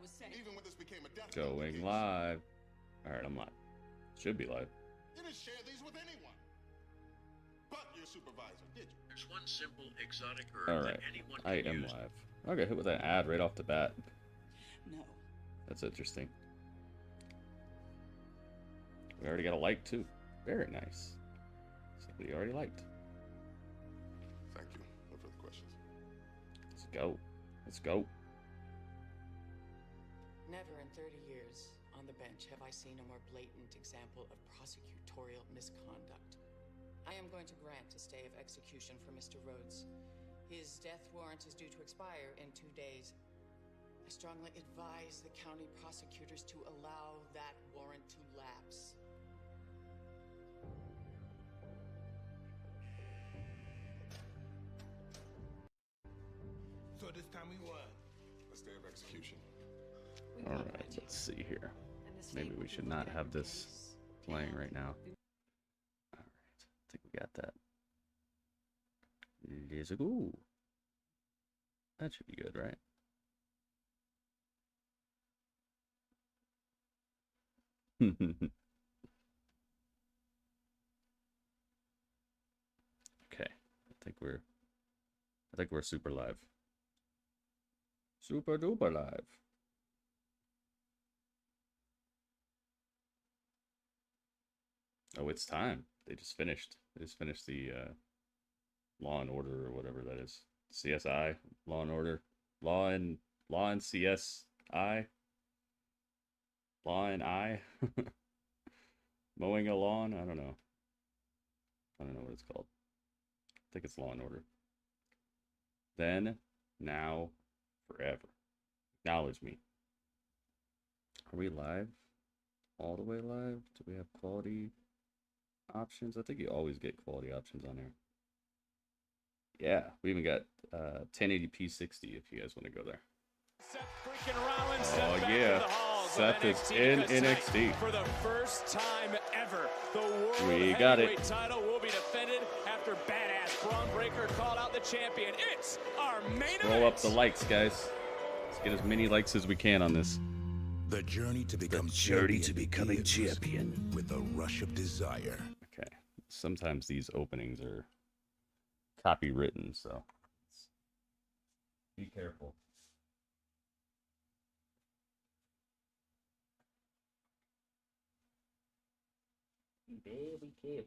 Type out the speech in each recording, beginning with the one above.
was saying. Even when this became a death Going live. All right, I'm live. Should be live. You didn't share these with anyone. But your supervisor, did you? There's one simple exotic herb All right, that anyone I can am use. live. I got hit with an ad right off the bat. No. That's interesting. We already got a like too. Very nice. Somebody already liked. Thank you. No further questions. Let's go. Let's go. Never in 30 years on the bench have I seen a more blatant example of prosecutorial misconduct. I am going to grant a stay of execution for Mr. Rhodes. His death warrant is due to expire in 2 days. I strongly advise the county prosecutors to allow that warrant to lapse. So this time we won. A stay of execution. All right, let's see here. Maybe we should not have this playing right now. All right, I think we got that. Let's go. That should be good, right? Okay, I think we're super live. Super duper live. Oh, it's time. They just finished. They just finished the Law and Order or whatever that is. CSI, Law and Order, Law and CSI, Law and I, mowing a lawn. I don't know what it's called. I think it's Law and Order. Then, now, forever. Acknowledge me. Are we live? All the way live? Do we have quality options? I think you always get quality options on there. Yeah, we even got 1080p 60 if you guys want to go there. Seth freaking Rollins, Oh back yeah, into the halls Seth of is NXT in because tonight, NXT. for the first time ever. The World We got it. Heavyweight title will be defended after badass Bron Breakker called out the champion. It's our main event. Roll up the likes, guys. Let's get as many likes as we can on this. The journey to become becoming champion. with a rush of desire. Okay, sometimes these openings are copywritten, so be careful. Be careful.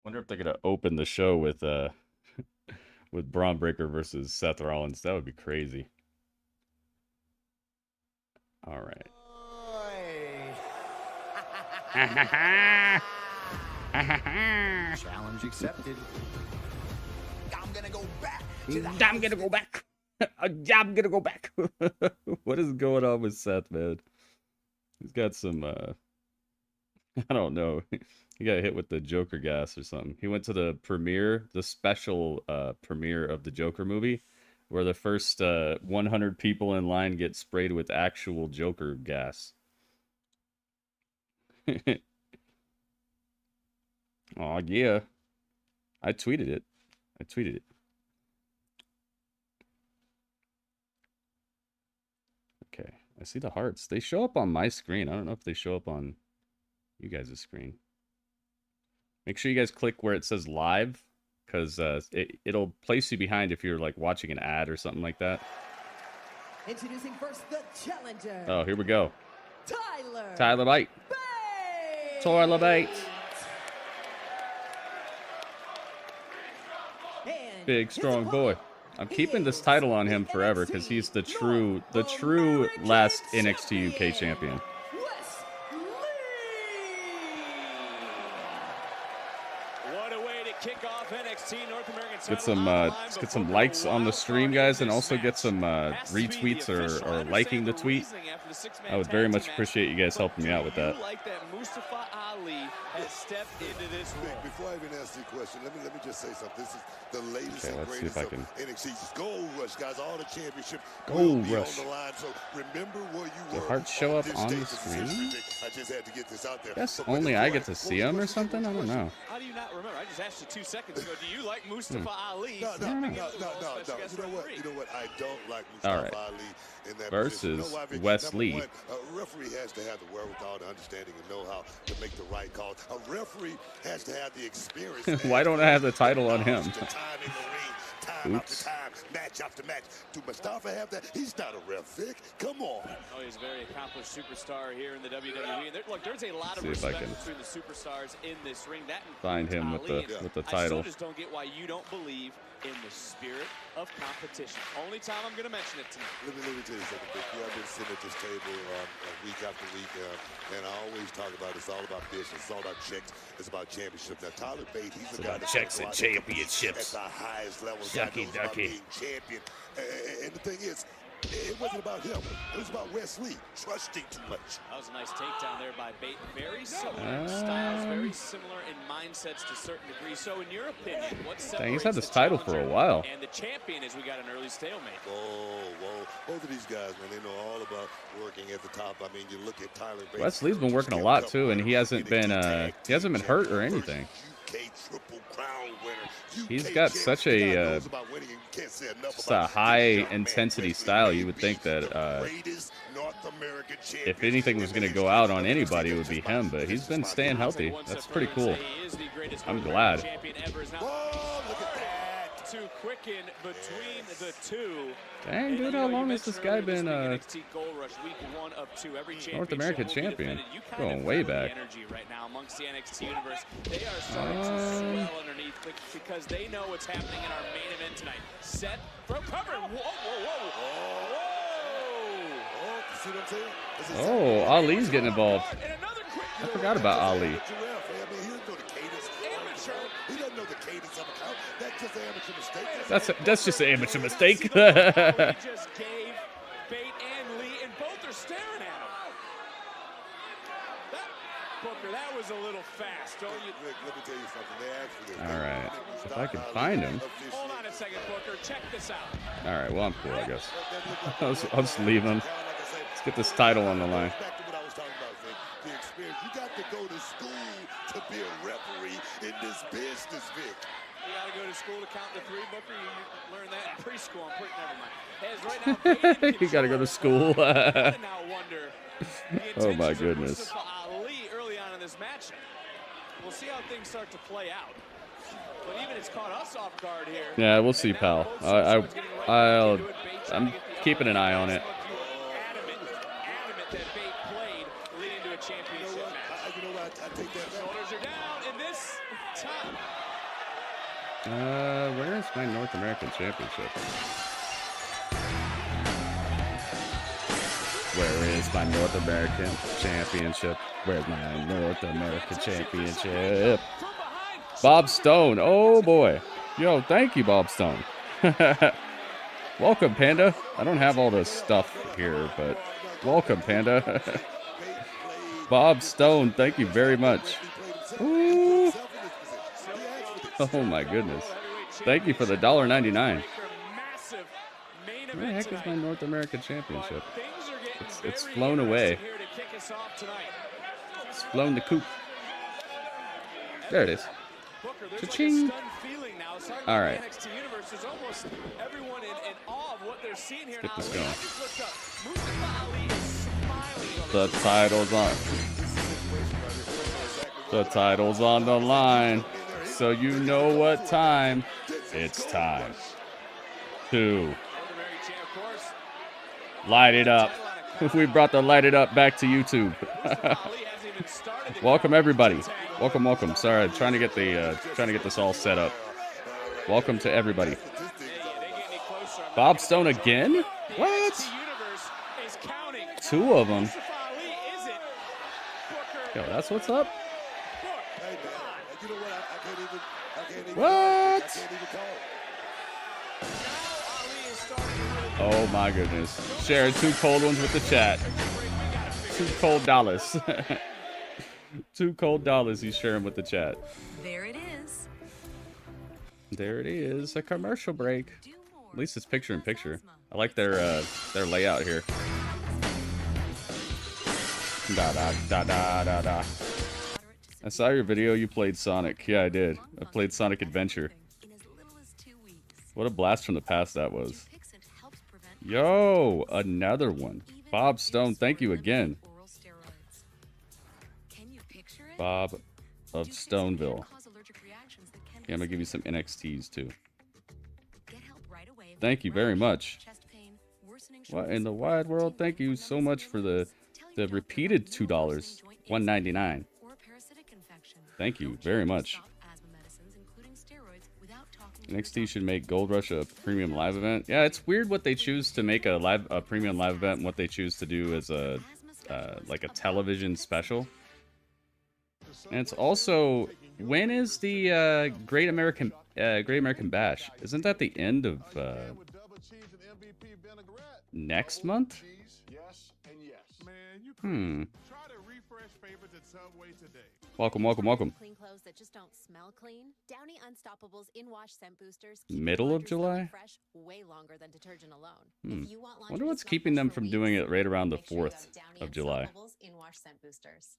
Wonder if they're gonna open the show with with Bron Breakker versus Seth Rollins. That would be crazy. All right. Challenge accepted. I'm gonna go back. I'm gonna go back. I'm gonna go back. What is going on with Seth, man? He's got some I don't know. He got hit with the Joker gas or something. He went to the premiere, the special premiere of the Joker movie, where the first 100 people in line get sprayed with actual Joker gas. Oh yeah, I tweeted it. Okay, I see the hearts. They show up on my screen. I don't know if they show up on you guys' screen. Make sure you guys click where it says live, because it'll place you behind if you're like watching an ad or something like that. Introducing first the challenger. Oh, here we go. Tyler Bate. Tyler Bate. And Big strong boy. I'm keeping this title on him forever because he's the true last NXT UK champion. What a way to kick off NXT North American Let's get some likes on the stream, guys, and also get some retweets or liking the tweet. I would very much appreciate you guys helping me out with that. Like that Mustafa Ali has stepped into this role. Before I even ask the question, let me just say something. This is the latest Okay, and let's see if greatest I can. of NXT's Gold Rush, guys. All the championship Gold will be Rush. on the line. So remember where you Do were. hearts show on up this on day. the This is screen? history, Vic. I just had to get this out there. Guess So, only before I get to see him or something? I don't know. How do you not remember? I just asked you 2 seconds ago. Do you like Mustafa Ali? No. Special You guest know what? referee. You know what? I don't like All Mustafa right. Ali in that Versus position. You know why, Vic? Wes Number Lee. one, a referee has to have the wherewithal, the understanding, and know-how to make the right calls. A referee has to have the experience. Why don't I have the title on him? To time in the ring, time Oops. after time, match after match. Do Mustafa have that? He's not a ref, Vic. Come on. Oh, he's a very accomplished superstar here in the WWE. And look, there's a lot of See if I respect can between the superstars in this ring. That Find includes him with Ali, the and with the I title. still just don't get why you don't believe in the spirit of competition. Only time I'm going to mention it tonight. Let me tell you something, Vic. I've been sitting at this table week after week, and I always talk about it's all about business. It's all about checks. It's about championship. Now, Tyler Bate, he's the guy about that's checks gonna and go out and compete championships. at the highest level. Ducky, Guy knows about ducky. being champion. And the thing is, it wasn't about him. It was about Wes Lee trusting too much. That was a nice takedown there by Bate. Very similar styles, very similar in mindsets to certain degrees. So, in your opinion, what separates Dang, he's had this the title for a challenger while. and the champion is we got an early stalemate? Whoa. Both of these guys, man, they know all about working at the top. I mean, you look at Tyler Bate. Wes Lee's been working a lot too, and he hasn't been hurt or anything. UK Triple Crown winner. He's UK got champion. such The guy a knows about winning, and you can't say enough just a about high this young man, intensity Wes Lee. style. You would Maybe think that the greatest North American champion if anything was going to go out on anybody, it would be him. But he's been staying healthy. That's pretty cool. I'm glad. Whoa, look at that. To quicken between the two. Dang, dude, how long has this guy been North American champion? Going way back. Energy right now amongst the NXT universe. They are starting to swell underneath because they know what's happening in our main event tonight. Seth from cover. Whoa. See what I'm saying? This is Oh, Ali's getting involved. And another quick I forgot about Ali. He doesn't know the cadence. He doesn't know the cadence of a count. That's just an amateur mistake. That's just an amateur mistake. he just gave Bate and Lee, and both are staring at him. Booker, that was a little fast, don't you? Rick, let me tell you something. They asked for this. All right. If I can find him. Hold on a second, Booker. Check this out. All right, well, I'm cool, I guess. I'll just leave him. Let's get this title on the line. Back to what I was talking about, Vic. The experience. You got to go to school to be a referee in this business, Vic. You got to go to school to count to three, Booker. You learned that in preschool. I'm pretty never mind. As right now, Bate in You got to go to school. I now wonder the Oh, my intentions of goodness. Mustafa Ali early on in this match. We'll see how things start to play out. But even it's caught us off guard here. Yeah, we'll see, pal. I'm keeping an eye on it. Adamant that Bate played leading to a championship match. You know what? I take that back. Shoulders are down in this time. Where is my North American Championship? Where is my North American Championship? Where's my North American Championship? Bob Stone. Oh boy. Yo, thank you, Bob Stone. Welcome, Panda. I don't have all this stuff here, but welcome, Panda. Bob Stone, thank you very much. Ooh. Oh my goodness. Thank you for the $1.99. Where the heck is my North American Championship? It's flown away. It's flown the coop. There it is. Cha-ching. All right. Let's get this going. The title's on. The title's on the line. So you know what time. It's time to light it up. We brought the light it up back to YouTube. Welcome everybody. Welcome. Sorry, I'm trying to get this all set up. Welcome to everybody. Hey, they get any closer, I'm not Bob gonna Stone get it. again? The What? NXT universe is counting. 2 of them. Mustafa Ali isn't. Booker. Yo, that's what's up. Hey, man, you know what? I can't even What? I can't even call it. Now Ali is starting to really Oh my goodness. Sharing 2 cold ones with the chat. 2 cold dollars. 2 cold dollars he's sharing with the chat. There it is. There it is. A commercial break. At least it's picture in picture. I like their layout here. Da da da da da da. I saw your video. You played Sonic. Yeah, I did. I played Sonic Adventure. What a blast from the past that was. Yo, another one. Bob Stone, thank you again. Bob of Stoneville. Yeah, I'm gonna give you some NXTs too. Thank you very much. What in the wide world? Thank you so much for the repeated $2, $1.99. Thank you very much. NXT should make Gold Rush a premium live event. Yeah, it's weird what they choose to make a premium live event and what they choose to do as a like a television special. And it's also, when is the Great American Bash? Isn't that the end of next month? Welcome, welcome, welcome. Clean clothes that just don't smell clean. Downy Unstoppable's in-wash scent boosters keep Middle of laundry July? smelling fresh way longer than detergent alone. If you want laundry Wonder to what's smell keeping fresh them for from doing weeks, it right around the make sure you 4th have Downy of July. Unstoppable's in-wash scent boosters.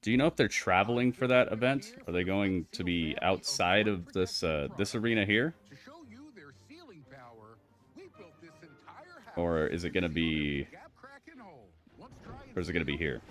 Do you know if they're traveling for that event? Are they going to be outside of this this arena here? Or is it gonna be here?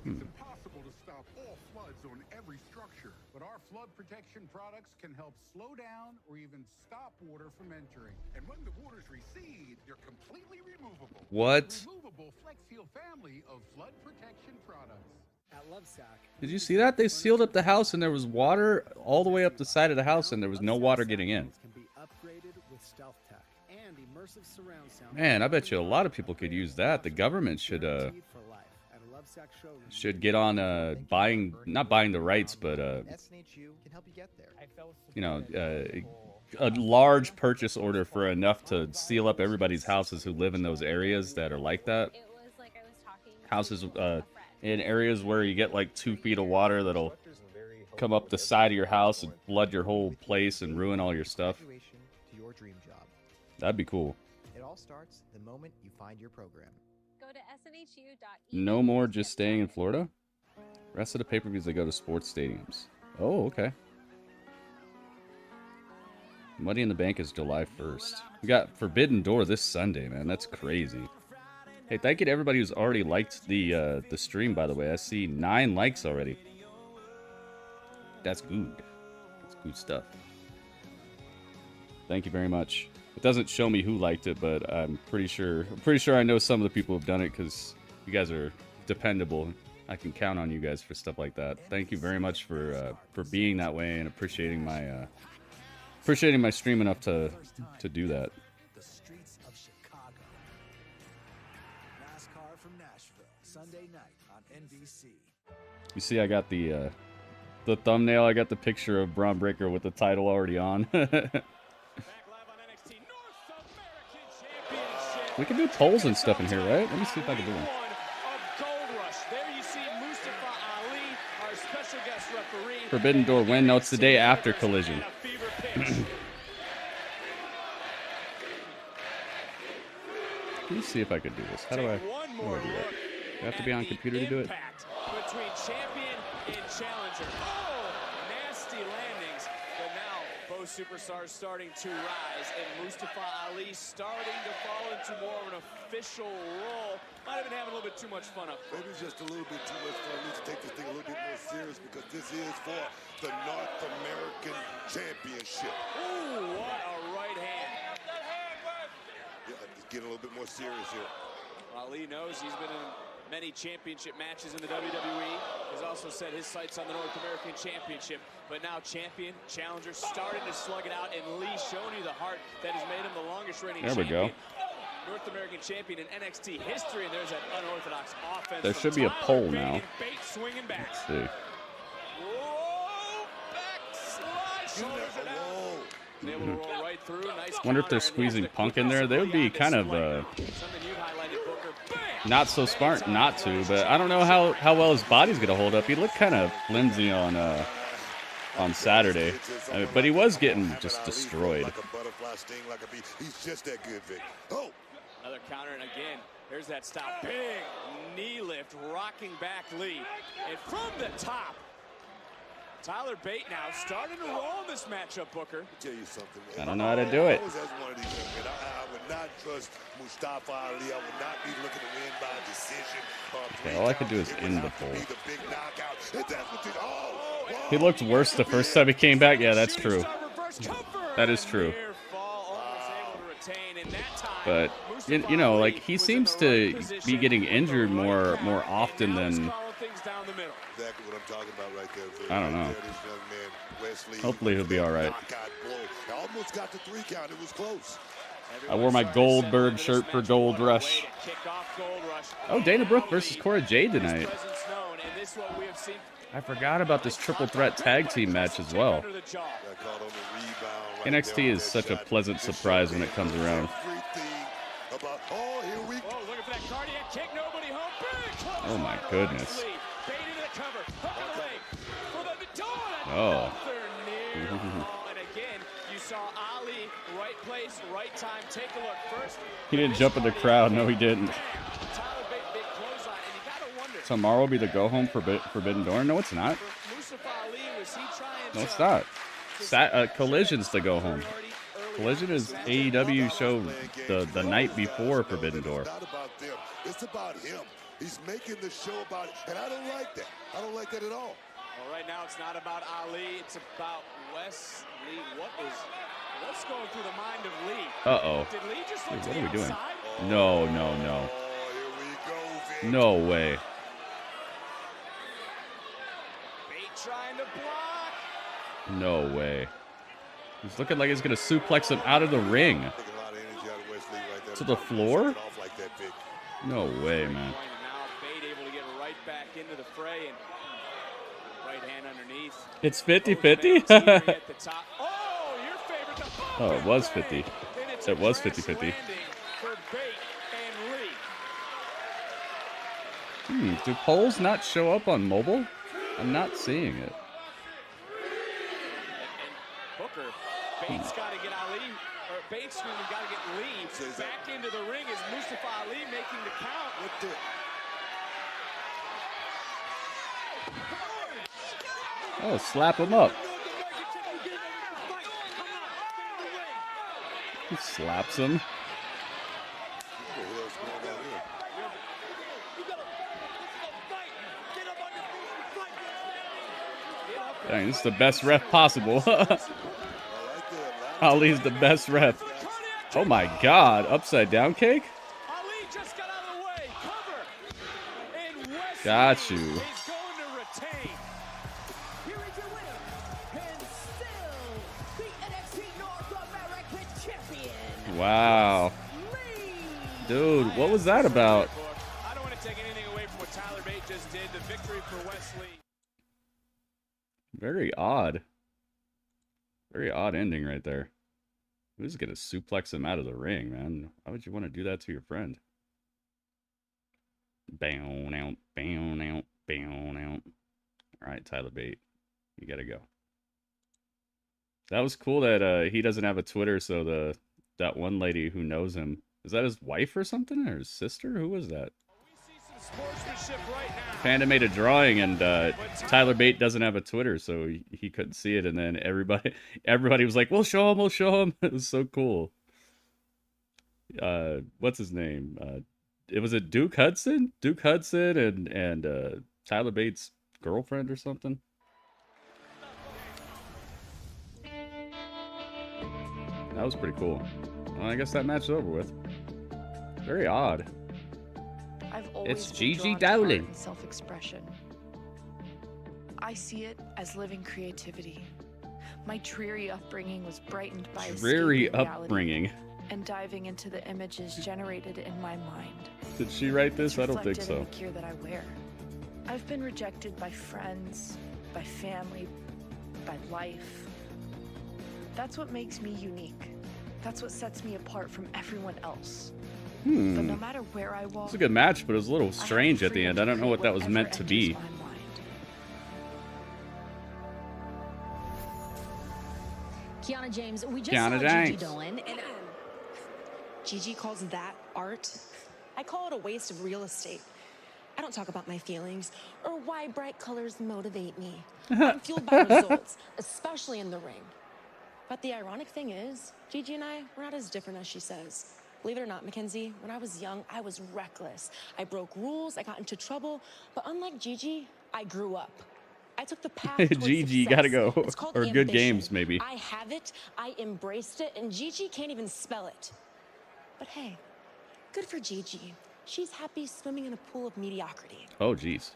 It's impossible to stop all floods on every structure, but our flood protection products can help slow down or even stop water from entering. And when the waters recede, they're completely removable. What? Removable Flex Seal family of flood protection products. At Lovesac, Did you see that? They sealed up the house and there was water all the way up the side of the house and there was no water getting in. can be upgraded with stealth tech and immersive surround sound. Man, I bet you a lot of people could use that. The government should get on not buying the rights, but you know, a large purchase order for enough to seal up everybody's houses who live in those areas that are like that. Houses in areas where you get like 2 feet of water that'll come up the side of your house and flood your whole place and ruin all your stuff. That'd be cool. It all starts the moment you find your program. Go to snhu.e. No more just staying in Florida? Rest of the pay-per-views, they go to sports stadiums. Oh, okay. Money in the Bank is July 1st. We got Forbidden Door this Sunday, man. That's crazy. Hey, thank you to everybody who's already liked the stream, by the way. I see 9 likes already. That's good. That's good stuff. Thank you very much. It doesn't show me who liked it, but I'm pretty sure I know some of the people who've done it because you guys are dependable. I can count on you guys for stuff like that. Thank you very much for being that way and appreciating my stream enough to do that. The streets of Chicago. NASCAR from Nashville, Sunday night on NBC. You see, I got the thumbnail. I got the picture of Bron Breakker with the title already on. We can do polls and stuff in here, right? Let me see if I can do one. There you see Mustafa Ali, our special guest referee. Forbidden Door win. No, it's the day after Collision. Let me see if I could do this. How do I do that? Do I have to be on computer to do it? Between champion and challenger. Oh, nasty landings. But now both superstars starting to rise, and Mustafa Ali starting to fall into more of an official role. Might have been having a little bit too much fun up front. Maybe just a little bit too much fun. I need to take this thing a little bit more serious because this is for the North American Championship. Ooh, what a right hand. Yeah, it's getting a little bit more serious here. Ali knows he's been in many championship matches in the WWE. He's also set his sights on the North American Championship. But now champion, challenger, starting to slug it out, and Lee showing you the heart that has made him the longest reigning champion. There we go. North American champion in NXT history, and there's that unorthodox offense. There should be a poll now. Bate swinging back. Let's see. Whoa, backslide, shoulders it out. Able to roll right through. Nice. Wonder if they're squeezing Punk in there. They would be kind of not so smart not to, but I don't know how well his body's gonna hold up. He looked kind of flimsy on Saturday, but he was getting just destroyed. He's just that good, Vic. Oh, another counter, and again, there's that stop. Big knee lift, rocking back Lee, and from the top. Tyler Bate now starting to roll in this matchup, Booker. Let me tell you something. I don't know how to do it. I would not trust Mustafa Ali. I would not be looking to win by decision. Okay, all I could do is end the poll. He looked worse the first time he came back. Yeah, that's true. That is true. But you know, like he seems to be getting injured more often than. Exactly what I'm talking about right there. I don't know. Hopefully he'll be all right. Almost got the 3 count. It was close. I wore my Goldberg shirt for Gold Rush. Oh, Dana Brooke versus Cora Jade tonight. I forgot about this triple threat tag team match as well. NXT is such a pleasant surprise when it comes around. Oh my goodness. Oh. And again, you saw Ali, right place, right time. Take a look first. He didn't jump in the crowd. No, he didn't. Tomorrow will be the go home for Forbidden Door. No, it's not. No, it's not. Collision's the go home. Collision is AEW show the night before Forbidden Door. It's about him. He's making the show about it, and I don't like that. I don't like that at all. Well, right now it's not about Ali. It's about Wesley. What's going through the mind of Lee? Uh-oh. Did Lee just Wait, what are we doing? No. Here we go, Vic. No way. Bate trying to block. No way. He's looking like he's going to suplex him out of the ring. To the floor? No way, man. Now Bate able to get right back into the fray and right hand underneath. It's 50-50? Oh, it was 50. It was 50-50. Do polls not show up on mobile? I'm not seeing it. Booker, Bates got to get Ali, or Bates got to get Lee back into the ring as Mustafa Ali making the count. Oh, slap him up. He slaps him. Dang, this is the best ref possible. Ali's the best ref. Oh my God, upside down cake? Got you. Wow. Dude, what was that about? I don't want to take anything away from what Tyler Bate just did. The victory for Wesley. Very odd. Very odd ending right there. Who's gonna suplex him out of the ring, man? Why would you want to do that to your friend? Bound out, bound out, bound out. Alright, Tyler Bate. You gotta go. That was cool that he doesn't have a Twitter, so that one lady who knows him, is that his wife or something? Or his sister? Who was that? Panda made a drawing, and Tyler Bate doesn't have a Twitter, so he couldn't see it. And then everybody was like, "We'll show him, we'll show him." It was so cool. What's his name? It was Duke Hudson. Duke Hudson and Tyler Bate's girlfriend or something. That was pretty cool. Well, I guess that match is over with. Very odd. It's Gigi Dowling. Self-expression. I see it as living creativity. My dreary upbringing was brightened by Dreary escaping reality upbringing. and diving into the images generated in my mind. Did she write this? I don't think Reflected so. in the gear that I wear. I've been rejected by friends, by family, by life. That's what makes me unique. That's what sets me apart from everyone else. But no matter where I walk, It's a good match, but it was a little strange at the end. I don't know what that was meant to be. Kiana James, we just Kiana saw James. Gigi Dolan, and Gigi calls that art. I call it a waste of real estate. I don't talk about my feelings or why bright colors motivate me. I'm fueled by results, especially in the ring. But the ironic thing is, Gigi and I, we're not as different as she says. Believe it or not, Mackenzie, when I was young, I was reckless. I broke rules, I got into trouble, but unlike Gigi, I grew up. I took the path towards Gigi, success. gotta go. It's called Or good ambition. games, maybe. I have it, I embraced it, and Gigi can't even spell it. But hey, good for Gigi. She's happy swimming in a pool of mediocrity. Oh, jeez.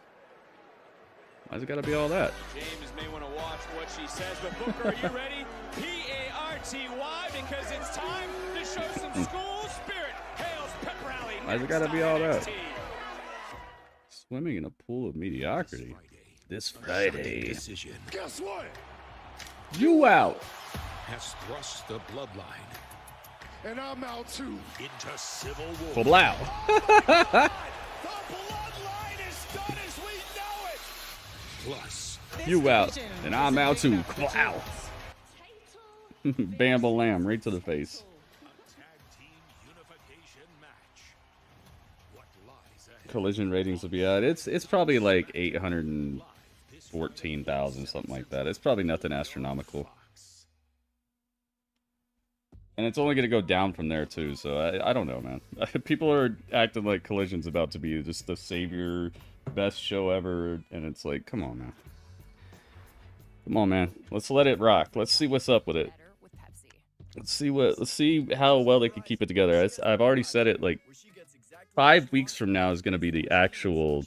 Why's it gotta be all that? James may want to watch what she says, but Booker, are you ready? P-A-R-T-Y, because it's time to show some school spirit. Hales Pep Rally. Why's it gotta be all that? Swimming in a pool of mediocrity. This Friday. Guess what? You out. Has thrust the bloodline. And I'm out too. Into civil war. Wow. Plus, You out. And I'm out too. Wow. Bam Lamb right to the face. Collision ratings will be out. It's probably like 814,000, something like that. It's probably nothing astronomical. And it's only going to go down from there, too, so I don't know, man. People are acting like Collision's about to be just the savior, best show ever, and it's like, come on, man. Come on, man. Let's let it rock. Let's see what's up with it. Let's see how well they can keep it together. I've already said it, like, 5 weeks from now is going to be the actual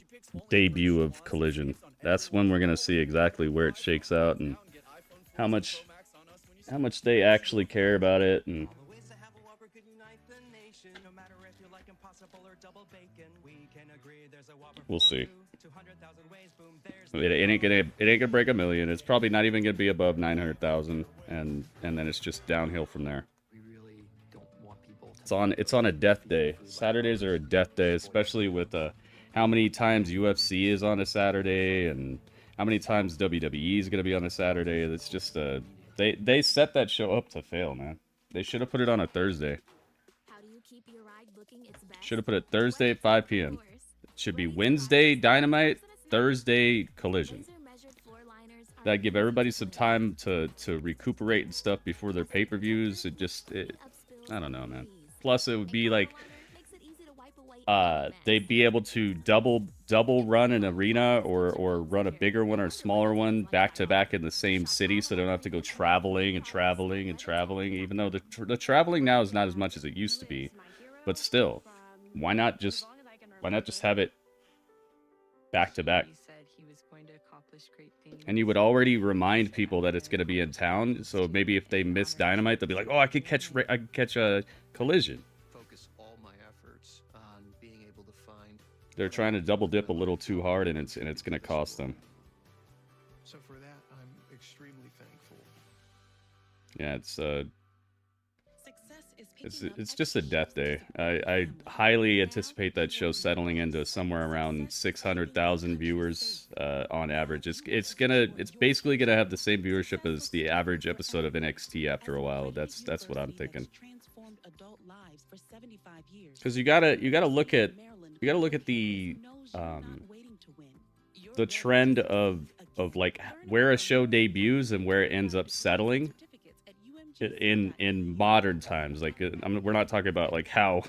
debut of Collision. That's when we're going to see exactly where it shakes out and how much they actually care about it, and we'll see. It ain't gonna break 1 million. It's probably not even gonna be above 900,000, and then it's just downhill from there. It's on a death day. Saturdays are a death day, especially with how many times UFC is on a Saturday and how many times WWE is gonna be on a Saturday. It's just They set that show up to fail, man. They should have put it on a Thursday. Should have put it Thursday at 5 p.m. It should be Wednesday Dynamite, Thursday Collision. That'd give everybody some time to recuperate and stuff before their pay-per-views. I don't know, man. Plus, it would be like they'd be able to double run an arena or run a bigger one or a smaller one back to back in the same city, so they don't have to go traveling. Even though the traveling now is not as much as it used to be, but still, why not just have it back to back? And you would already remind people that it's going to be in town, so maybe if they miss Dynamite, they'll be like, "Oh, I could catch a Collision." They're trying to double dip a little too hard, and it's going to cost them. so for that, I'm extremely thankful. Yeah, it's just a death day. I highly anticipate that show settling into somewhere around 600,000 viewers on average. It's basically gonna have the same viewership as the average episode of NXT after a while. That's what I'm thinking. Because you gotta look at the trend of like where a show debuts and where it ends up settling in modern times. Like we're not talking about like how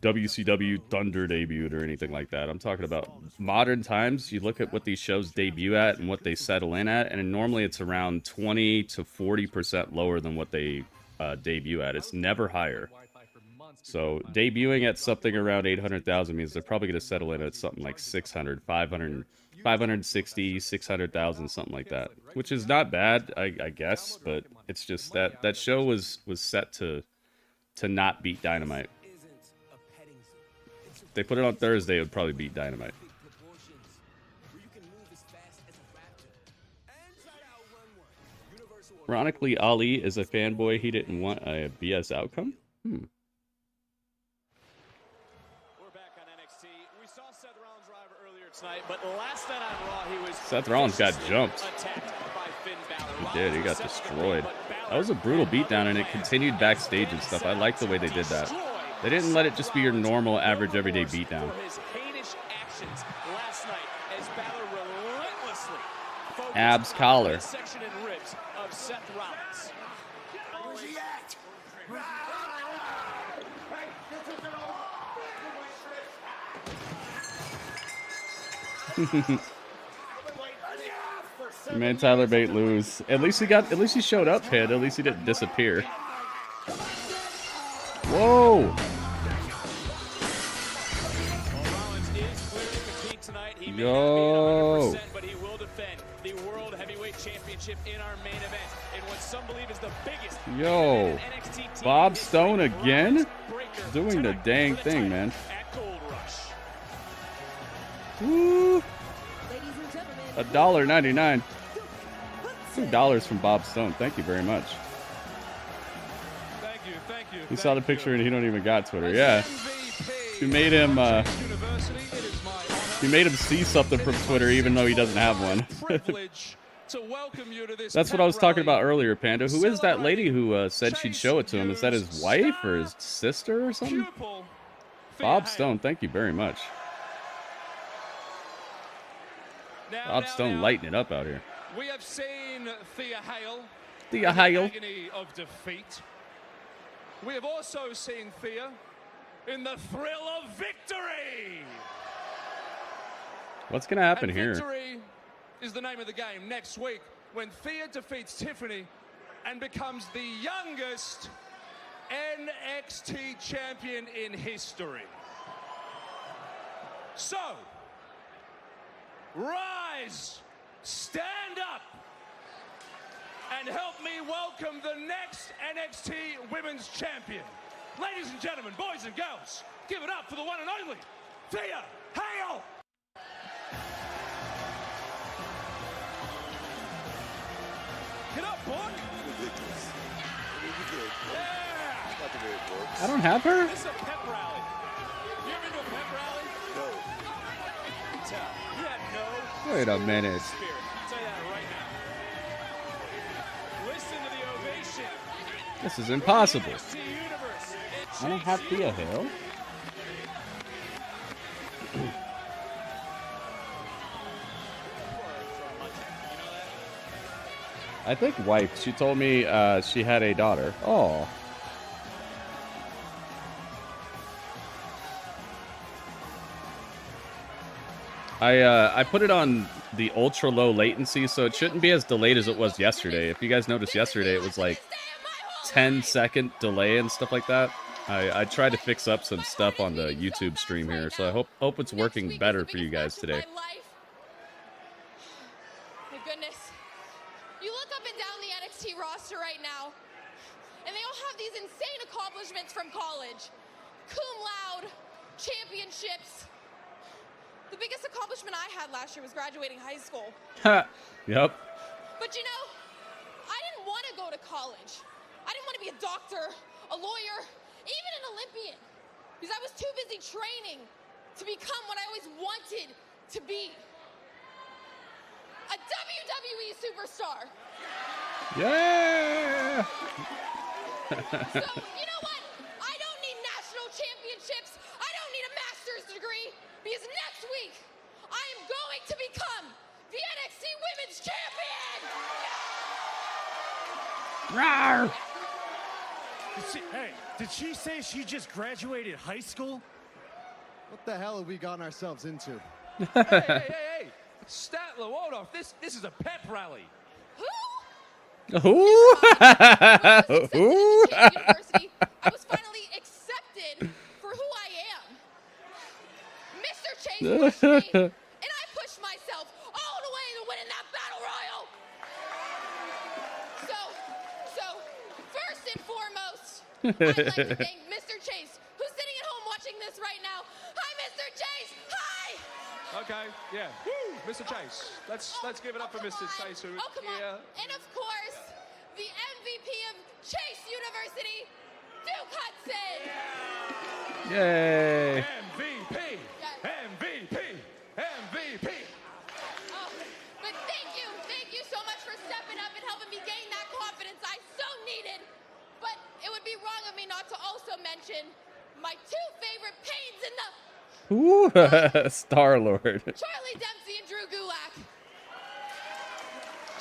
WCW Thunder debuted or anything like that. I'm talking about modern times. You look at what these shows debut at and what they settle in at, and normally it's around 20 to 40% lower than what they debut at. It's never higher. So debuting at something around 800,000 means they're probably going to settle in at something like 600, 500, 560, 600,000, something like that. Which is not bad, I guess, but it's just that show was set to not beat Dynamite. If they put it on Thursday, it would probably beat Dynamite. Ironically, Ali is a fanboy. He didn't want a BS outcome. We're back on NXT. We saw Seth Rollins arrive earlier tonight, but last night on Raw, he was Seth Rollins got jumped. by Finn Balor. He did. He got destroyed. That was a brutal beatdown, and it continued backstage and stuff. I like the way they did that. They didn't let it just be your normal, average, everyday beatdown. Abs collar. Section and ribs of Seth Rollins. Where's he at? He made Tyler Bate lose. At least he showed up, Pid. At least he didn't disappear. Whoa! Yo! But he will defend the World Heavyweight Championship in our main event in what some believe is the biggest. Yo! Bob Stone again? Doing the dang thing, man. Woo! $1.99. $2 from Bob Stone. Thank you very much. Thank you. He saw the picture and he don't even got Twitter. Yeah. He made him see something from Twitter even though he doesn't have one. That's what I was talking about earlier, Panda. Who is that lady who said she'd show it to him? Is that his wife or his sister or something? Bob Stone, thank you very much. Bob Stone lighting it up out here. We have seen Thea Hale. Thea Hale. Agony of defeat. We have also seen Thea in the thrill of victory. What's going to happen and here? Victory is the name of the game next week when Thea defeats Tiffany and becomes the youngest NXT champion in history. So, rise, stand up, and help me welcome the next NXT Women's Champion. Ladies and gentlemen, boys and girls, give it up for the one and only Thea Hale. Get up, boy. Ridiculous. I mean, you could. Yeah. That's not the way it works. I don't have her? This is a pep rally. You ever been to a pep rally? No. You have no Wait a minute. spirit. I'll tell you that right now. Listen to the ovation. This is impossible. NXT Universe. I don't have Thea Hale. I think wife. She told me she had a daughter. Oh. I put it on the ultra low latency, so it shouldn't be as delayed as it was yesterday. If you guys noticed yesterday, it was like 10-second delay and stuff like that. I tried to fix up some stuff on the YouTube stream here, so I hope it's working better for you guys today. My goodness. You look up and down the NXT roster right now, and they all have these insane accomplishments from college. Cum laude, championships. The biggest accomplishment I had last year was graduating high school. Yep. But you know, I didn't want to go to college. I didn't want to be a doctor, a lawyer, even an Olympian, because I was too busy training to become what I always wanted to be. A WWE superstar. Yeah! So, you know what? I don't need national championships. I don't need a master's degree, because next week, I am going to become the NXT Women's Champion! Rawr! Did she say she just graduated high school? What the hell have we gotten ourselves into? Hey! Statler, hold off. This is a pep rally. Who? University, I was finally accepted and I pushed myself all the way to winning that battle royal. So first and foremost, I'd like to thank Mr. Chase, who's sitting at home watching this right now. Hi, Mr. Chase. Hi. Okay, yeah. Woo, Mr. Chase. Let's give it up for Mr. Chase, who Oh, come here. on. And of course, the MVP of Chase University, Duke Hudson. Yay! MVP! MVP! MVP! Oh, but thank you so much for stepping up and helping me gain that confidence I so needed. But it would be wrong of me not to also mention my two favorite pains in the Ooh, Star-Lord. Charlie Dempsey and Drew Gulak.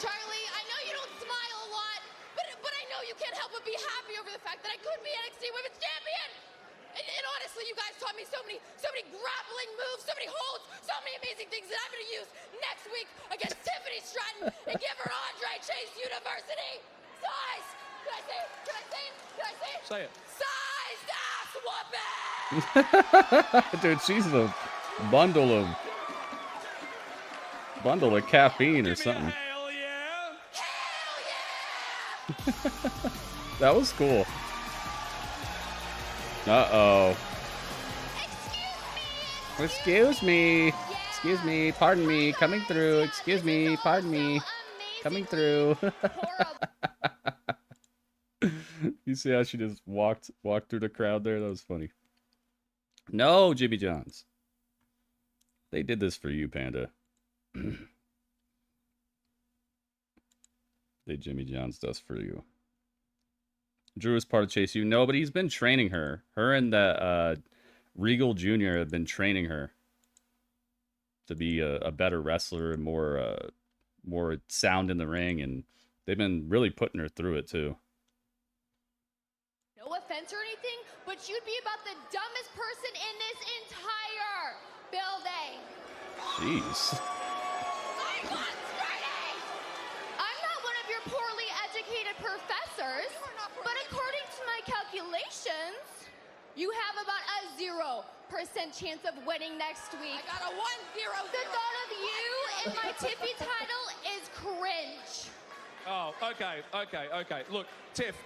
Charlie, I know you don't smile a lot, but I know you can't help but be happy over the fact that I could be NXT Women's Champion. And honestly, you guys taught me so many grappling moves, so many holds, so many amazing things that I'm going to use next week against Tiffany Stratton and give her Andre Chase University. Size. Can I say it? Can I say it? Can I say it? Say it. Sized ass whooping. Dude, she's a bundle of caffeine or something. Hell yeah! Hell yeah! That was cool. Uh-oh. Excuse me. Excuse me. Pardon me. Coming through. Excuse me. Pardon me. Coming through. You see how she just walked through the crowd there? That was funny. No, Jimmy Johns. They did this for you, Panda. They Jimmy Johns does for you. Drew is part of Chase U. No, but he's been training her. Her and the Regal Jr. have been training her to be a better wrestler and more sound in the ring, and they've been really putting her through it too. No offense or anything, but you'd be about the dumbest person in this entire building. Jeez. I'm not one of your poorly educated professors, but according to my calculations, you have about a 0% chance of winning next week. I got a 1-0. The thought of you in my Tiffy title is cringe. Oh, okay. Look, Tiff,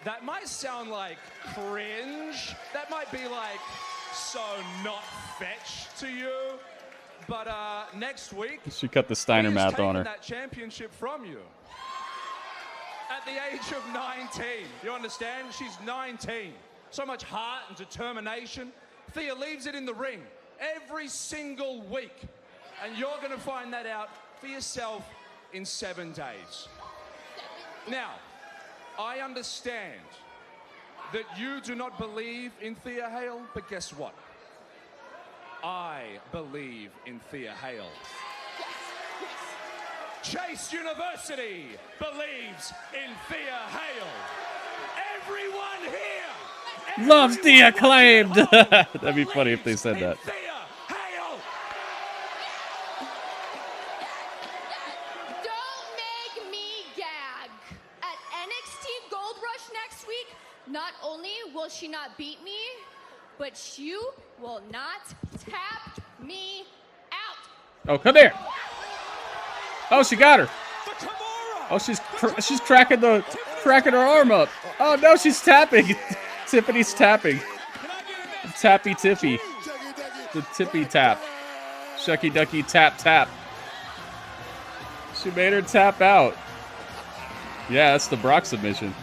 that might sound like cringe. That might be like so not fetch to you. But next week, She cut the Steiner he is math on taking her. that championship from you. At the age of 19, you understand? She's 19. So much heart and determination. Thea leaves it in the ring every single week. And you're going to find that out for yourself in 7 days. Now, I understand that you do not believe in Thea Hale, but guess what? I believe in Thea Hale. Chase University believes in Thea Hale. Everyone here Loves the acclaimed. That'd be funny if they said that. Don't make me gag. At NXT Gold Rush next week, not only will she not beat me, but you will not tap me out. Oh, come here. Oh, she got her. Oh, she's cracking her arm up. Oh no, she's tapping. Tiffany's tapping. Tappy Tiffy. The Tippy tap. Shucky ducky tap tap. She made her tap out. Yeah, that's the Brock submission.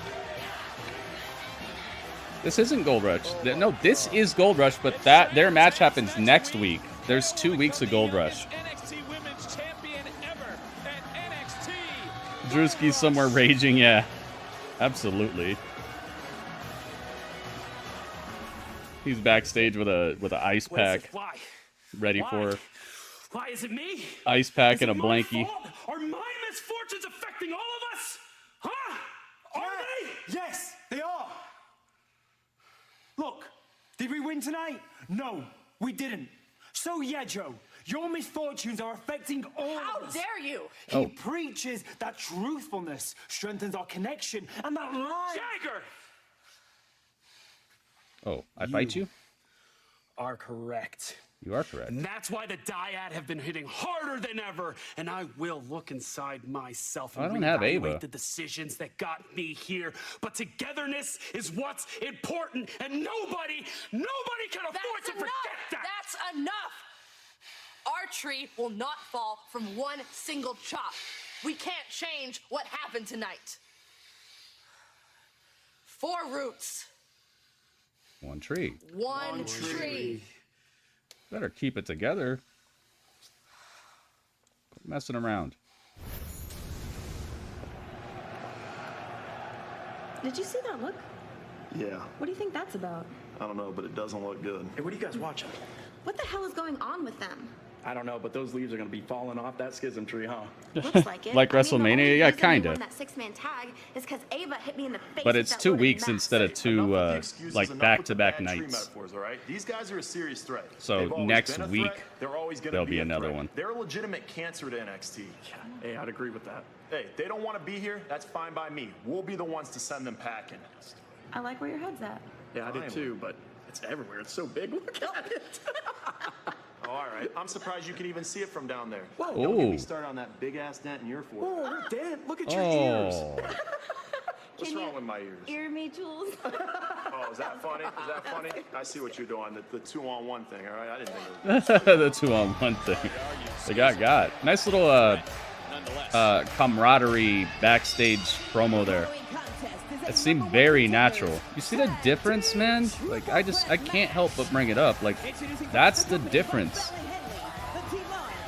This isn't Gold Rush. No, this is Gold Rush, but their match happens next week. There's 2 weeks of Gold Rush. Drewski's somewhere raging, yeah. Absolutely. He's backstage with a ice pack. Why? Ready for her. Why is it me? Ice pack Is and a it my blankie. fault? Are my misfortunes affecting all of us? Huh? Are they? Yes, they are. Look, did we win tonight? No, we didn't. So yeah, Joe, your misfortunes are affecting all of us. How dare you? He preaches that truthfulness strengthens our connection and that lie. Jagger! Oh, I fight you? Are correct. You are correct. And that's why the dyad have been hitting harder than ever. And I will look inside myself and I don't have Ava. reevaluate the decisions that got me here. But togetherness is what's important, and nobody can afford to forget that. That's enough. Our tree will not fall from one single chop. We can't change what happened tonight. 4 roots. One tree. One tree. Better keep it together. Quit messing around. Did you see that look? Yeah, What do you think that's about? I don't know, but it doesn't look good. Hey, what are you guys watching? What the hell is going on with them? I don't know, but those leaves are going to be falling off that schism tree, huh? Looks like it. Like I mean, the only WrestleMania? Yeah, reason they kinda. won that 6-man tag is because Ava hit me in the face. But with it's that 2 loaded weeks mask. instead of two, Enough with the excuses, like enough back-to-back with the bad tree nights. metaphors, all right? These guys are a serious threat. So They've always next been a week, threat. They're always gonna there'll be a another threat. one. They're a legitimate cancer to NXT. Hey, I'd agree with that. Hey, they don't want to be here. That's fine by me. We'll be the ones to send them packing. I like where your head's at. Yeah, I did too, but it's everywhere. It's so big. Look at it. Oh, all right. I'm surprised you can even see it from down there. Whoa. Don't get me Ooh. started on that big-ass dent in your forehead. Whoa, look, Dan, look at your Oh. ears. What's wrong with my ears? Ear me tools. Oh, is that funny? Is that funny? I see what you're doing. The 2-on-1 thing, all right? I didn't think it was... The 2-on-1 thing. They got. Nice little camaraderie backstage promo there. It seemed very natural. You see the difference, man? Like, I can't help but bring it up. Like, that's the difference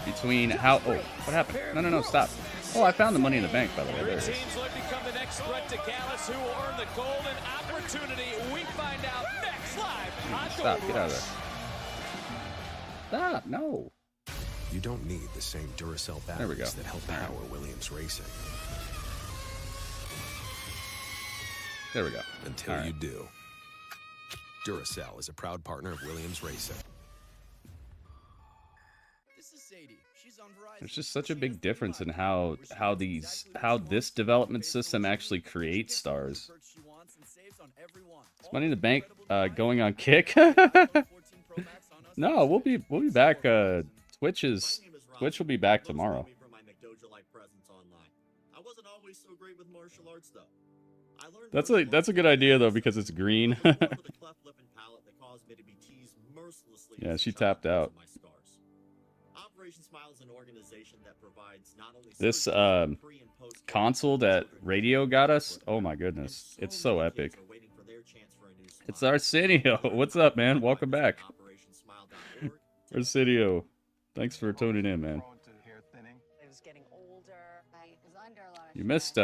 between how... Oh, what happened? No, stop. Oh, I found the Money in the Bank, by the way. There it is. Teams look to become the next threat to Gallus, who will earn the golden opportunity. We find out next live on Stop, Gold get out of Rush. there. Stop, no. You don't need the same Duracell There we go. batteries that help All right. power Williams Racing. There we go. Until All right. you do. Duracell is a proud partner of Williams Racing. This is Sadie. She's on Verizon. There's just such a big difference in how this development system actually creates stars. Is Money in the Bank going on Kick? No, we'll be back. Twitch will be back tomorrow. That's a good idea though, because it's green. Yeah, she tapped out. This console that Radio got us, oh my goodness, it's so epic. It's Arsenio. What's up, man? Welcome back. Arsenio, thanks for tuning in, man. You missed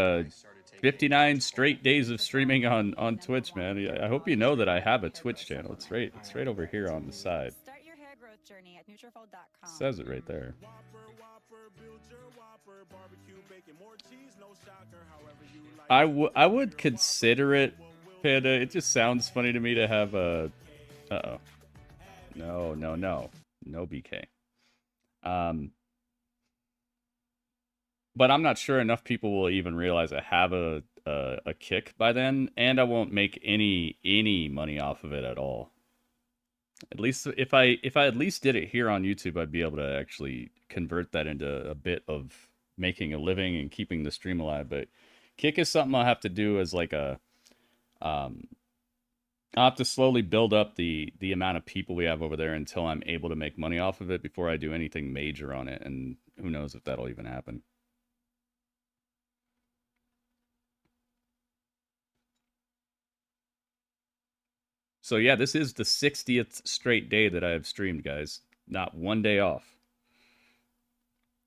59 straight days of streaming on Twitch, man. I hope you know that I have a Twitch channel. It's right over here on the side. Start your hair growth journey at Nutrafol.com. Says it right there. I would consider it, Panda. It just sounds funny to me to have a... Uh-oh. No BK. But I'm not sure enough people will even realize I have a kick by then, and I won't make any money off of it at all. At least if I at least did it here on YouTube, I'd be able to actually convert that into a bit of making a living and keeping the stream alive. But kick is something I'll have to do as like a I'll have to slowly build up the amount of people we have over there until I'm able to make money off of it before I do anything major on it, and who knows if that'll even happen. So yeah, this is the 60th straight day that I have streamed, guys. Not one day off.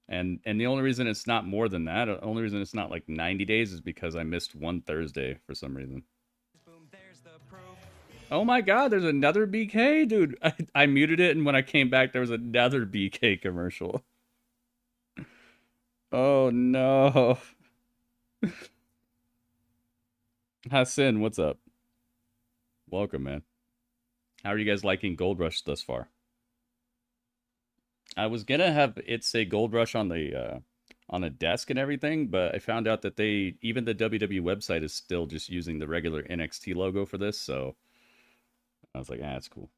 And the only reason it's not more than that, the only reason it's not like 90 days is because I missed one Thursday for some reason. Oh my god, there's another BK? Dude, I muted it, and when I came back, there was another BK commercial. Oh no. Hassan, what's up? Welcome, man. How are you guys liking Gold Rush thus far? I was gonna have it say Gold Rush on the desk and everything, but I found out that even the WWE website is still just using the regular NXT logo for this, so I was like, that's cool.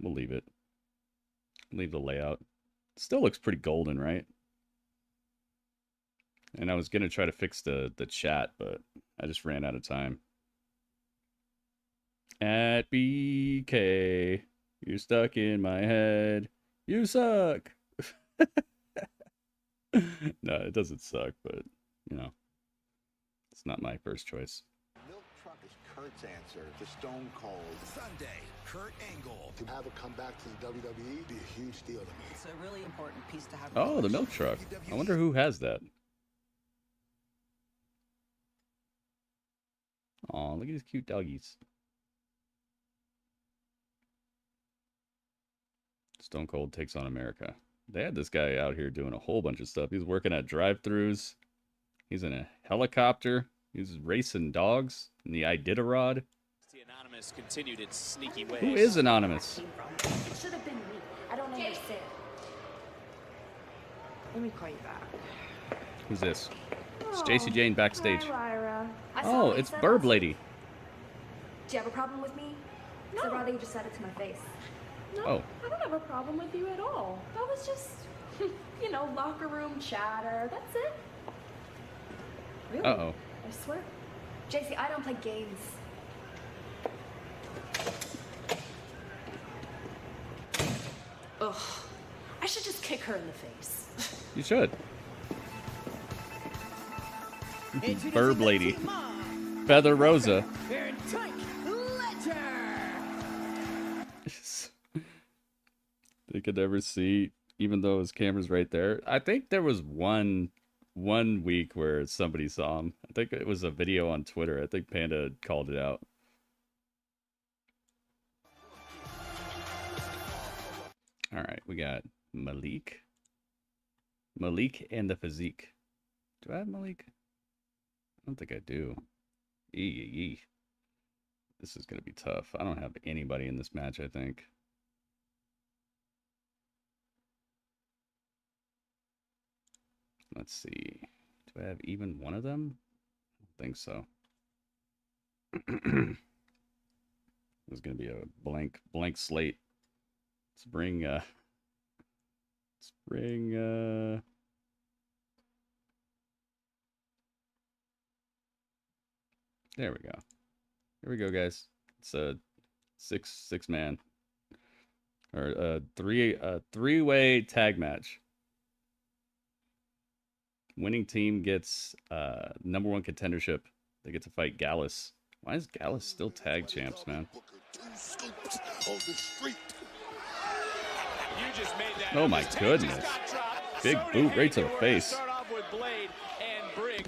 We'll leave it. Leave the layout. Still looks pretty golden, right? And I was going to try to fix the chat, but I just ran out of time. At BK, you're stuck in my head. You suck. No, it doesn't suck, but, you know, it's not my first choice. Milk Truck is Kurt's answer to Stone Cold. Sunday, Kurt Angle. To have it come back to the WWE would be a huge deal to me. It's a really important piece to have. Oh, the milk truck. I wonder who has that. Oh, look at these cute doggies. Stone Cold takes on America. They had this guy out here doing a whole bunch of stuff. He's working at drive-thrus. He's in a helicopter. He's racing dogs in the Iditarod. The Anonymous continued its sneaky ways. Who is Anonymous? It should have been me. I don't understand. Let me call you back. Who's this? It's JC Jane backstage. Hi, Lyra. Oh, it's Burb Lady. Do you have a problem with me? No. I'd rather you just said it to my face. No, Oh. I don't have a problem with you at all. That was just, you know, locker room chatter. That's it. Really? Uh-oh. I swear. JC, I don't play games. Ugh. I should just kick her in the face. You should. Burb Lady. Feather Rosa. They could never see, even though his camera's right there. I think there was one week where somebody saw him. I think it was a video on Twitter. I think Panda called it out. All right, we got Malik. Malik and the Physique. Do I have Malik? I don't think I do. Eee. This is going to be tough. I don't have anybody in this match, I think. Let's see. Do I have even one of them? I don't think so. There's going to be a blank slate. Let's bring there we go. Here we go, guys. It's a six man or a three-way tag match. Winning team gets #1 contendership. They get to fight Gallus. Why is Gallus still tag champs, man? Oh my goodness. Big boot right to the face.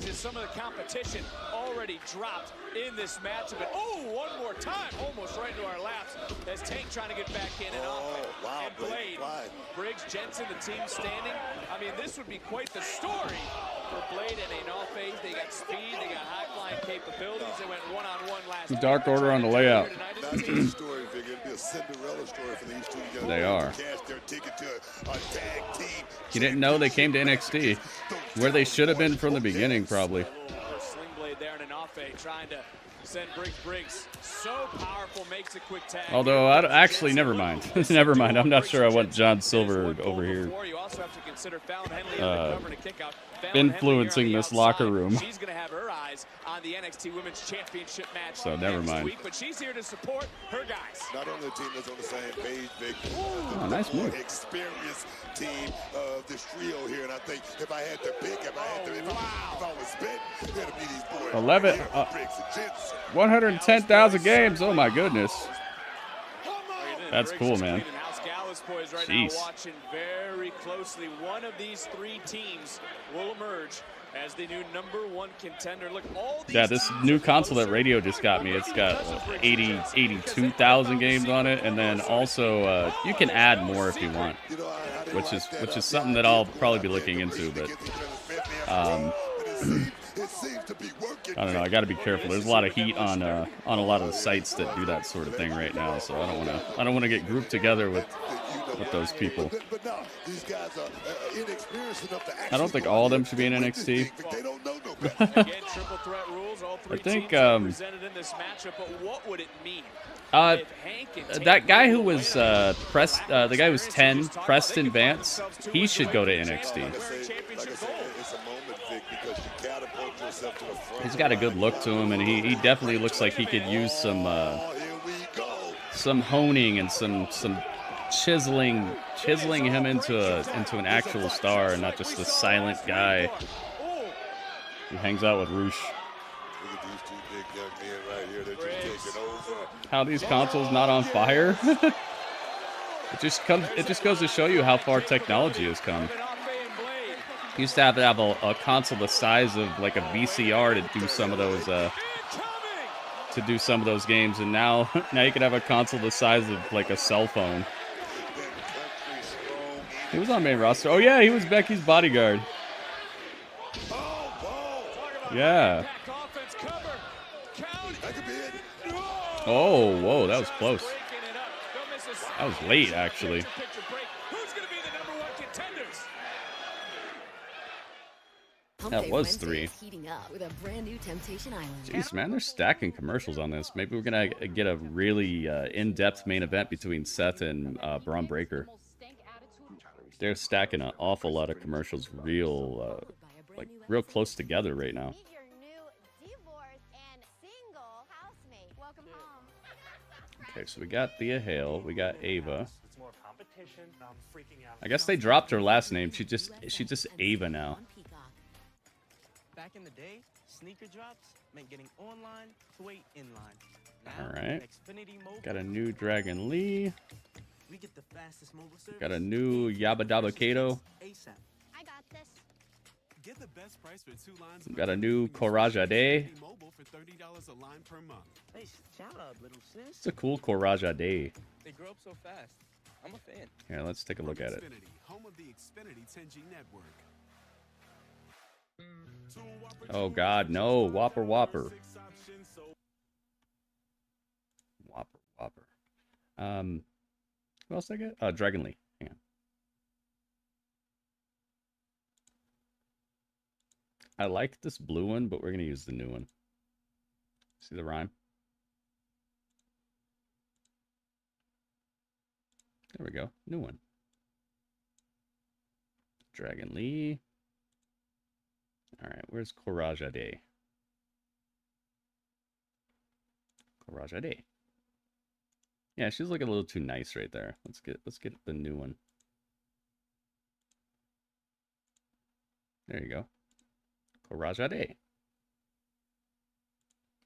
As some of the competition already dropped in this matchup. And one more time, almost right into our laps as Tank trying to get back in and off. Wow, and Blade, Briggs, Jensen, the team standing. I mean, this would be quite the story for Blade and Enolfe. They got speed, they got high flying capabilities. They went one-on-one last week. Dark Order on the layout. That's a story, figure. It'd be a Cinderella story for these two young They are. Cash their ticket to a tag team. You didn't know they came to NXT, where they should have been from the beginning, probably. Sling blade there, and Enolfe trying to send Briggs. So powerful, makes a quick tag. Although, actually, never mind. Never mind. I'm not sure I want John Silver over here You also have to consider Fallon Henley on the cover to kick out. influencing this locker room. She's going to have her eyes on the NXT Women's Championship match So never mind. week, but she's here to support her guys. Not only a team that's on the same page, big, Oh, nice move. experienced team of this trio here, and I think if I had to pick, if I was betting, it'd be these boys. 110,000 games. Oh my goodness. That's cool, man. Boys right Jeez. now watching very closely. One of these three teams will emerge as the new #1 contender. Look, all these This new console that Radio just got me, it's got 82,000 games on it, and then also you can add more if you want, which is something that I'll probably be looking into. But I don't know. I got to be careful. There's a lot of heat on a lot of the sites that do that sort of thing right now, so I don't want to get grouped together with those people. These guys are inexperienced enough to I don't think all of them should be in NXT. Again, triple threat rules. All three I think teams are represented in this matchup, but what would it mean? That guy who was the guy who was 10, Preston Vance, he should go to NXT. He's got a good look to him, and he definitely looks like he could use some honing and some chiseling him into an actual star, and not just a silent guy who hangs out with Roosh. How these consoles not on fire? It just goes to show you how far technology has come. Used to have a console the size of like a VCR to do some of those games, and now you can have a console the size of like a cell phone. He was on main roster. Oh yeah, he was Becky's bodyguard. Yeah. Oh, whoa, that was close. That was late, actually. That was 3. Jeez, man, they're stacking commercials on this. Maybe we're gonna get a really in-depth main event between Seth and Bron Breakker. They're stacking an awful lot of commercials real close together right now. Okay, so we got Thea Hale, we got Ava. I guess they dropped her last name. She's just Ava now. Back in the day, sneaker drops meant getting online to wait in line. All right. Got a new Dragon Lee. We get the fastest mobile service. Got a new Yabba Dabba Kato. I got this. Get the best price for 2 lines. Got a new Coraja Day. Hey, shout out, little sis. It's a cool Coraja Day. They grow up so fast. I'm a fan. Here, let's take a look at it. Home of the Xfinity 10G network. Oh God, no! Whopper. Whopper. Who else did I get? Dragon Lee. Hang on. I like this blue one, but we're gonna use the new one. See the rhyme? There we go. New one. Dragon Lee. All right, where's Coraja Day? Coraja Day. Yeah, she's looking a little too nice right there. Let's get the new one. There you go. Coraja Day.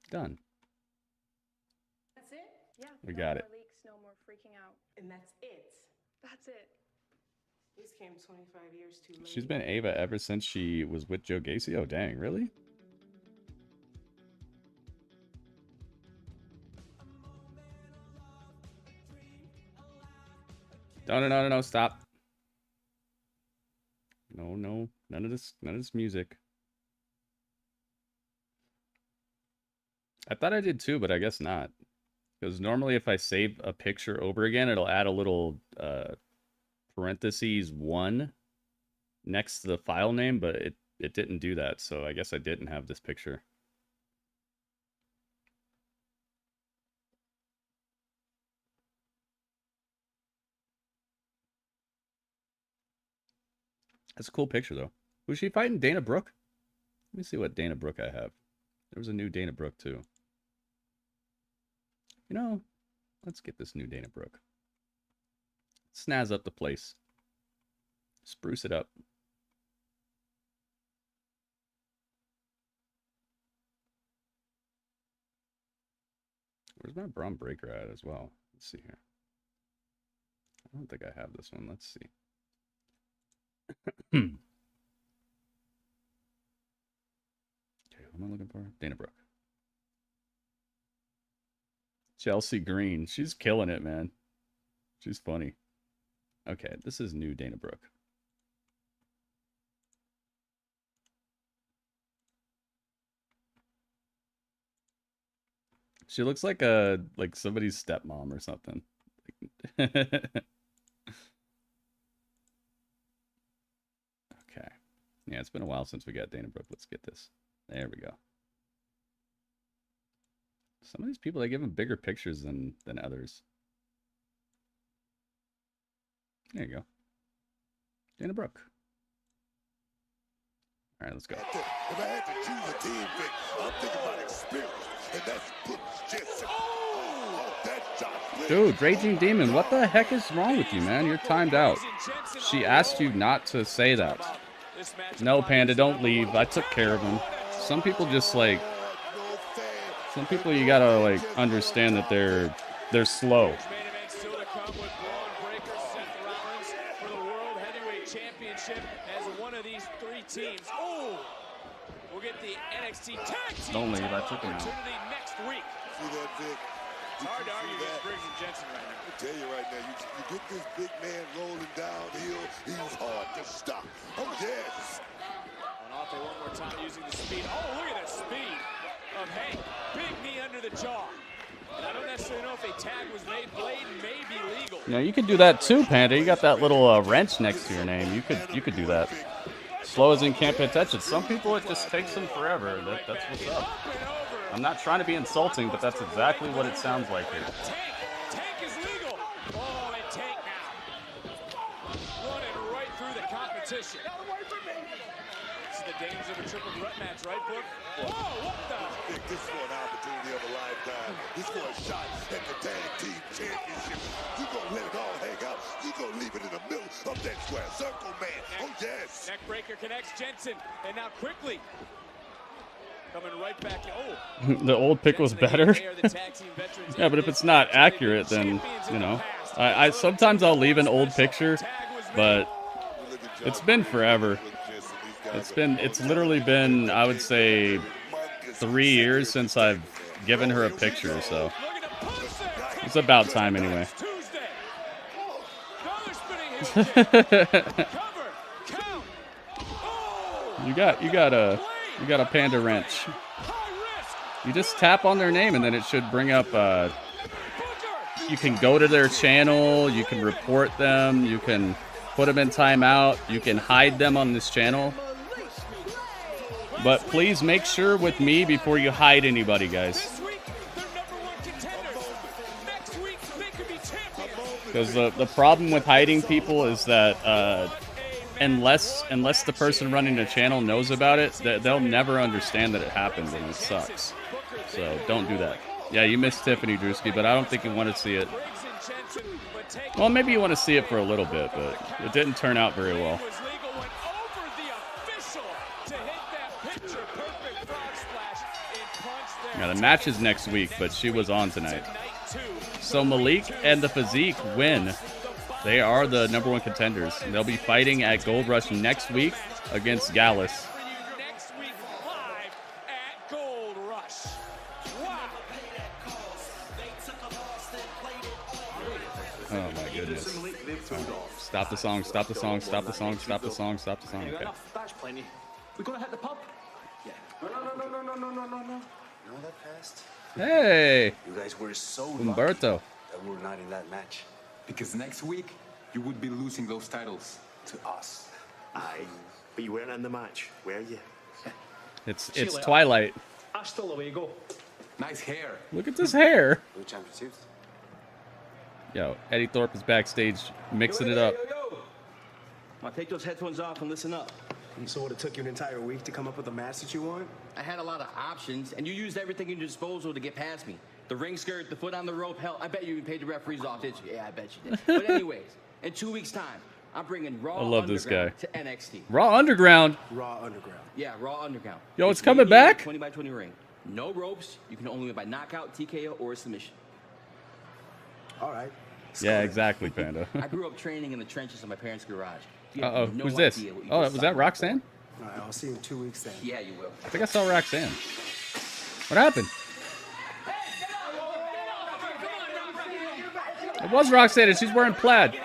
Done. That's it? Yeah. We got it. No more leaks, no more freaking out. And that's it. That's it. This came 25 years too late. She's been Ava ever since she was with Joe Gacy. Oh, dang, really? No, stop. No, none of this music. I thought I did too, but I guess not. Because normally if I save a picture over again, it'll add a little parentheses 1 next to the file name, but it didn't do that, so I guess I didn't have this picture. That's a cool picture, though. Who's she fighting? Dana Brooke? Let me see what Dana Brooke I have. There was a new Dana Brooke, too. You know, let's get this new Dana Brooke. Snazz up the place. Spruce it up. Where's my Bron Breakker at as well? Let's see here. I don't think I have this one. Let's see. Okay, who am I looking for? Dana Brooke. Chelsea Green. She's killing it, man. She's funny. Okay, this is new Dana Brooke. She looks like somebody's stepmom or something. Okay. Yeah, it's been a while since we got Dana Brooke. Let's get this. There we go. Some of these people, they give them bigger pictures than others. There you go. Dana Brooke. All right, let's go. If I had to choose a team pick, I'm thinking about experience, and that's Jensen. Oh, that shot. Dude, Raging Demon, what the heck is wrong with you, man? You're timed out. She asked you not to say that. No, Panda, don't leave. I took care of him. Some people just like... Some people you gotta like understand that they're slow. Main event still to come with Bron, Breaker, Seth Rollins for the World Heavyweight Championship as one of these three teams. Oh, we'll get the NXT Tag Team Don't leave, I took him out. opportunity next week. See that, Vic? It's hard to argue against Briggs and Jensen right now. I tell you right now, you get this big man rolling downhill, he's hard to stop. Oh, yes. On off there one more time using the speed. Oh, look at the speed of Hank. Big knee under the jaw. And I don't necessarily know if a tag was made. Blade may be legal. You know, you could do that too, Panda. You got that little wrench next to your name. You could do that. Slow as in can't pay attention. Some people, it just takes them forever. That's what's up. I'm not trying to be insulting, but that's exactly what it sounds like here. Tank is legal. Oh, and Tank now running right through the competition. This is the dangers of a triple threat match, right, Book? Whoa, what the? Vic, this is for an opportunity of a lifetime. This is for a shot at the tag team championship. You gonna let it all hang out. You gonna leave it in the middle of that square circle, man. Oh, yes. Neck breaker connects Jensen, and now quickly coming right back. Oh, The old pick was better. Yeah, but if it's not accurate, then, you know. I sometimes I'll leave an old picture, but it's been forever. It's literally been, I would say, 3 years since I've given her a picture, so it's about time anyway. You got a Panda wrench. You just tap on their name and then it should bring up you can go to their channel, you can report them, you can put them in timeout, you can hide them on this channel. But please make sure with me before you hide anybody, guys. Because the problem with hiding people is that unless the person running the channel knows about it, they'll never understand that it happened and it sucks. So don't do that. Yeah, you missed Tiffany Drewski, but I don't think you want to see it. Well, maybe you want to see it for a little bit, but it didn't turn out very well. Yeah, the match is next week, but she was on tonight. So Malik and the Physique win. They are the #1 contenders. They'll be fighting at Gold Rush next week against Gallus. Oh my goodness. Oh, stop the song, stop the song, stop the song, stop the song, stop the song. Okay. That's plenty. We're gonna hit the pub? Yeah. No. Not that fast. Hey! You guys were so Umberto. that we're not in that match. Because next week, you would be losing those titles to us. Aye, but you weren't in the match, were you? It's Twilight. Hasta luego. Nice hair. Look at this hair. Blue championships. Yo, Eddie Thorpe is backstage mixing it up. Now take those headphones off and listen up. So what, it took you an entire week to come up with the match that you want? I had a lot of options, and you used everything at your disposal to get past me. The ring skirt, the foot on the rope, hell, I bet you even paid the referees off, did you? Yeah, I bet you did. But anyways, in 2 weeks' time, I'm bringing Raw I love this guy. to NXT. Raw Underground. Raw Underground. Yeah, Raw Underground. Yo, it's coming back? 20 by 20 ring. No ropes. You can only win by knockout, TKO, or submission. All right. Yeah, exactly, Panda. I grew up training in the trenches of my parents' garage. Uh-oh, who's this? Oh, was that Roxanne? All right, I'll see you in 2 weeks then. Yeah, you will. I think I saw Roxanne. What happened? It was Roxanne, and she's wearing plaid.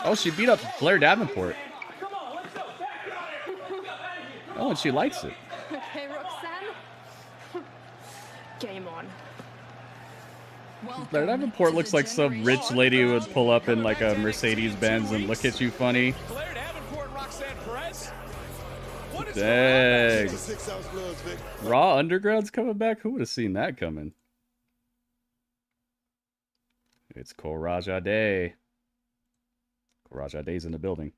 Oh, she beat up Blair Davenport. Oh, and she likes it. Okay, Roxanne. Game on. Blair Davenport looks like some rich lady who would pull up in like a Mercedes-Benz and look at you funny. Dang. 6-ounce gloves, Vic. Raw Underground's coming back? Who would have seen that coming? It's Koraja Day. Koraja Day's in the building.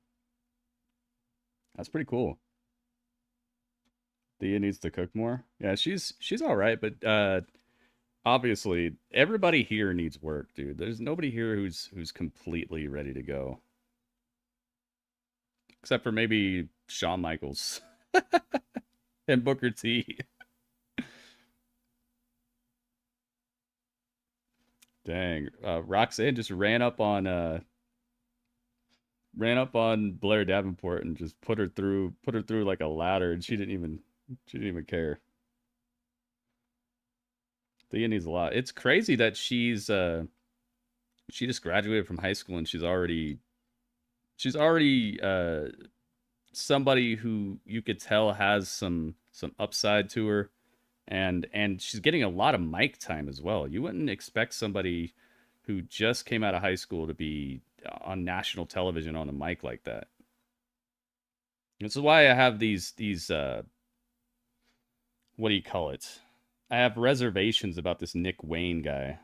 That's pretty cool. Thea needs to cook more. Yeah, she's all right, but obviously everybody here needs work, dude. There's nobody here who's completely ready to go. Except for maybe Shawn Michaels and Booker T. Dang. Roxanne just ran up on Blair Davenport and just put her through like a ladder, and she didn't even care. Thea needs a lot. It's crazy that she just graduated from high school and she's already somebody who you could tell has some upside to her, and she's getting a lot of mic time as well. You wouldn't expect somebody who just came out of high school to be on national television on a mic like that. This is why I have these what do you call it? I have reservations about this Nick Wayne guy.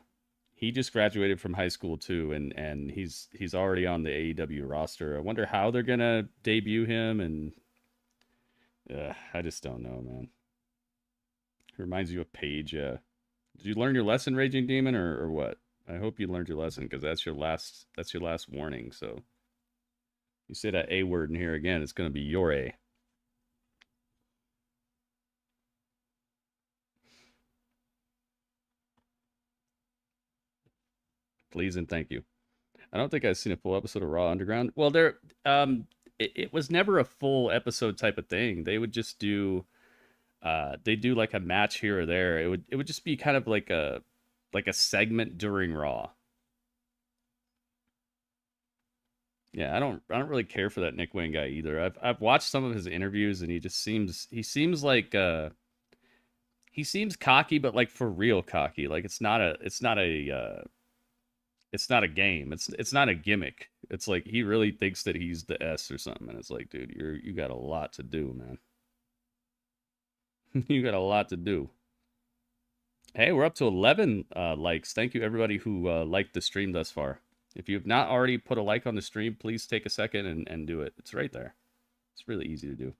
He just graduated from high school too, and he's already on the AEW roster. I wonder how they're gonna debut him, and I just don't know, man. He reminds you of Paige. Did you learn your lesson, Raging Demon, or what? I hope you learned your lesson, because that's your last warning. So you say that A word in here again, it's gonna be your A. Please and thank you. I don't think I've seen a full episode of Raw Underground. Well, it was never a full episode type of thing. They would just do, they do like a match here or there. It would just be kind of like a segment during Raw. Yeah, I don't really care for that Nick Wayne guy either. I've watched some of his interviews, and he seems like he seems cocky, but like for real cocky. Like it's not a game. It's not a gimmick. It's like he really thinks that he's the S or something, and it's like, dude, you got a lot to do, man. You got a lot to do. Hey, we're up to 11 likes. Thank you everybody who liked the stream thus far. If you have not already put a like on the stream, please take a second and do it. It's right there. It's really easy to do.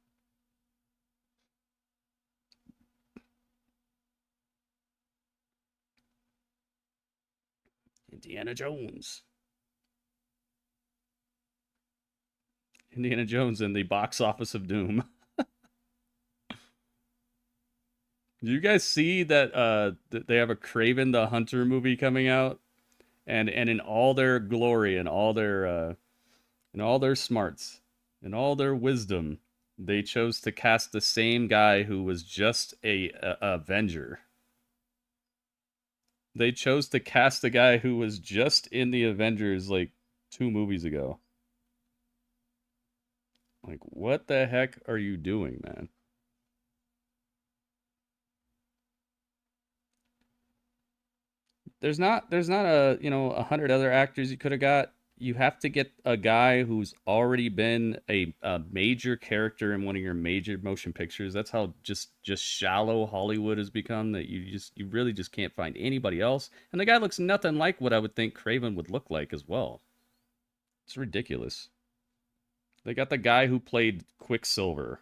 Indiana Jones. Indiana Jones in the box office of doom. Do you guys see that they have a Kraven the Hunter movie coming out? And in all their glory and all their smarts and all their wisdom, they chose to cast the same guy who was just a Avenger. They chose to cast the guy who was just in the Avengers like 2 movies ago. Like, what the heck are you doing, man? There's not a 100 other actors you could have got. You have to get a guy who's already been a major character in one of your major motion pictures. That's how just shallow Hollywood has become, that you really just can't find anybody else. And the guy looks nothing like what I would think Kraven would look like as well. It's ridiculous. They got the guy who played Quicksilver.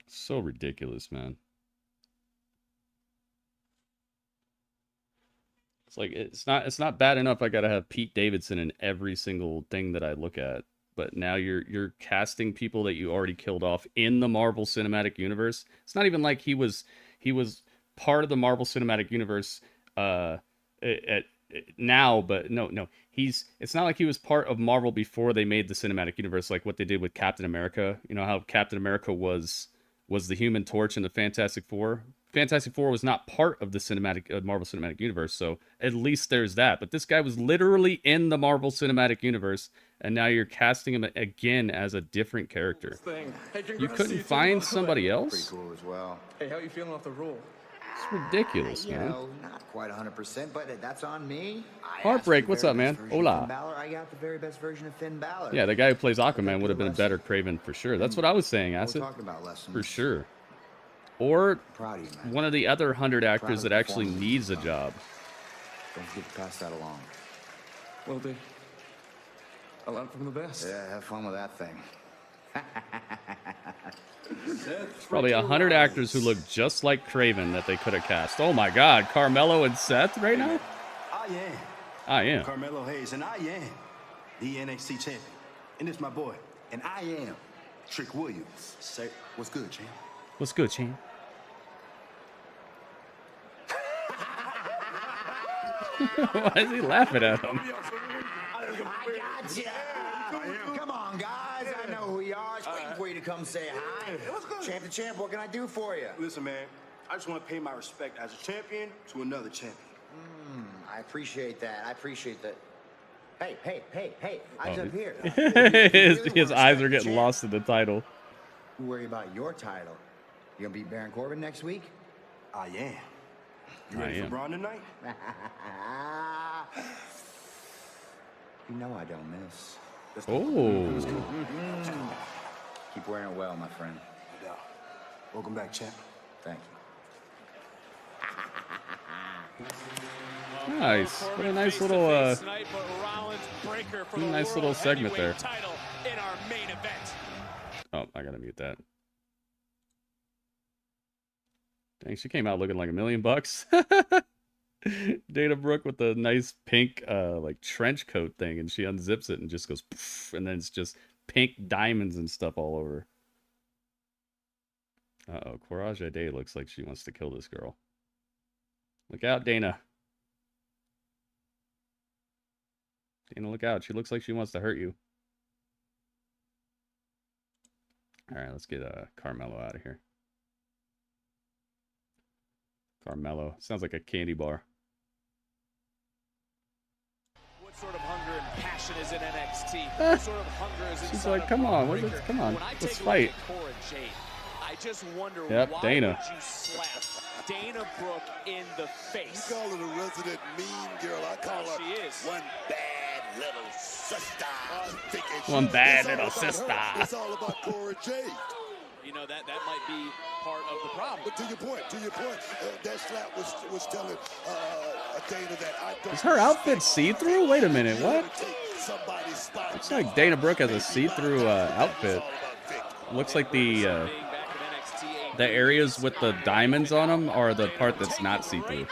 So ridiculous, man. It's like it's not bad enough I gotta have Pete Davidson in every single thing that I look at, but now you're casting people that you already killed off in the Marvel Cinematic Universe. It's not even like he was part of the Marvel Cinematic Universe now, but no, it's not like he was part of Marvel before they made the Cinematic Universe, like what they did with Captain America. You know how Captain America was the Human Torch in the Fantastic Four. Fantastic Four was not part of the Marvel Cinematic Universe, so at least there's that. But this guy was literally in the Marvel Cinematic Universe, and now you're casting him again as a different character. You couldn't find somebody else? Pretty cool as well. Hey, how you feeling off the roll? It's ridiculous, man. Not quite 100%, but that's on me. Heartbreak, what's up, man? Hola. I got the very best version of Finn Balor. Yeah, the guy who plays Aquaman would have been a better Craven for sure. That's what I was saying, Acid. For sure. Or one of the other 100 actors that actually needs a job. Don't forget to pass that along. Will do. I learned from the best. Yeah, have fun with that thing. Probably 100 actors who look just like Craven that they could have cast. Oh my God, Carmelo and Seth right now? I am. I am. Carmelo Hayes, and I am the NXT champion. And it's my boy. And I am Trick Williams. Say, what's good, champ? What's good, champ? Why is he laughing at him? I gotcha. Come on, guys. I know who you are. I was waiting for you to come say hi. Champ to champ, what can I do for you? Listen, man, I just want to pay my respect as a champion to another champion. I appreciate that. I appreciate that. Hey. Eyes up here. his eyes are getting lost in the title. You worry about your title. You gonna beat Baron Corbin next week? I am. You ready for Bron tonight? You know I don't miss. Oh. Keep wearing it well, my friend. No doubt. Welcome back, champ. Thank you. Nice. What a nice little nice little segment there. Oh, I gotta mute that. Dang, she came out looking like $1 million. Dana Brooke with the nice pink like trench coat thing, and she unzips it and just goes poof, and then it's just pink diamonds and stuff all over. Uh-oh, Courage Day looks like she wants to kill this girl. Look out, Dana. Dana, look out. She looks like she wants to hurt you. All right, let's get Carmelo out of here. Carmelo. Sounds like a candy bar. What sort of hunger and passion is in NXT? What sort of hunger is She's like, come on, come on, let's fight. I just wonder why Dana. would you slap Dana Brooke in the face? You call her the resident mean girl. I call her she is. One bad little sister. One bad little sister. It's all about Cora Jade. You know, that might be part of the problem. But to your point, that slap was telling Dana that I don't... Is her outfit see-through? Wait a minute, what? Looks like Dana Brooke has a see-through outfit. Looks like the areas with the diamonds on them are the part that's not see-through.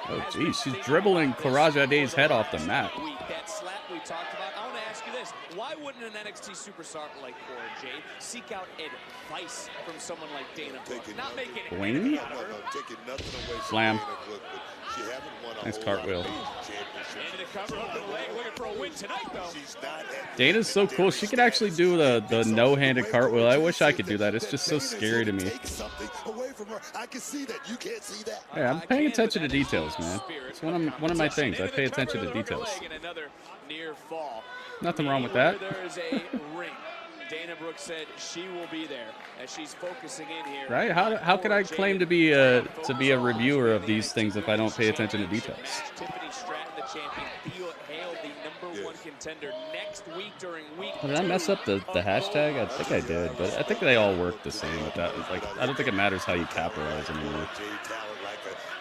Oh, geez, she's dribbling Courage Day's head off the mat. That slap we talked about. I want to ask you this. Why wouldn't an NXT superstar like Cora Jade seek out advice from someone like Dana Brooke? Not making it Boing. Slam. Nice cartwheel. Dana's so cool. She could actually do the no-handed cartwheel. I wish I could do that. It's just so scary to me. Yeah, I'm paying attention to details, man. It's one of my things. I pay attention to details. Nothing wrong with that. There is a ring. Dana Brooke said she will be there as she's focusing in here. Right? How could I claim to be a reviewer of these things if I don't pay attention to details? Tiffany Stratton, the champion, hailed the #1 contender next week during week. Did I mess up the hashtag? I think I did, but I think they all work the same with that. Like, I don't think it matters how you capitalize anymore.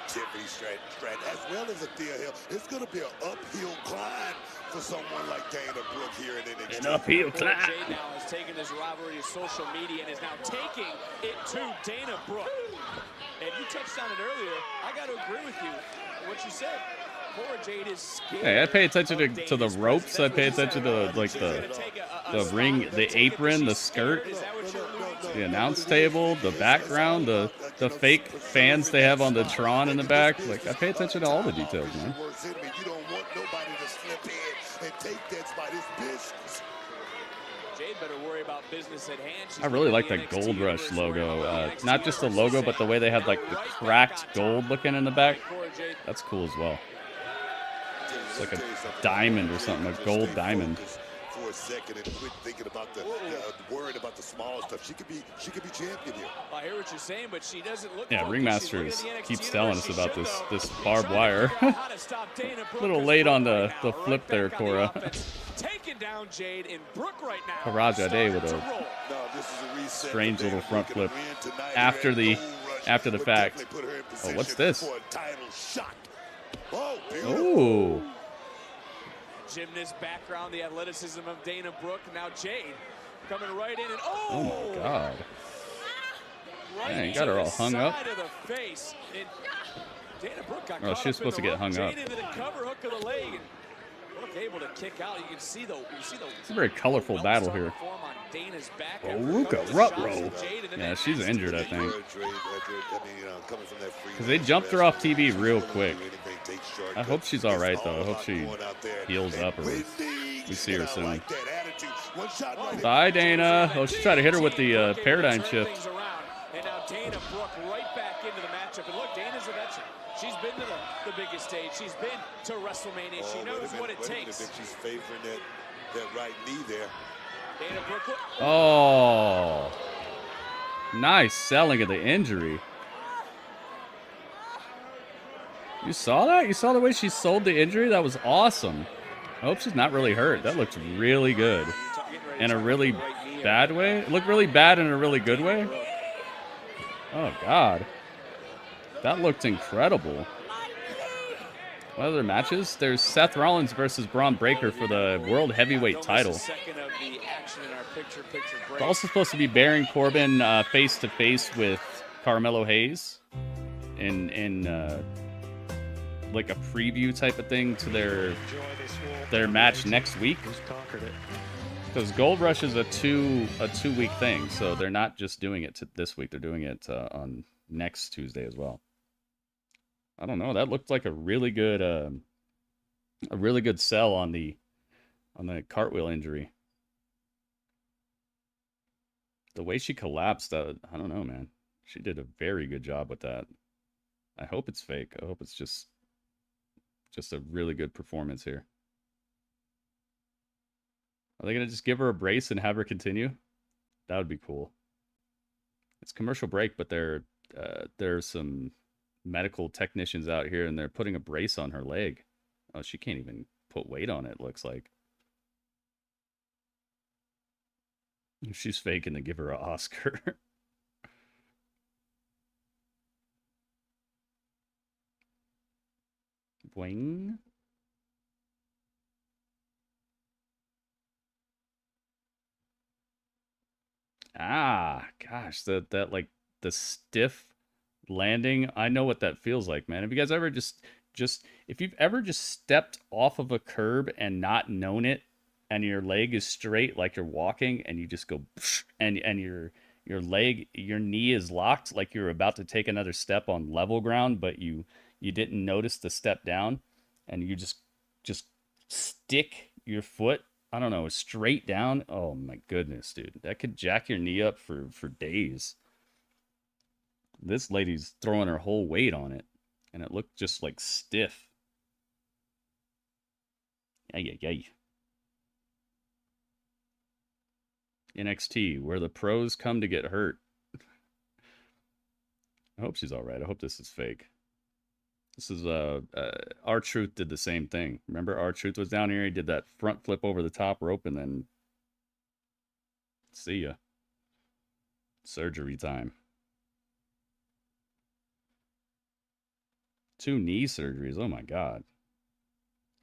Tiffany Stratton, as well as a Thea Hill. It's going to be an uphill climb for someone like Dana Brooke here in NXT. An uphill climb. Jade now has taken this rivalry to social media and is now taking it to Dana Brooke. And you touched on it earlier. I got to agree with you. What you said. Cora Jade is scared. Hey, I pay attention to the ropes. I pay attention to like the ring, the apron, the skirt, the announce table, the background, the fake fans they have on the Tron in the back. Like, I pay attention to all the details, man. You don't want nobody to slip in and take that spot. It's business. Jade better worry about business at hand. I really like that Gold Rush logo. Not just the logo, but the way they have like the cracked gold looking in the back. That's cool as well. It's like a diamond or something, a gold diamond. for a second and quit thinking about the worrying about the smaller stuff. She could be champion here. I hear what you're saying, but she doesn't look. Yeah, Ringmasters keeps telling us about this barbed wire. A little late on the flip there, Cora. Taking down Jade and Brooke right now. Karaja Day with a strange little front flip after the fact. Oh, what's this? Oh. Gymnast background, the athleticism of Dana Brooke. Now Jade coming right in and Oh my God. Right Man, you got her all hung up. of the face. And Dana Brooke got Oh, she's supposed to get hung up. Jade into the cover hook of the leg. And Brooke able to kick out. You can see the It's a very colorful battle here. Ruka Rutro. Yeah, she's injured, I think. Because they jumped her off TV real quick. I hope she's all right, though. I hope she heals up or we see her soon. Bye, Dana. Oh, she tried to hit her with the paradigm shift. And now Dana Brooke right back into the matchup. And look, Dana's a veteran. She's been to the biggest stage. She's been to WrestleMania. She knows what it takes. She's favoring that right knee there. Dana Brooke. Oh. Nice selling of the injury. You saw that? You saw the way she sold the injury? That was awesome. I hope she's not really hurt. That looks really good. In a really bad way? It looked really bad in a really good way? Oh, God. That looked incredible. What other matches? There's Seth Rollins versus Bron Breakker for the World Heavyweight title. It's also supposed to be Baron Corbin face-to-face with Carmelo Hayes in like a preview type of thing to their match next week. Because Gold Rush is a two-week thing, so they're not just doing it this week. They're doing it on next Tuesday as well. I don't know. That looked like a really good sell on the cartwheel injury. The way she collapsed, I don't know, man. She did a very good job with that. I hope it's fake. I hope it's just a really good performance here. Are they going to just give her a brace and have her continue? That would be cool. It's commercial break, but there's some medical technicians out here, and they're putting a brace on her leg. Oh, she can't even put weight on it, looks like. She's faking to give her an Oscar. Boing. Ah, gosh, that like the stiff landing. I know what that feels like, man. Have you guys ever just if you've ever just stepped off of a curb and not known it, and your leg is straight like you're walking, and you just go and your knee is locked like you're about to take another step on level ground, but you didn't notice the step down, and you just stick your foot, I don't know, straight down. Oh my goodness, dude. That could jack your knee up for days. This lady's throwing her whole weight on it, and it looked just like stiff. Yay. NXT, where the pros come to get hurt. I hope she's all right. I hope this is fake. This is R-Truth did the same thing. Remember, R-Truth was down here. He did that front flip over the top rope, and then see ya. Surgery time. 2 knee surgeries. Oh my God.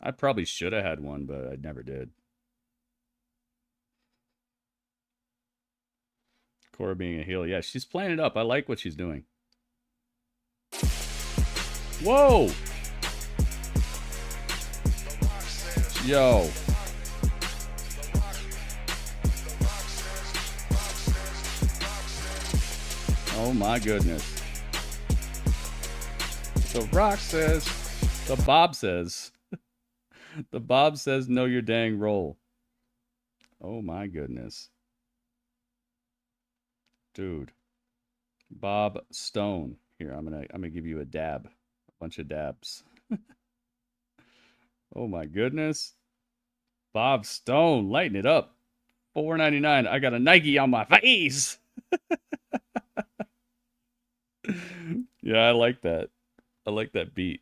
I probably should have had one, but I never did. Cora being a heel. Yeah, she's playing it up. I like what she's doing. Whoa! Yo. Oh my goodness. The Rock says, the Bob says, the Bob says, know your dang roll. Oh my goodness. Dude. Bob Stone. Here, I'm gonna give you a dab. A bunch of dabs. Oh my goodness. Bob Stone, lighten it up. $4.99. I got a Nike on my face. Yeah, I like that. I like that beat.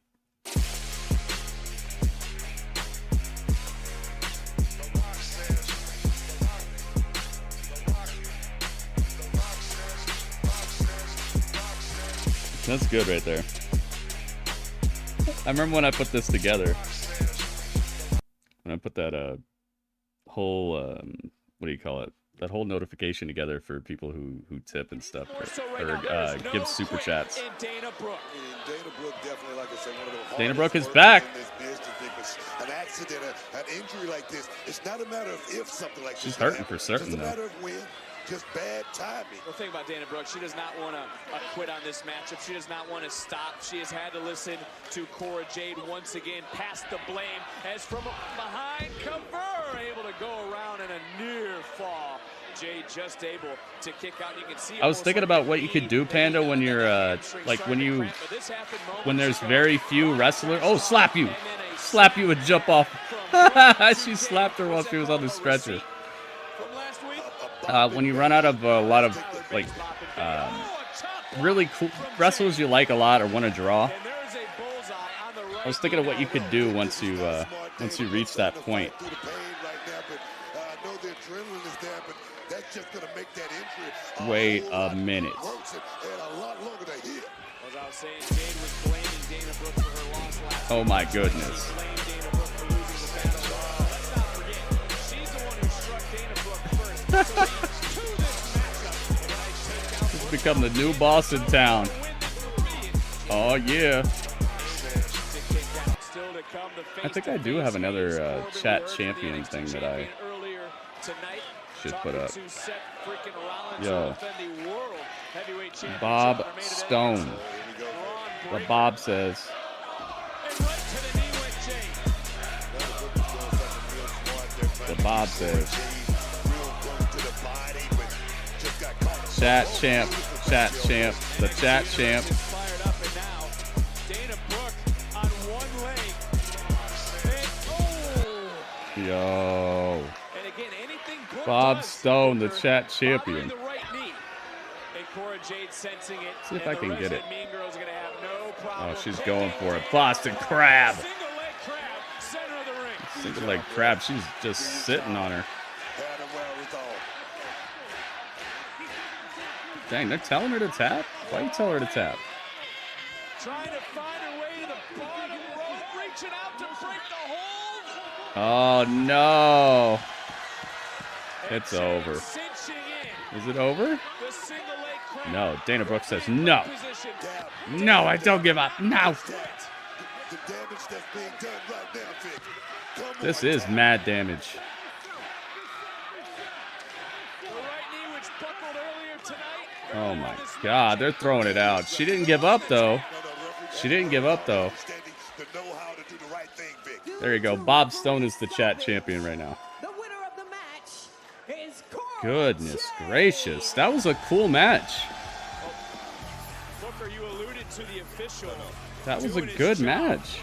That's good right there. I remember when I put this together. When I put that whole what do you call it? That whole notification together for people who tip and stuff, or give super chats. Dana Brooke definitely, like I said, one of the Dana Brooke is back. An accident, an injury like this, it's not a matter of if something like this. She's hurting for certain, it's a though. matter of when. Just bad timing. Well, think about Dana Brooke. She does not want to quit on this matchup. She does not want to stop. She has had to listen to Cora Jade once again. Pass the blame as from behind, cover, able to go around in a near fall. Jade just able to kick out. You can see. I was thinking about what you could do, Panda, when you're like when there's very few wrestlers. Oh, slap you and jump off. She slapped her while she was on the stretcher. When you run out of a lot of like really cool wrestlers you like a lot or want to draw, I was thinking of what you could do once you reach that point. Wait a minute. Oh my goodness. He's become the new boss in town. Oh yeah. I think I do have another chat champion thing that I should put up. Yo. Bob Stone. What Bob says. What Bob says. Chat champ, the chat champ. Yo. Bob Stone, the chat champion. See if I can get it. Oh, she's going for it. Boston Crab. Single leg crab. She's just sitting on her. Dang, they're telling her to tap? Why you tell her to tap? Trying to find her way to the bottom rope, reaching out to break the hold. Oh no. It's over. Is it over? No, Dana Brooke says no. No, I don't give up. No. This is mad damage. Oh my God, they're throwing it out. She didn't give up though. There you go. Bob Stone is the chat champion right now. Goodness gracious. That was a cool match. That was a good match.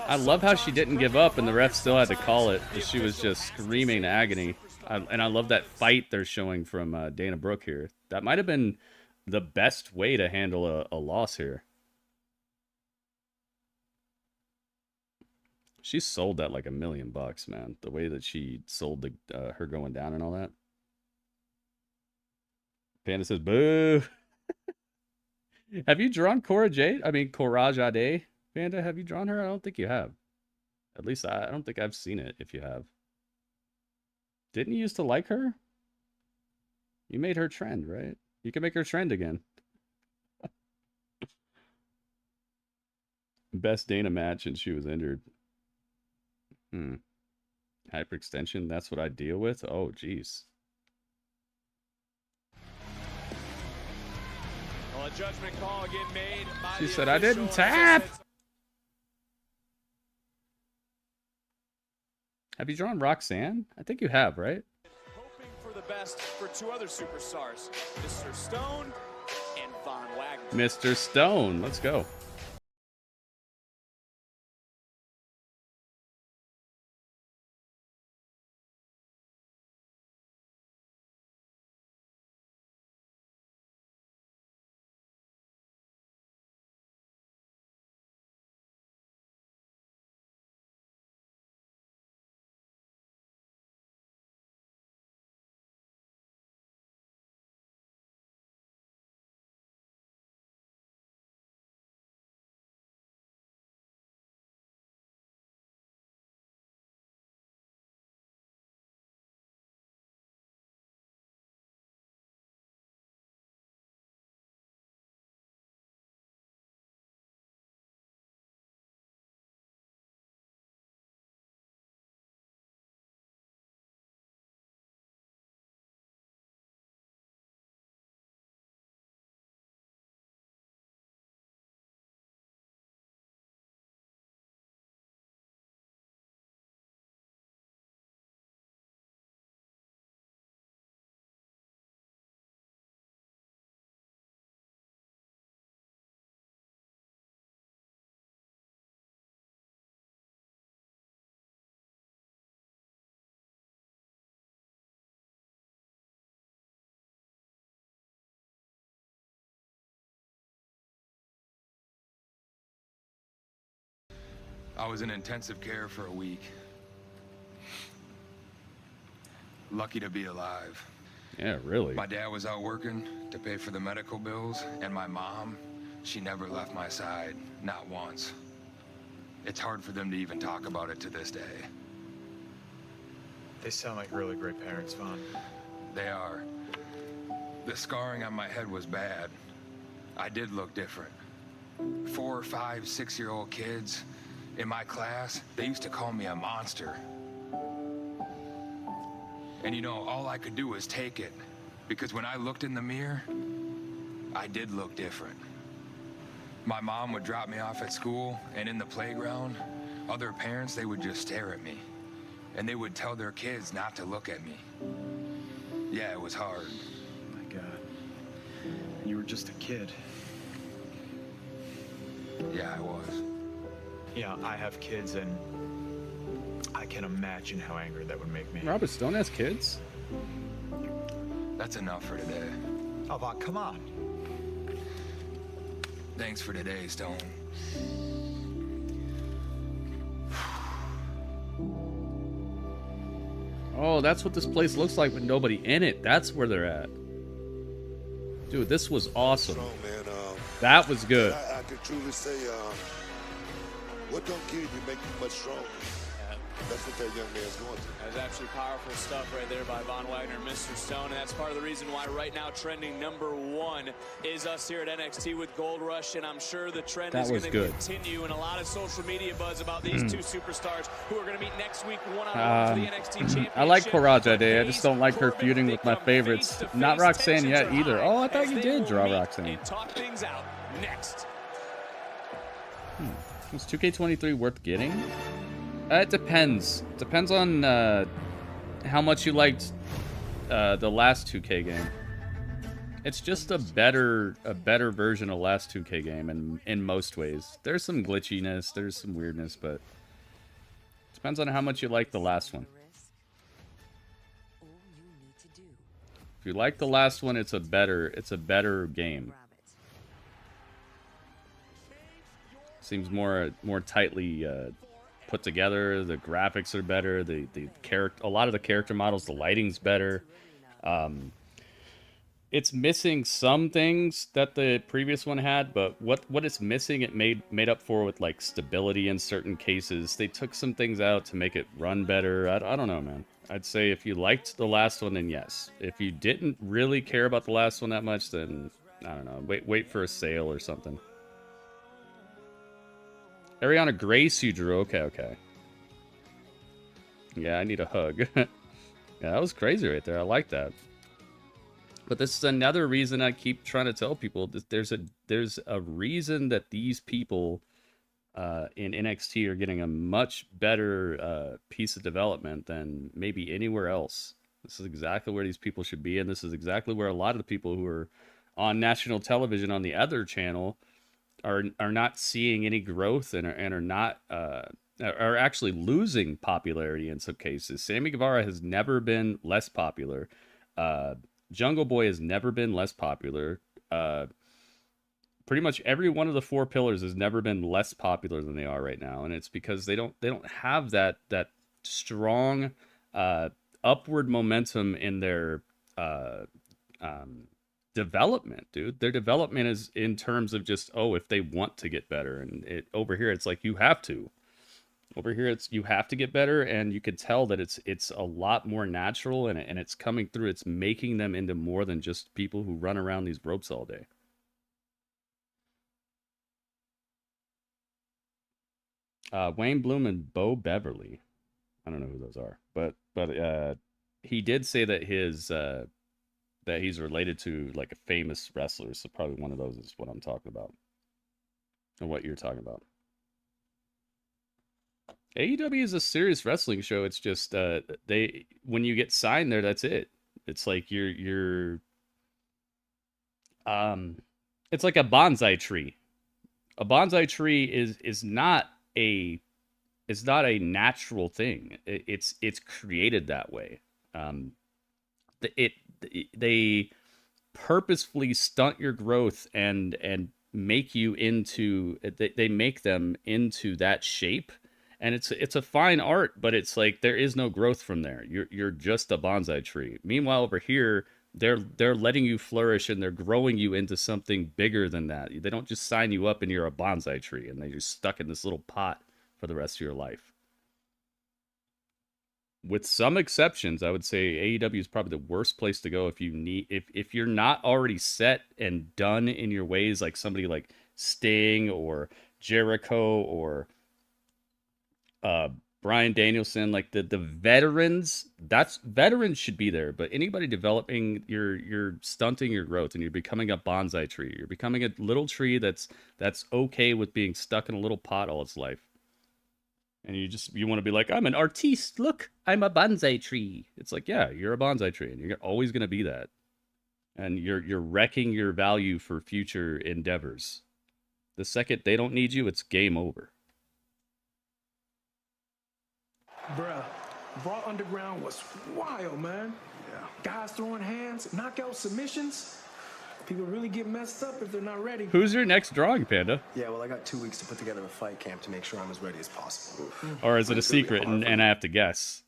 I love how she didn't give up and the ref still had to call it, because she was just screaming agony. And I love that fight they're showing from Dana Brooke here. That might have been the best way to handle a loss here. She sold that like $1 million, man. The way that she sold the her going down and all that. Panda says, boo. Have you drawn Cora Jade? I mean, Cora Jade? Panda, have you drawn her? I don't think you have. At least I don't think I've seen it if you have. Didn't you used to like her? You made her trend, right? You can make her trend again. Best Dana match and she was injured. Hyperextension, that's what I deal with? Oh, jeez. Well, a judgment call again made by She said, I didn't tap! Have you drawn Roxanne? I think you have, right? Hoping for the best for two other superstars, Mr. Stone and Von Wagner. Mr. Stone, let's go. I was in intensive care for a week. Lucky to be alive. Yeah, really. My dad was out working to pay for the medical bills, and my mom, she never left my side, not once. It's hard for them to even talk about it to this day. They sound like really great parents, Vaughn. They are. The scarring on my head was bad. I did look different. 4, 5, 6-year-old kids in my class, they used to call me a monster. And you know, all I could do was take it. Because when I looked in the mirror, I did look different. My mom would drop me off at school, and in the playground, other parents, they would just stare at me. And they would tell their kids not to look at me. Yeah, it was hard. Oh my God. You were just a kid. Yeah, I was. Yeah, I have kids, and I can imagine how angry that would make me. Robert Stone has kids? That's enough for today. Oh, Vaughn, come on. Thanks for today, Stone. Oh, that's what this place looks like with nobody in it. That's where they're at. Dude, this was awesome. Strong, man. That was good. I can truly say, what don't kill you make you much stronger. That's what that young man's going through. That's absolutely powerful stuff right there by Von Wagner and Mr. Stone, and that's part of the reason why right now trending #1 is us here at NXT with Gold Rush, and I'm sure the trend is going to continue, and a lot of social media buzz about these two superstars who are going to meet next week one-on-one for the NXT Championship. I like Karaja Day. I just don't like her feuding with my favorites. Not Roxanne yet either. Oh, I thought you did draw Roxanne. And talk things out next. Was 2K23 worth getting? It depends. Depends on how much you liked the last 2K game. It's just a better version of last 2K game in most ways. There's some glitchiness, there's some weirdness, but it depends on how much you like the last one. If you like the last one, it's a better game. Seems more tightly put together. The graphics are better. A lot of the character models, the lighting's better. It's missing some things that the previous one had, but what it's missing, it made up for with like stability in certain cases. They took some things out to make it run better. I don't know, man. I'd say if you liked the last one, then yes. If you didn't really care about the last one that much, then I don't know. Wait for a sale or something. Ariana Grace you drew. Okay. Yeah, I need a hug. Yeah, that was crazy right there. I like that. But this is another reason I keep trying to tell people that there's a reason that these people in NXT are getting a much better piece of development than maybe anywhere else. This is exactly where these people should be, and this is exactly where a lot of the people who are on national television on the other channel are not seeing any growth and are not are actually losing popularity in some cases. Sammy Guevara has never been less popular. Jungle Boy has never been less popular. Pretty much every one of the 4 pillars has never been less popular than they are right now, and it's because they don't have that strong upward momentum in their development, dude. Their development is in terms of just, if they want to get better. And over here, it's like you have to. Over here, you have to get better, and you could tell that it's a lot more natural, and it's coming through. It's making them into more than just people who run around these ropes all day. Wayne Bloom and Bo Beverly. I don't know who those are, but he did say that that he's related to like a famous wrestler, so probably one of those is what I'm talking about, or what you're talking about. AEW is a serious wrestling show. It's just when you get signed there, that's it. It's like you're it's like a bonsai tree. A bonsai tree is not a natural thing. It's created that way. They purposefully stunt your growth and make you into. They make them into that shape And it's a fine art, but it's like there is no growth from there. You're just a bonsai tree. Meanwhile, over here, they're letting you flourish and they're growing you into something bigger than that. They don't just sign you up and you're a bonsai tree and they're just stuck in this little pot for the rest of your life. With some exceptions, I would say AEW is probably the worst place to go if you're not already set and done in your ways, like somebody like Sting or Jericho or Bryan Danielson, like the veterans. Veterans should be there, but anybody developing, you're stunting your growth and you're becoming a bonsai tree. You're becoming a little tree that's okay with being stuck in a little pot all its life. And you want to be like, I'm an artiste. Look, I'm a bonsai tree. It's like, yeah, you're a bonsai tree, and you're always going to be that. And you're wrecking your value for future endeavors. The second they don't need you, it's game over. Bruh, Raw Underground was wild, man. Yeah. Guys throwing hands, knockout submissions. People really get messed up if they're not ready. Who's your next drawing, Panda? Yeah, well, I got 2 weeks to put together a fight camp to make sure I'm as ready as possible. Or is it a secret and I have to guess?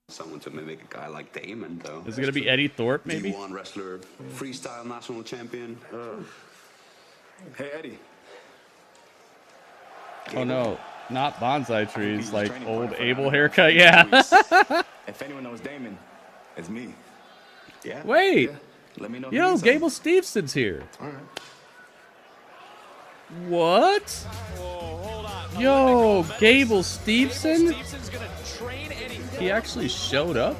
Someone to mimic a guy like Damon, though. Is it going to be Eddie Thorpe, maybe? D1 wrestler, freestyle national champion. Hey, Eddie. Oh, no. Not bonsai trees, like old Abel haircut, yeah. If anyone knows Damon, it's me. Yeah? Wait. Yeah. Let me know. Yo, Gable Stevenson's here. All right. What? Whoa, hold on. Yo, Gable Stevenson? He actually showed up?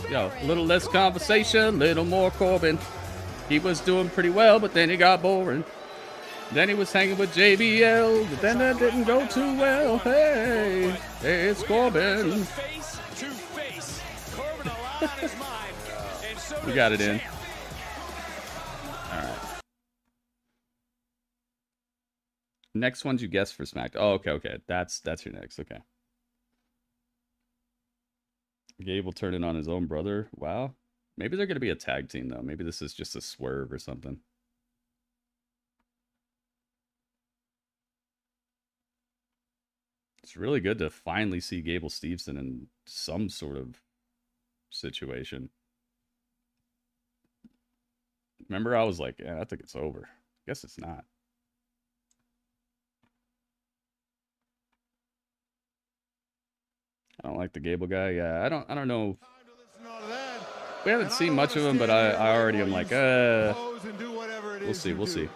Yo, a little less conversation, little more Corbin. He was doing pretty well, but then he got boring. Then he was hanging with JBL, but then that didn't go too well. Hey, it's Corbin. We got it in. All right. Next one's you guess for SmackDown. Oh, okay. That's your next. Okay. Gable turning on his own brother. Wow. Maybe they're gonna be a tag team though. Maybe this is just a swerve or something. It's really good to finally see Gable Steveson in some sort of situation. Remember, I was like, yeah, I think it's over. I guess it's not. I don't like the Gable guy. Yeah, I don't know. We haven't seen much of him, but I already am like, we'll see.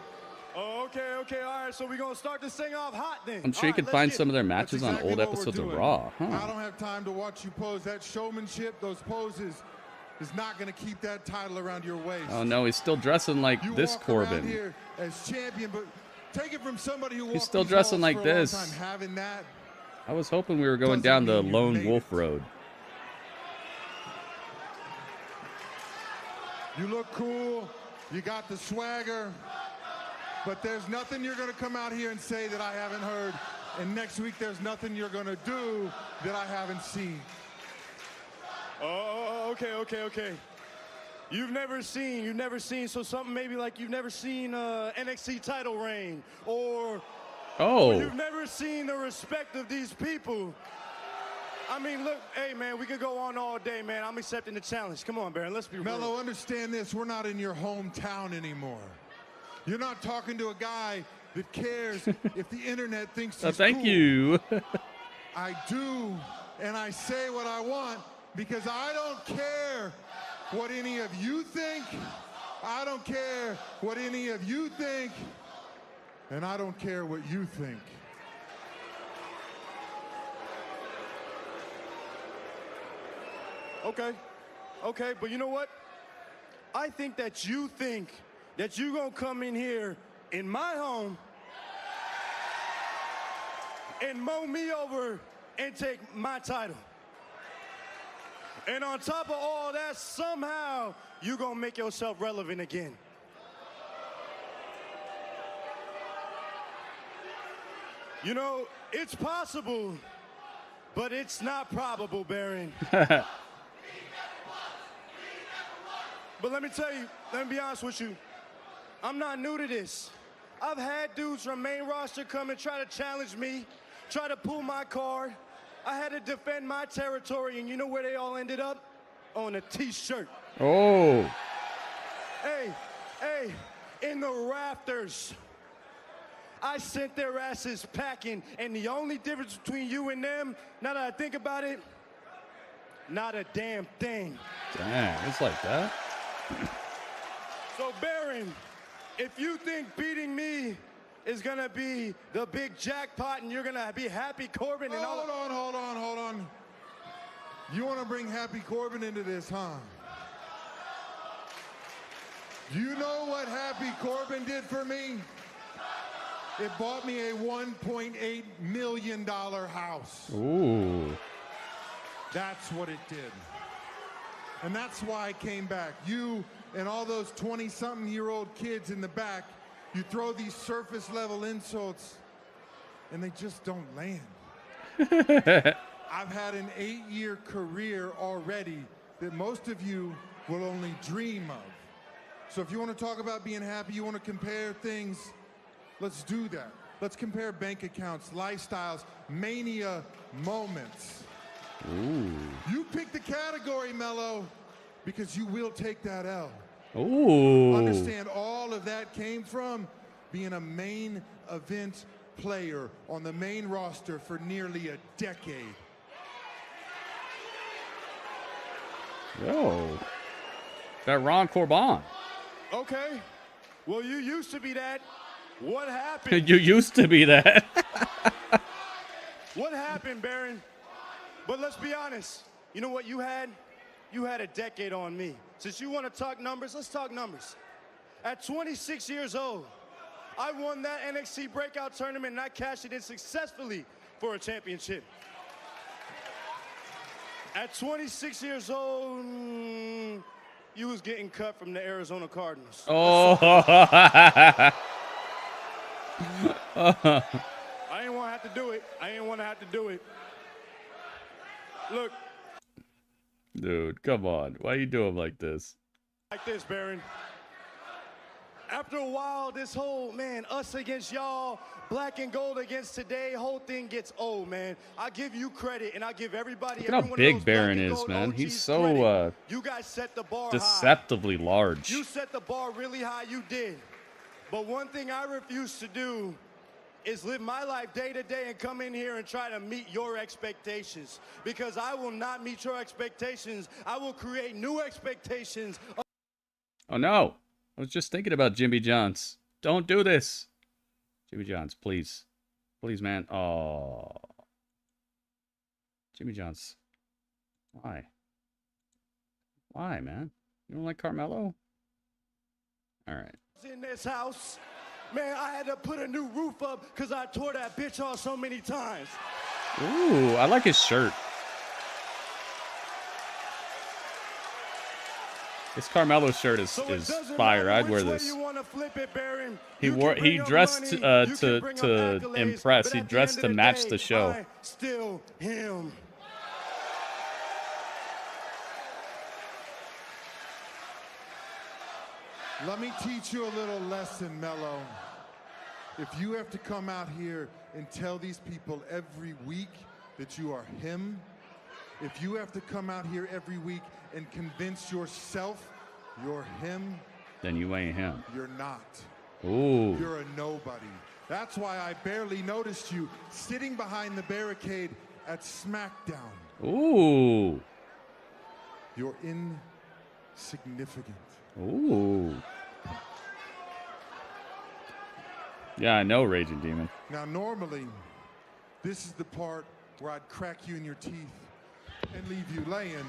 Okay, all right, so we're going to start this thing off hot then. I'm sure you can find some of their matches on old episodes of Raw. Huh. I don't have time to watch you pose. That showmanship, those poses, is not going to keep that title around your waist. Oh no, he's still dressing like this Corbin. Here as champion, but take it from somebody who he's still dressing like this. Having that I was hoping we were going down the Lone Wolf road. You look cool. You got the swagger. But there's nothing you're going to come out here and say that I haven't heard. And next week, there's nothing you're going to do that I haven't seen. Oh, okay. You've never seen, so something maybe like you've never seen NXT title reign, or you've never seen the respect of these people. I mean, look, hey, man, we could go on all day, man. I'm accepting the challenge. Come on, Baron, let's be real. Melo, understand this. We're not in your hometown anymore. You're not talking to a guy that cares if the internet thinks he's thank cool. you. I do, and I say what I want because I don't care what any of you think. I don't care what any of you think, and I don't care what you think. Okay, but you know what? I think that you think that you're gonna come in here in my home and mow me over and take my title. And on top of all that, somehow you're gonna make yourself relevant again. You know, it's possible, but it's not probable, Baron. But let me tell you, let me be honest with you. I'm not new to this. I've had dudes from main roster come and try to challenge me try to pull my card. I had to defend my territory, and you know where they all ended up? On a T-shirt. Oh. Hey, in the rafters. I sent their asses packing, and the only difference between you and them, now that I think about it, not a damn thing. Damn, it's like that. So, Baron, if you think beating me is gonna be the big jackpot and you're gonna be happy Corbin and all. Hold on. You want to bring Happy Corbin into this, huh? Do you know what Happy Corbin did for me? It bought me a $1.8 million house. Ooh. That's what it did. And that's why I came back. You and all those 20-something-year-old kids in the back, you throw these surface-level insults, and they just don't land. I've had an 8-year career already that most of you will only dream of. So if you want to talk about being happy, you want to compare things, let's do that. Let's compare bank accounts, lifestyles, mania moments. Ooh. You pick the category, Melo, because you will take that L. Ooh. Understand all of that came from being a main event player on the main roster for nearly a decade. Yo. That Ron Corbin. Okay. Well, you used to be that. What happened? You used to be that. What happened, Baron? But let's be honest. You know what you had? You had a decade on me. Since you want to talk numbers, let's talk numbers. At 26 years old, I won that NXT breakout tournament and I cashed it in successfully for a championship. At 26 years old, you was getting cut from the Arizona Cardinals. Oh. I didn't want to have to do it. Look. Dude, come on. Why you do him like this? Like this, Baron. After a while, this whole, man, us against y'all, black and gold against today, whole thing gets old, man. I give you credit, and I give everybody. Look at how big Baron is, man. He's so you guys set the bar deceptively high. large. You set the bar really high, you did. But one thing I refuse to do is live my life day to day and come in here and try to meet your expectations. Because I will not meet your expectations. I will create new expectations. Oh, no. I was just thinking about Jimmy Johns. Don't do this. Jimmy Johns, please. Please, man. Oh. Jimmy Johns. Why? Why, man? You don't like Carmelo? All right. In this house, man, I had to put a new roof up because I tore that bitch off so many times. Ooh, I like his shirt. This Carmelo shirt is fire. I'd wear this. He dressed to impress. He dressed to match the show. Still him. Let me teach you a little lesson, Melo. If you have to come out here and tell these people every week that you are him, if you have to come out here every week and convince yourself you're him, then you ain't him. You're not. Ooh. You're a nobody. That's why I barely noticed you sitting behind the barricade at SmackDown. Ooh. You're insignificant. Ooh. Yeah, I know, Raging Demon. Now, normally, this is the part where I'd crack you in your teeth and leave you laying.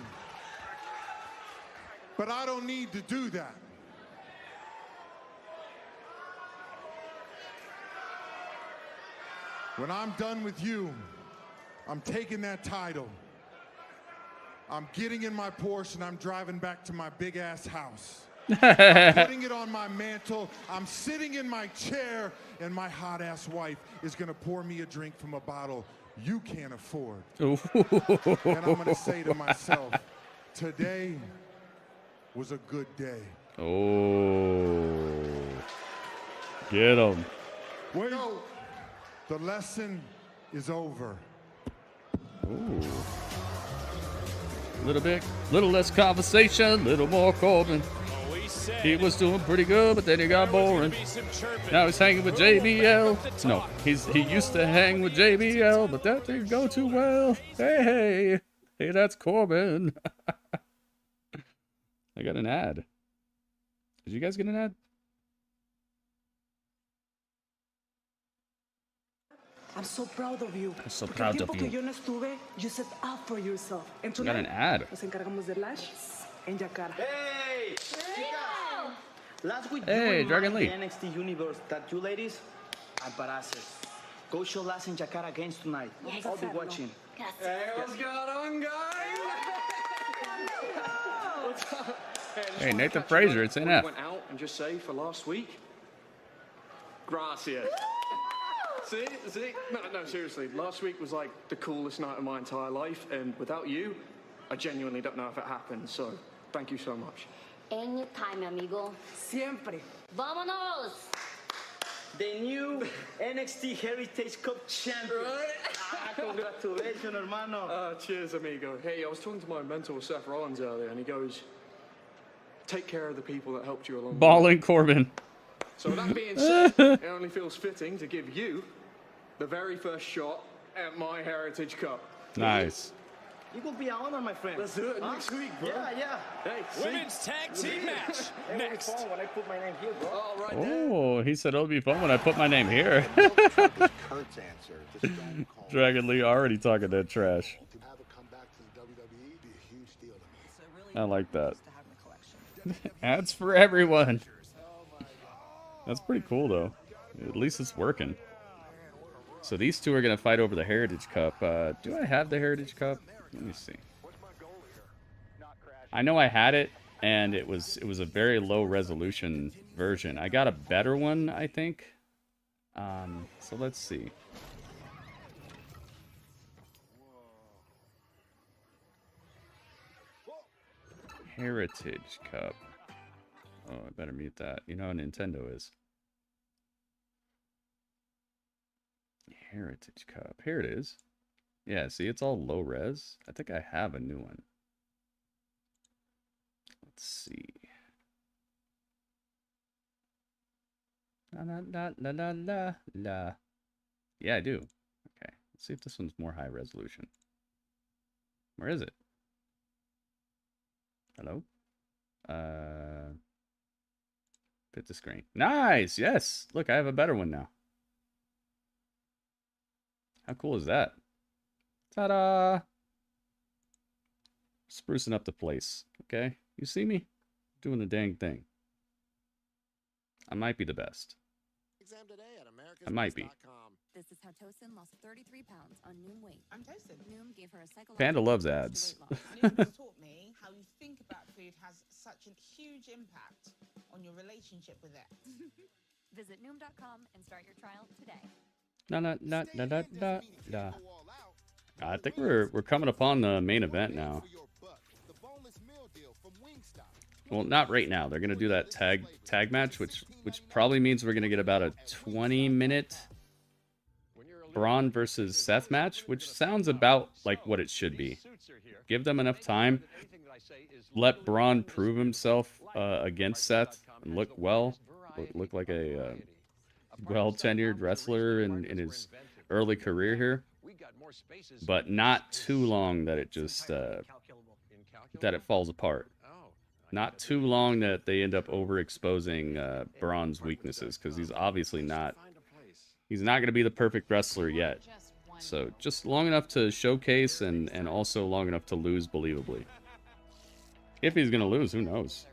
But I don't need to do that. When I'm done with you, I'm taking that title. I'm getting in my Porsche and I'm driving back to my big ass house. I'm putting it on my mantle. I'm sitting in my chair and my hot ass wife is gonna pour me a drink from a bottle you can't afford. And I'm gonna say to myself, today was a good day. Oh. Get him. Wait, no. The lesson is over. Ooh. Little less conversation, little more Corbin. He was doing pretty good, but then he got boring. Now he's hanging with JBL. No, he used to hang with JBL, but that didn't go too well. Hey, that's Corbin. I got an ad. Did you guys get an ad? I'm so proud of you. I'm so proud of you. Que yo no estuve, you set up for yourself. And got an ad. Nos encargamos de Lash and Yakara. Hey! Last week, hey, you Dragon Lee. The NXT universe that you ladies are badasses. Go show Lash and Yakara against tonight. Yes. I'll be watching. Hey, what's going on, guys? What's up? Hey, Nathan Fraser, it's NF. Went out and just say for last week. Gracias. See? No, seriously. Last week was like the coolest night of my entire life, and without you, I genuinely don't know if it happened. So, thank you so much. Anytime, amigo. Siempre. Vámonos! The new NXT Heritage Cup champion. Congratulations, hermano. Cheers, amigo. Hey, I was talking to my mentor, SETH ROLLINS, earlier, and he goes, take care of the people that helped you along. Ballin' Corbin. So with that being said, it only feels fitting to give you the very first shot at my Heritage Cup. Nice. You will be an honor, my friend. Let's do it next week, bro. Yeah. Hey, Women's tag team match. Next. When I put my name here, bro. All right, Oh, he said it'll be fun when I put my name here. Kurt's answer. Just don't call. Dragon Lee already talking that trash. To have a comeback to the WWE would be a huge deal to me. I like that. Ads for everyone. That's pretty cool, though. At least it's working. So these two are going to fight over the Heritage Cup. Do I have the Heritage Cup? Let me see. I know I had it, and it was a very low resolution version. I got a better one, I think. So let's see. Heritage Cup. Oh, I better mute that. You know how Nintendo is. Heritage Cup. Here it is. Yeah, see, it's all low res. I think I have a new one. Let's see. La la la la la la la. Yeah, I do. Okay, let's see if this one's more high resolution. Where is it? Hello? Fit the screen. Nice! Yes! Look, I have a better one now. How cool is that? Ta-da! Sprucing up the place. Okay? You see me? Doing the dang thing. I might be the best. I might be. This is how Tosin lost 33 pounds on Noom weight. I'm Tosin. Noom gave her a psychological Panda loves ads. Noom has taught me how you think about food has such a huge impact on your relationship with it. Visit Noom.com and start your trial today. I think we're coming upon the main event now. Well, not right now. They're gonna do that tag match, which probably means we're gonna get about a 20-minute Bron versus Seth match, which sounds about like what it should be. Give them enough time. Let Bron prove himself against Seth and look well. Look like a well-tenured wrestler in his early career here. But not too long that it just that it falls apart. Not too long that they end up overexposing Bron's weaknesses, because he's obviously not. He's not going to be the perfect wrestler yet. So just long enough to showcase and also long enough to lose believably. If he's going to lose, who knows?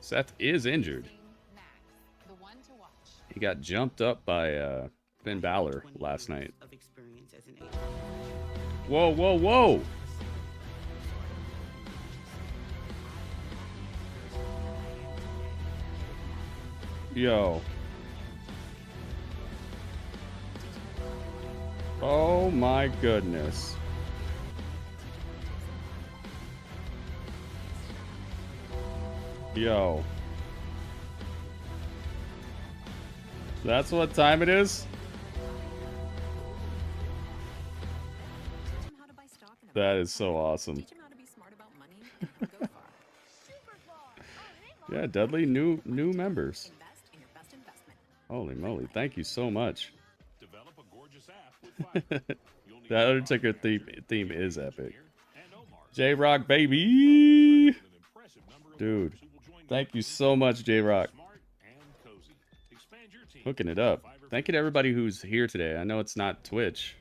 Seth is injured. He got jumped up by Finn Balor last night. Whoa, whoa, whoa! Yo. Oh my goodness. Yo. That's what time it is? That is so awesome. Yeah, Dudley, new members. Holy moly, thank you so much. That Undertaker theme is epic. J-Rock, baby! Dude, thank you so much, J-Rock. Hooking it up. Thank you to everybody who's here today. I know it's not Twitch.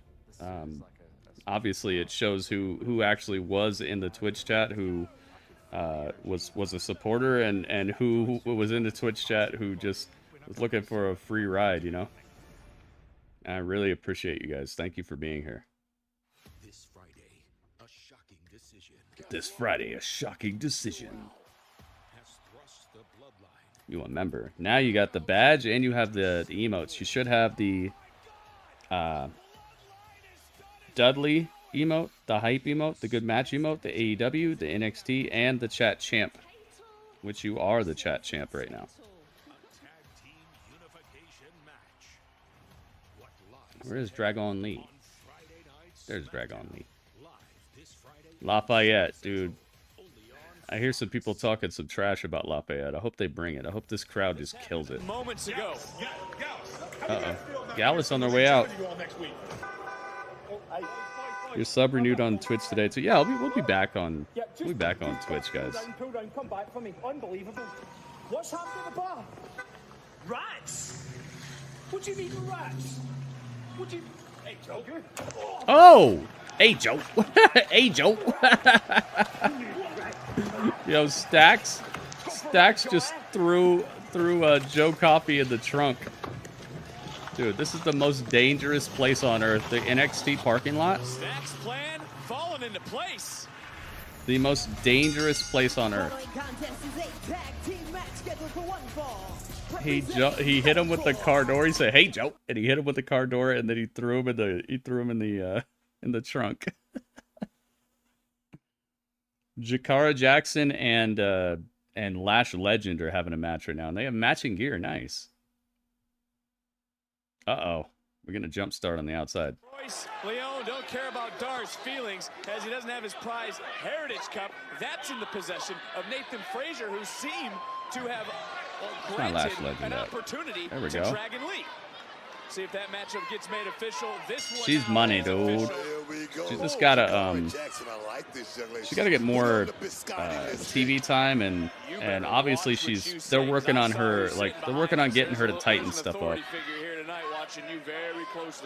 Obviously, it shows who actually was in the Twitch chat, who was a supporter, and who was in the Twitch chat who just was looking for a free ride, you know? I really appreciate you guys. Thank you for being here. This Friday, a shocking decision. You a member. Now you got the badge and you have the emotes. You should have the Dudley emote, the hype emote, the good match emote, the AEW, the NXT, and the chat champ. Which you are the chat champ right now. Where is Dragon Lee? There's Dragon Lee. Lafayette, dude. I hear some people talking some trash about Lafayette. I hope they bring it. I hope this crowd just kills it. Moments ago. Uh-oh. Gallus on their way out. Your sub renewed on Twitch today too. Yeah, we'll be back on Twitch, guys. Come back for me. Unbelievable. What's happened at the bar? Rats? What do you mean rats? What do you... Hey, Joker. Oh! Hey, Joe. Hey, Joe. Yo, Stacks just threw Joe Coffey in the trunk. Dude, this is the most dangerous place on earth. The NXT parking lot. Stacks' plan falling into place. The most dangerous place on earth. He hit him with the car door. He said, "Hey, Joe," and he hit him with the car door, and then he threw him in the trunk. Jakara Jackson and Lash Legend are having a match right now, and they have matching gear. Nice. Uh-oh. We're going to jumpstart on the outside. Royce Leone don't care about Dar's feelings as he doesn't have his prize Heritage Cup. That's in the possession of Nathan Frazier, who seemed to have granted an opportunity to Dragon Lee. See if that matchup gets made official. She's money, dude. She just gotta she gotta get more TV time, and obviously they're working on her, they're working on getting her to tighten stuff up.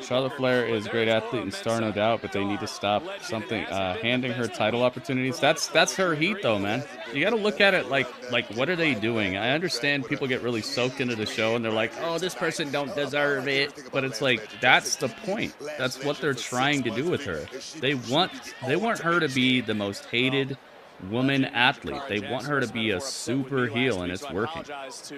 Charlotte Flair is a great athlete and star, no doubt, but they need to stop handing her title opportunities. That's her heat, though, man. You got to look at it like what are they doing? I understand people get really soaked into the show and they're like, oh, this person don't deserve it, but it's like that's the point. That's what they're trying to do with her. They want her to be the most hated woman athlete. They want her to be a super heel, and it's working. What's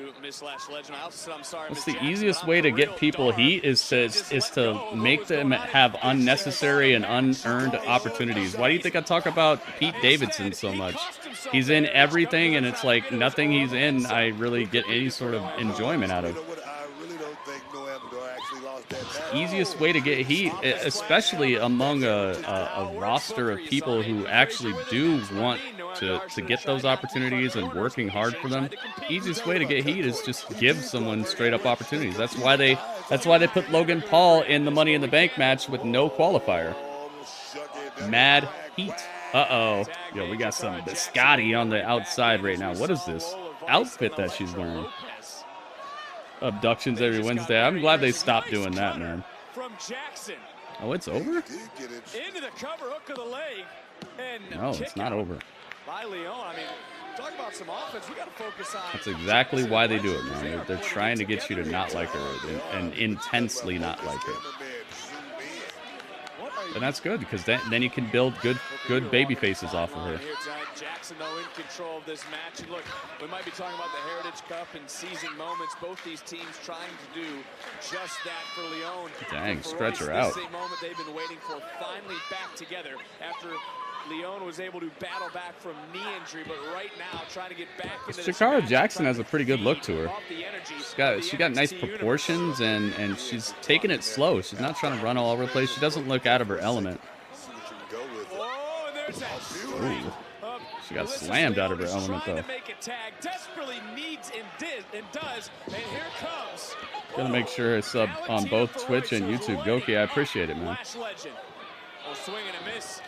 the easiest way to get people heat is to make them have unnecessary and unearned opportunities. Why do you think I talk about Pete Davidson so much? He's in everything, and it's like nothing he's in I really get any sort of enjoyment out of. Easiest way to get heat, especially among a roster of people who actually do want to get those opportunities and working hard for them. Easiest way to get heat is just give someone straight up opportunities. That's why they put Logan Paul in the Money in the Bank match with no qualifier. Mad heat. Uh-oh. Yo, we got some biscotti on the outside right now. What is this outfit that she's wearing? Abductions every Wednesday. I'm glad they stopped doing that, man. From Jackson. Oh, it's over? Into the cover hook of the leg. And no, it's not over. By Leone. I mean, talk about some offense. We got to focus on. That's exactly why they do it, man. They're trying to get you to not like her and intensely not like her. And that's good, because then you can build good baby faces off of her. Jackson, though, in control of this match. And look, we might be talking about the Heritage Cup and seizing moments. Both these teams trying to do just that for Leone. Dang, stretch her out. This is a moment they've been waiting for, finally back together after Leone was able to battle back from knee injury, but right now trying to get back into this Jakara match. Jackson has a pretty good look to her. She got nice proportions, and she's taking it slow. She's not trying to run all over the place. She doesn't look out of her element. Ooh. She got slammed out of her element, though. Make a tag, desperately needs and does, and here comes. Gonna make sure it's up on both Twitch and YouTube. Goki, I appreciate it, man. Lash Legend. Oh, swing and a miss.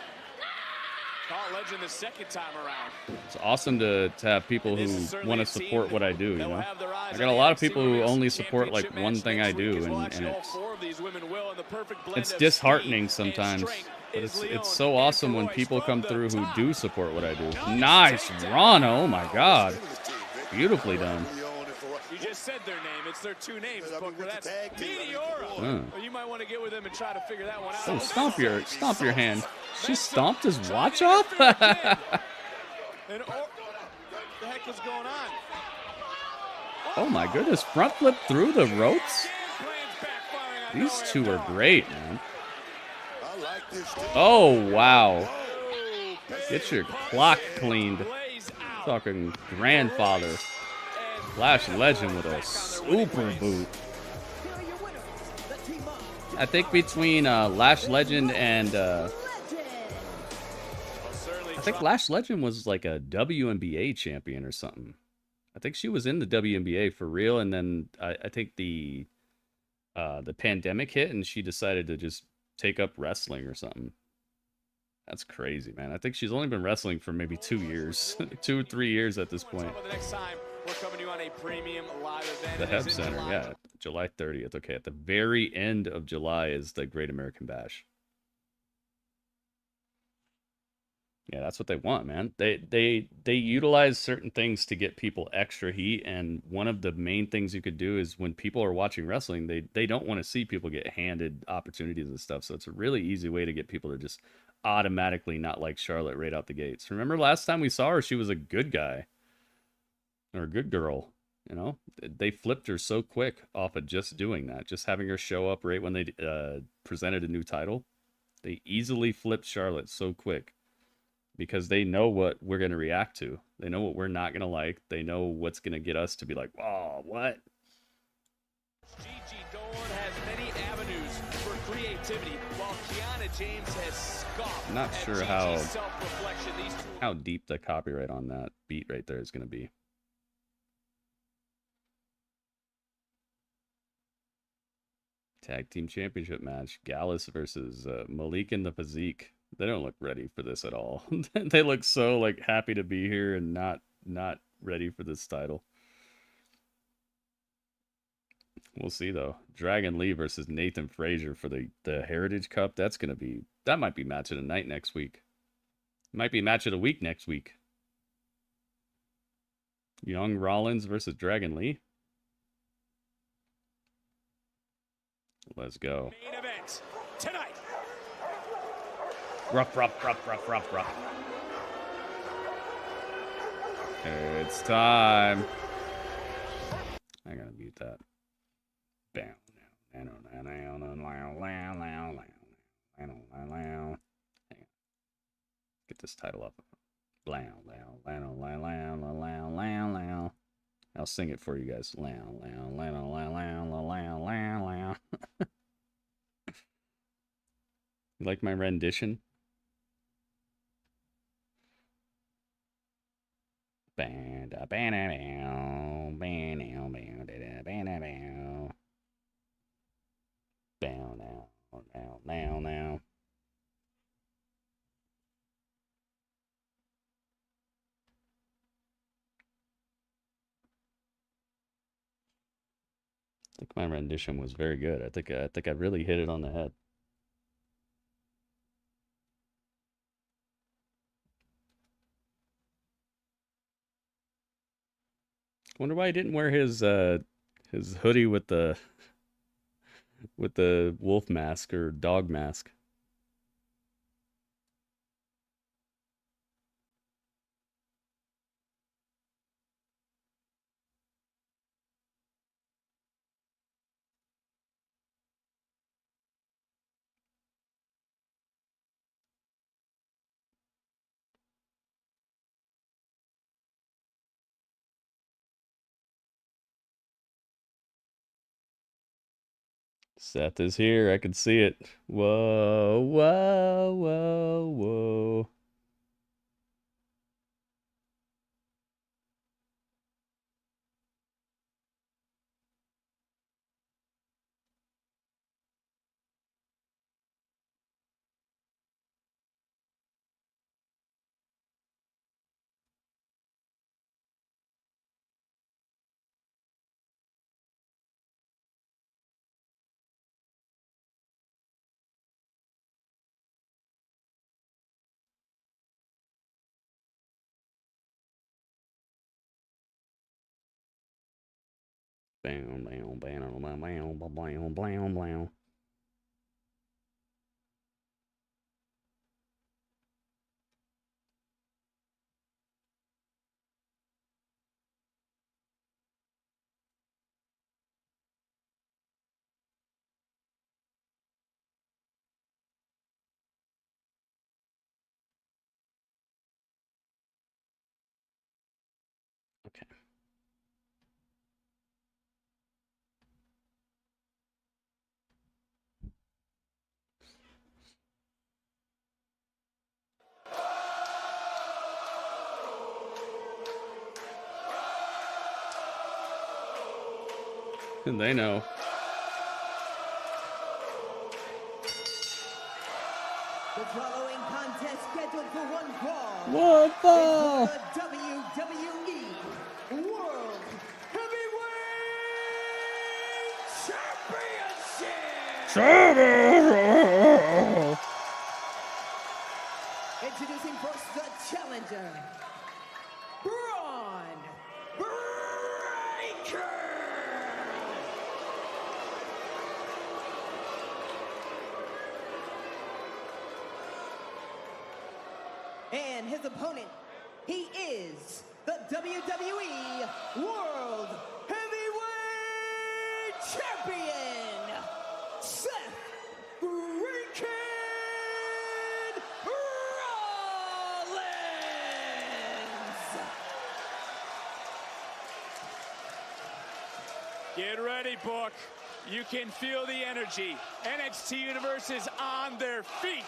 Caught Legend the second time around. It's awesome to have people who want to support what I do, you know? I got a lot of people who only support, like, one thing I do, and it's disheartening sometimes. But it's so awesome when people come through who do support what I do. Nice run, oh my god. Beautifully done. You just said their name. It's their two names, Booker. That's Meteora. Well, you might want to get with them and try to figure that one out. Oh, stomp your hand. She stomped his watch off? What the heck was going on? Oh my goodness, front flip through the ropes? These two are great, man. Oh, wow. Get your clock cleaned. Talking grandfather. Lash Legend with a super boot. I think between Lash Legend and I think Lash Legend was like a WNBA champion or something. I think she was in the WNBA for real, and then I think the pandemic hit and she decided to just take up wrestling or something. That's crazy, man. I think she's only been wrestling for maybe 2 years, 2 or 3 years at this point. The next time we're coming to you on a premium live event. The Heb Center, yeah, July 30th. Okay, at the very end of July is the Great American Bash. Yeah, that's what they want, man. They utilize certain things to get people extra heat, and one of the main things you could do is when people are watching wrestling, they don't want to see people get handed opportunities and stuff. So it's a really easy way to get people to just automatically not like Charlotte right out the gates. Remember last time we saw her, she was a good guy or a good girl. You know, they flipped her so quick off of just doing that, just having her show up right when they presented a new title. They easily flipped Charlotte so quick. Because they know what we're going to react to. They know what we're not going to like. They know what's going to get us to be like, oh, what? Gigi Dolan has many avenues for creativity, while Kiana James has scoffed. I'm not sure how deep the copyright on that beat right there is going to be. Tag Team Championship match. Gallus versus Malik and the Physique. They don't look ready for this at all. They look so like happy to be here and not ready for this title. We'll see though. Dragon Lee versus Nathan Frazier for the Heritage Cup. That might be match of the night next week. Might be match of the week next week. Young Rollins versus Dragon Lee. Let's go. Main event tonight. Rough. It's time. I gotta mute that. Get this title up. I'll sing it for you guys. You like my rendition? Now. I think my rendition was very good. I think I really hit it on the head. Wonder why he didn't wear his hoodie with the wolf mask or dog mask. Seth is here. I can see it. Whoa. Bam, bam, bam, bam, bam, bam, bam, bam. Okay. And they know. The following contest scheduled for one fall. One fall. Is for the WWE World Heavyweight Championship. Introducing first the challenger, Bron Breakker. And his opponent, he is the WWE World Heavyweight Champion, SETH "Rollins." Get ready, Book. You can feel the energy. NXT Universe is on their feet.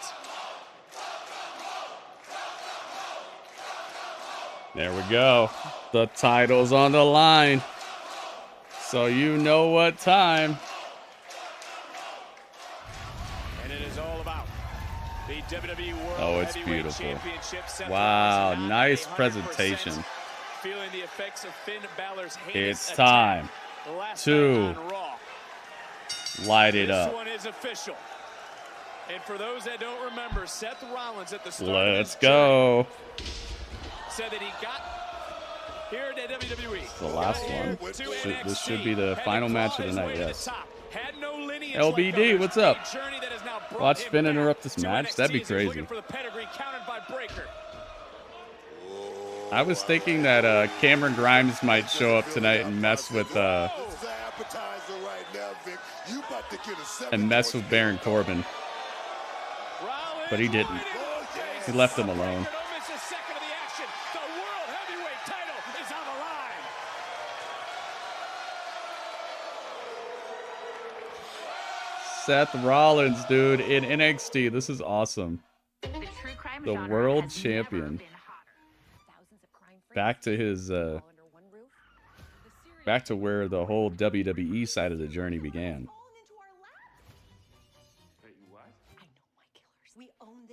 There we go. The title's on the line. So you know what time. And it is all about the WWE World Oh, it's Heavyweight beautiful. Championship. Seth Wow, Rollins nice 100% presentation. Feeling the effects of Finn Balor's heinous It's attack time last to night on Raw. light it This up. one is official. And for those that don't remember, Seth Rollins at the start Let's of his go. journey said that he got here at WWE. It's the last one. This should be the final match of the night, yes. LBD, what's up? Watch Finn interrupt this match? That'd be crazy. I was thinking that Cameron Grimes might show up tonight and mess with Baron Corbin. But he didn't. He left him alone. Seth Rollins, dude, in NXT. This is awesome. The world champion. Back to his, back to where the whole WWE side of the journey began.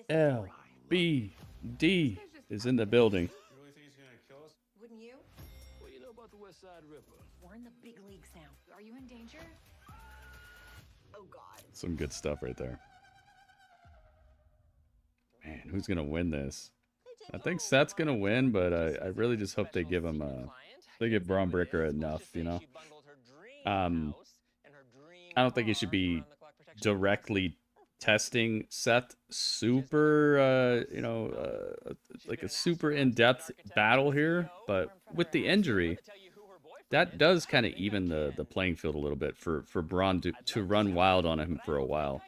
LBD is in the building. Wouldn't you? What do you know about the West Side Ripper? We're in the big leagues now. Are you in danger? Oh, God. Some good stuff right there. Man, who's gonna win this? I think Seth's gonna win, but I really just hope they give him they give Bron Breakker enough, you know. I don't think it should be directly testing Seth super, you know, like a super in-depth battle here, but with the injury, that does kind of even the playing field a little bit for Bron to run wild on him for a while.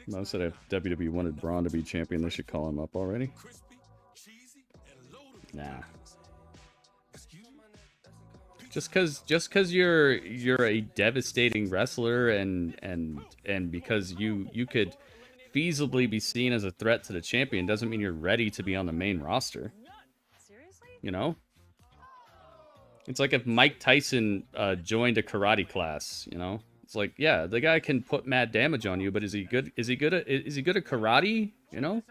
Most said if WWE wanted Bron to be champion, they should call him up already. Nah. Just cause you're a devastating wrestler and because you could feasibly be seen as a threat to the champion doesn't mean you're ready to be on the main roster. You know? It's like if Mike Tyson joined a karate class, you know? It's like, yeah, the guy can put mad damage on you, but is he good at karate, you know?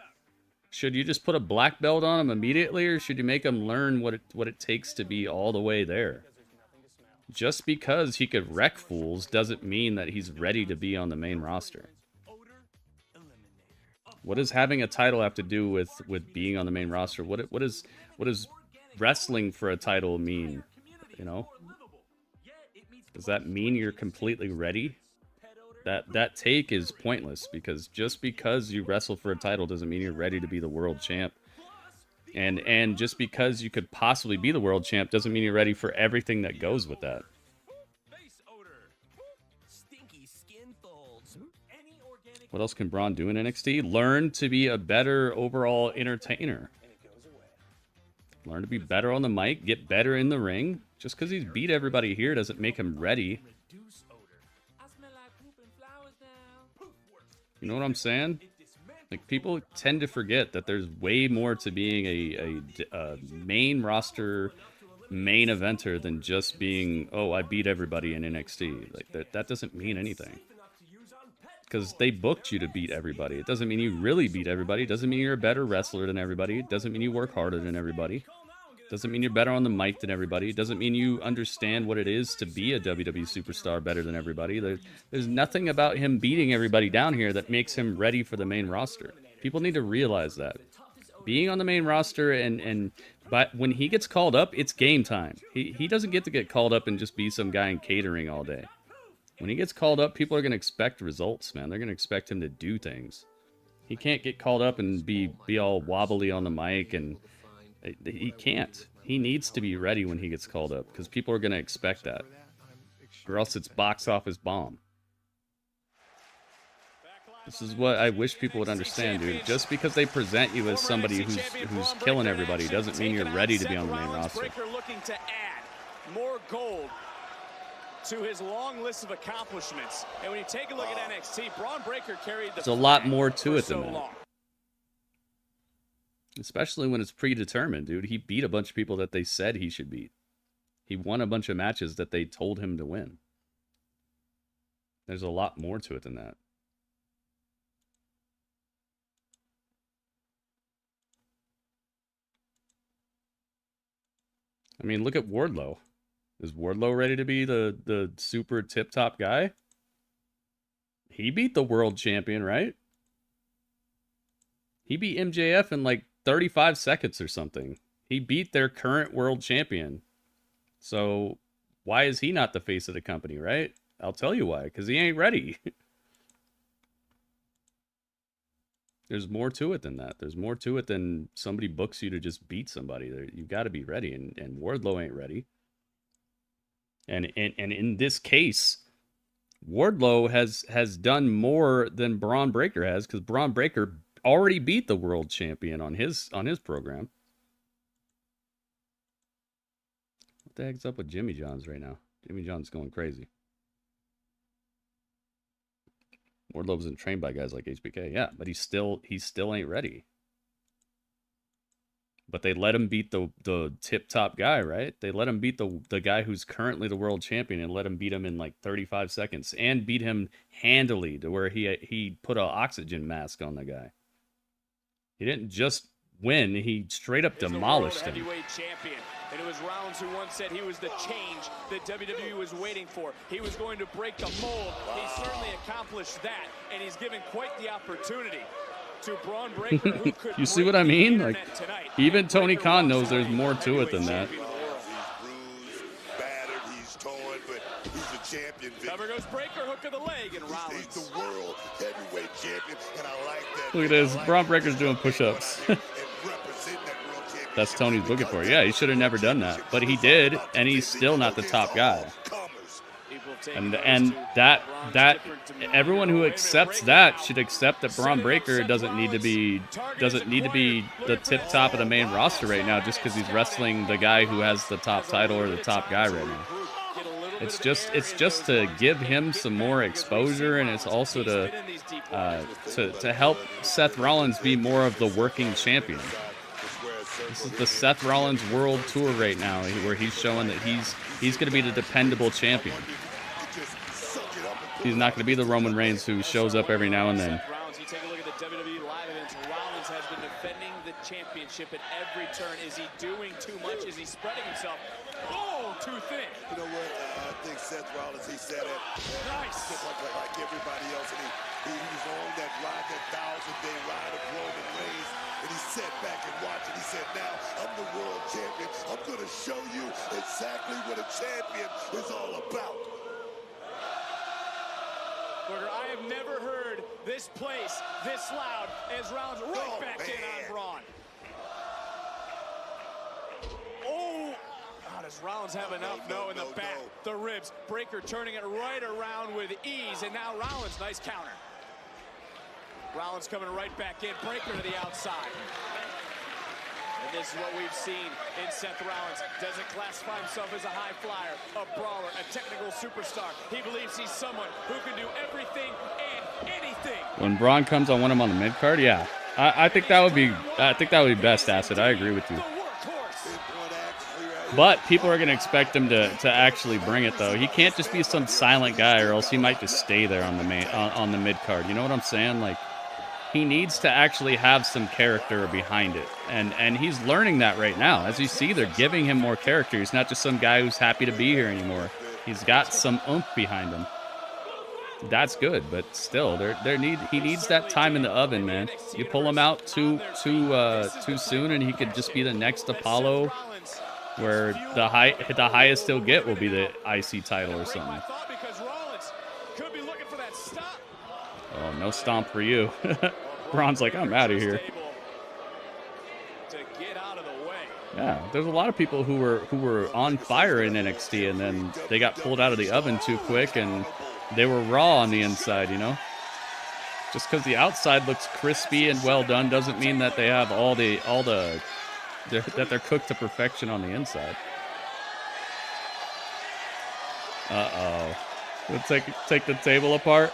Should you just put a black belt on him immediately, or should you make him learn what it takes to be all the way there? Just because he could wreck fools doesn't mean that he's ready to be on the main roster. What does having a title have to do with being on the main roster? What does wrestling for a title mean? You know? Does that mean you're completely ready? That take is pointless, because just because you wrestle for a title doesn't mean you're ready to be the world champ. And just because you could possibly be the world champ doesn't mean you're ready for everything that goes with that. What else can Bron do in NXT? Learn to be a better overall entertainer. Learn to be better on the mic, get better in the ring. Just because he's beat everybody here doesn't make him ready. You know what I'm saying? Like, people tend to forget that there's way more to being a main roster main eventer than just being, oh, I beat everybody in NXT. Like, that doesn't mean anything. Because they booked you to beat everybody. It doesn't mean you really beat everybody. It doesn't mean you're a better wrestler than everybody. It doesn't mean you work harder than everybody. It doesn't mean you're better on the mic than everybody. It doesn't mean you understand what it is to be a WWE superstar better than everybody. There's nothing about him beating everybody down here that makes him ready for the main roster. People need to realize that. Being on the main roster but when he gets called up, it's game time. He doesn't get to get called up and just be some guy in catering all day. When he gets called up, people are going to expect results, man. They're going to expect him to do things. He can't get called up and be all wobbly on the mic, and he can't. He needs to be ready when he gets called up, because people are going to expect that. Or else it's box office bomb. This is what I wish people would understand, dude. Just because they present you as somebody who's killing everybody doesn't mean you're ready to be on the main roster. Looking to add more gold to his long list of accomplishments. And when you take a look at NXT, Bron Breakker carried the There's a lot more to it than that. Especially when it's predetermined, dude. He beat a bunch of people that they said he should beat. He won a bunch of matches that they told him to win. There's a lot more to it than that. I mean, look at Wardlow. Is Wardlow ready to be the super tip-top guy? He beat the world champion, right? He beat MJF in like 35 seconds or something. He beat their current world champion. So why is he not the face of the company, right? I'll tell you why. Because he ain't ready. There's more to it than that. There's more to it than somebody books you to just beat somebody. You've got to be ready, and Wardlow ain't ready. And in this case, Wardlow has done more than Bron Breakker has, because Bron Breakker already beat the world champion on his program. What the heck's up with Jimmy John's right now? Jimmy John's going crazy. Wardlow isn't trained by guys like HBK, yeah, but he still ain't ready. But they let him beat the tip-top guy, right? They let him beat the guy who's currently the world champion, and let him beat him in like 35 seconds, and beat him handily to where he put an oxygen mask on the guy. He didn't just win; he straight up demolished him. Heavyweight champion. And it was Rollins who once said he was the change that WWE was waiting for. He was going to break the mold. He certainly accomplished that, and he's given quite the opportunity to Bron Breakker, who could You see what I mean? Like, even Tony Khan knows there's more to it than that. He's bruised, battered, he's torn, but he's the champion. Cover goes Breakker, hook of the leg, and Rollins. He's the world heavyweight champion, and I like that. Look at this. Bron Breakker's doing push-ups. That's Tony's booking for. Yeah, he should have never done that, but he did, and he's still not the top guy. And that everyone who accepts that should accept that Bron Breakker doesn't need to be the tip top of the main roster right now just because he's wrestling the guy who has the top title or the top guy right now. It's just to give him some more exposure, and it's also to help Seth Rollins be more of the working champion. This is the Seth Rollins World Tour right now, where he's showing that he's going to be the dependable champion. He's not going to be the Roman Reigns who shows up every now and then. You take a look at the WWE live events. Rollins has been defending the championship at every turn. Is he doing too much? Is he spreading himself? Oh, too thin. You know what? I think Seth Rollins, he said it. Nice. Just like everybody else, and he He was on that ride, that 1,000-day ride of Roman Reigns, and he sat back and watched it. He said, now I'm the world champion. I'm going to show you exactly what a champion is all about. Booker, I have never heard this place this loud as Rollins right back in on Bron. Oh, does Rollins have enough? No, in the back, the ribs. Breaker turning it right around with ease, and now Rollins, nice counter. Rollins coming right back in, Breaker to the outside. And this is what we've seen in Seth Rollins. Doesn't classify himself as a high flyer, a brawler, a technical superstar. He believes he's someone who can do everything and anything. When Bron comes, I want him on the mid card. Yeah, I think that would be. I think that would be best, Acid. I agree with you. But people are going to expect him to actually bring it, though. He can't just be some silent guy, or else he might just stay there on the on the mid card. You know what I'm saying? Like, he needs to actually have some character behind it, and he's learning that right now. As you see, they're giving him more character. He's not just some guy who's happy to be here anymore. He's got some oomph behind him. That's good, but still, he needs that time in the oven, man. You pull him out too soon, and he could just be the next Apollo, where the highest he'll get will be the IC title or something. Oh, no stomp for you. Bron's like, I'm out of here. Yeah, there's a lot of people who were on fire in NXT, and then they got pulled out of the oven too quick, and they were raw on the inside, you know? Just because the outside looks crispy and well done doesn't mean that they have that they're cooked to perfection on the inside. Uh-oh. We'll take the table apart.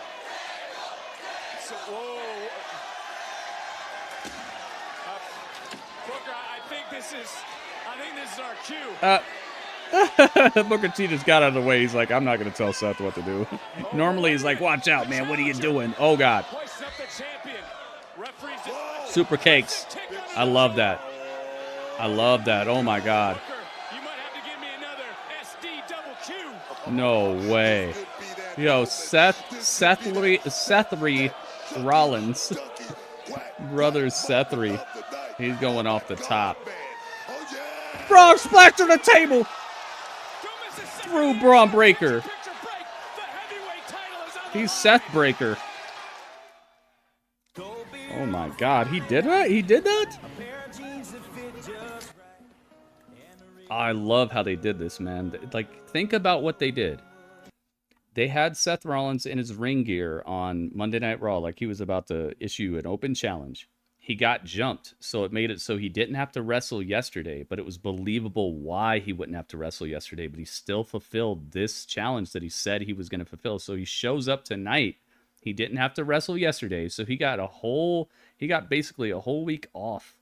Booker, I think this is our cue. Booker T just got out of the way. He's like, I'm not going to tell Seth what to do. Normally, he's like, watch out, man. What are you doing? Oh, God. Super cakes. I love that. I love that. Oh, my God. No way. Yo, Seth Rollins. Brother Seth. He's going off the top. Frog splash to the table. Through Braun Breaker. He's Seth Breaker. Oh my God, he did that? He did that? I love how they did this, man. Like, think about what they did. They had Seth Rollins in his ring gear on Monday Night Raw like he was about to issue an open challenge. He got jumped, so it made it so he didn't have to wrestle yesterday, but it was believable why he wouldn't have to wrestle yesterday, but he still fulfilled this challenge that he said he was going to fulfill. So he shows up tonight. He didn't have to wrestle yesterday, so he got basically a whole week off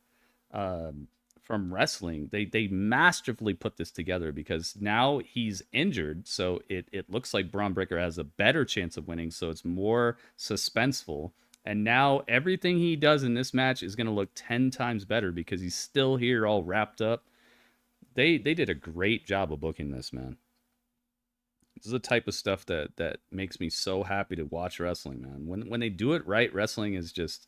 from wrestling. They masterfully put this together because now he's injured, so it looks like Braun Breaker has a better chance of winning, so it's more suspenseful. And now everything he does in this match is going to look 10 times better because he's still here all wrapped up. They did a great job of booking this, man. This is the type of stuff that makes me so happy to watch wrestling, man. When they do it right, wrestling is just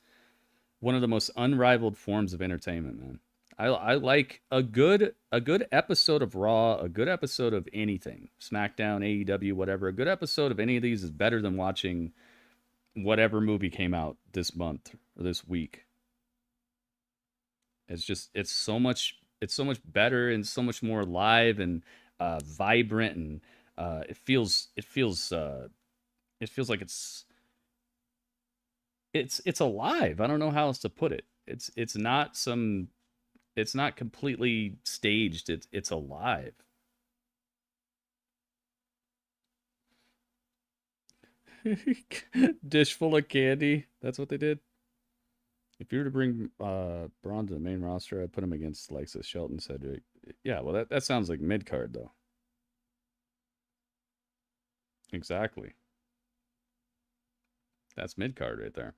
one of the most unrivaled forms of entertainment, man. I like a good episode of Raw, a good episode of anything. SmackDown, AEW, whatever. A good episode of any of these is better than watching whatever movie came out this month or this week. It's so much better and so much more live and vibrant, and it feels like it's alive. I don't know how else to put it. It's not completely staged. It's alive. Dish full of candy. That's what they did. If you were to bring Braun to the main roster, I'd put him against like Shelton Cedric. Yeah, well, that sounds like mid card though. Exactly. That's mid card right there.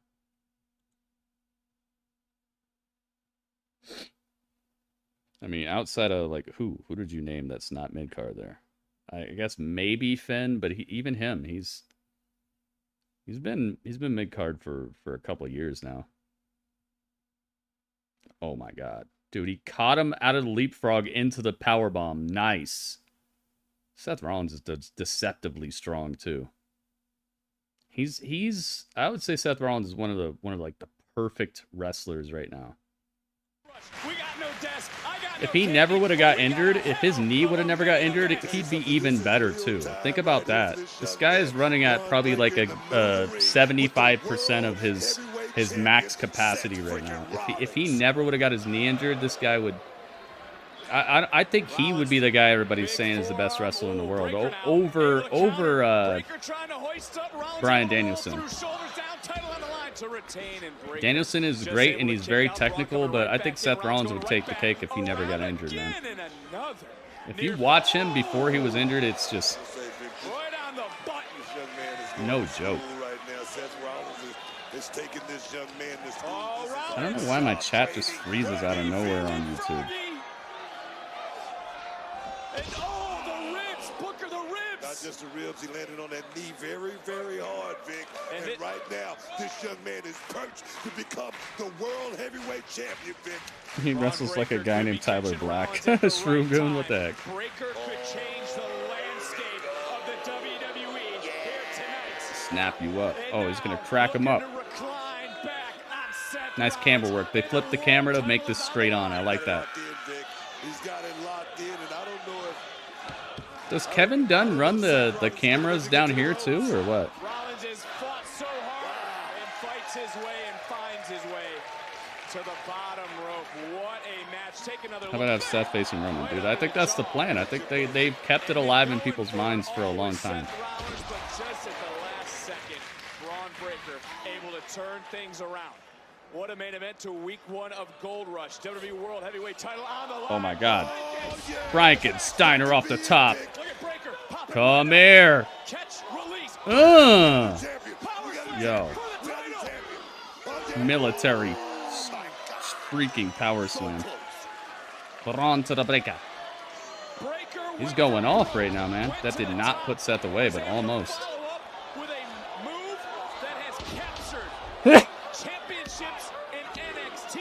I mean, outside of like who did you name that's not mid card there? I guess maybe Finn, but even him, he's He's been mid card for a couple of years now. Oh my god. Dude, he caught him out of the leapfrog into the powerbomb. Nice. Seth Rollins is deceptively strong too. I would say Seth Rollins is one of like the perfect wrestlers right now. If he never would have got injured, if his knee would have never got injured, he'd be even better too. Think about that. This guy is running at probably like a 75% of his max capacity right now. If he never would have got his knee injured, this guy would. I think he would be the guy everybody's saying is the best wrestler in the world over Bryan Danielson. Danielson is great and he's very technical, but I think Seth Rollins would take the cake if he never got injured, man. If you watch him before he was injured, it's just no joke. I don't know why my chat just freezes out of nowhere on YouTube. Not just the ribs, he landed on that knee very, very hard, Vic. And right now, this young man is perched to become the world heavyweight champion, Vic. He wrestles like a guy named Tyler Black. Shroom, what the heck? Breaker could change the landscape of the WWE here tonight. Snap you up. Oh, he's going to crack him up. Nice camera work. They flipped the camera to make this straight on. I like that. He's got it locked in, and I don't know if... Does Kevin Dunn run the cameras down here too, or what? Rollins has fought so hard and fights his way and finds his way to the bottom rope. What a match. Take another look. How about have Seth facing Roman, dude? I think that's the plan. I think they've kept it alive in people's minds for a long time. Rollins, but just at the last second, Bron Breakker able to turn things around. What a main event to week 1 of Gold Rush. WWE World Heavyweight title on the line. Oh my god. Frankensteiner off the top. Come here. Yo. Military freaking power slam. Bron to the breaker. He's going off right now, man. That did not put Seth away, but almost. With a move that has captured championships in NXT,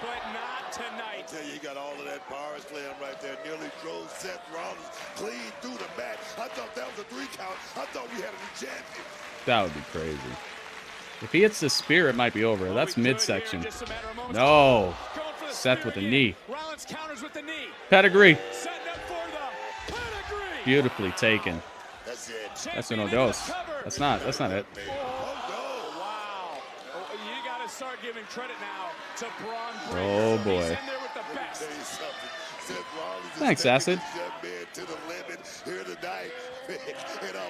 but not tonight. I tell you, he got all of that power slam right there. Nearly drove Seth Rollins clean through the mat. I thought that was a 3 count. I thought we had a new champion. That would be crazy. If he hits the spear, it might be over. That's midsection. No. Seth with the knee. Pedigree. Beautifully taken. That's no dose. That's not it. You got to start giving credit now to Bron. Oh boy. Thanks, Acid.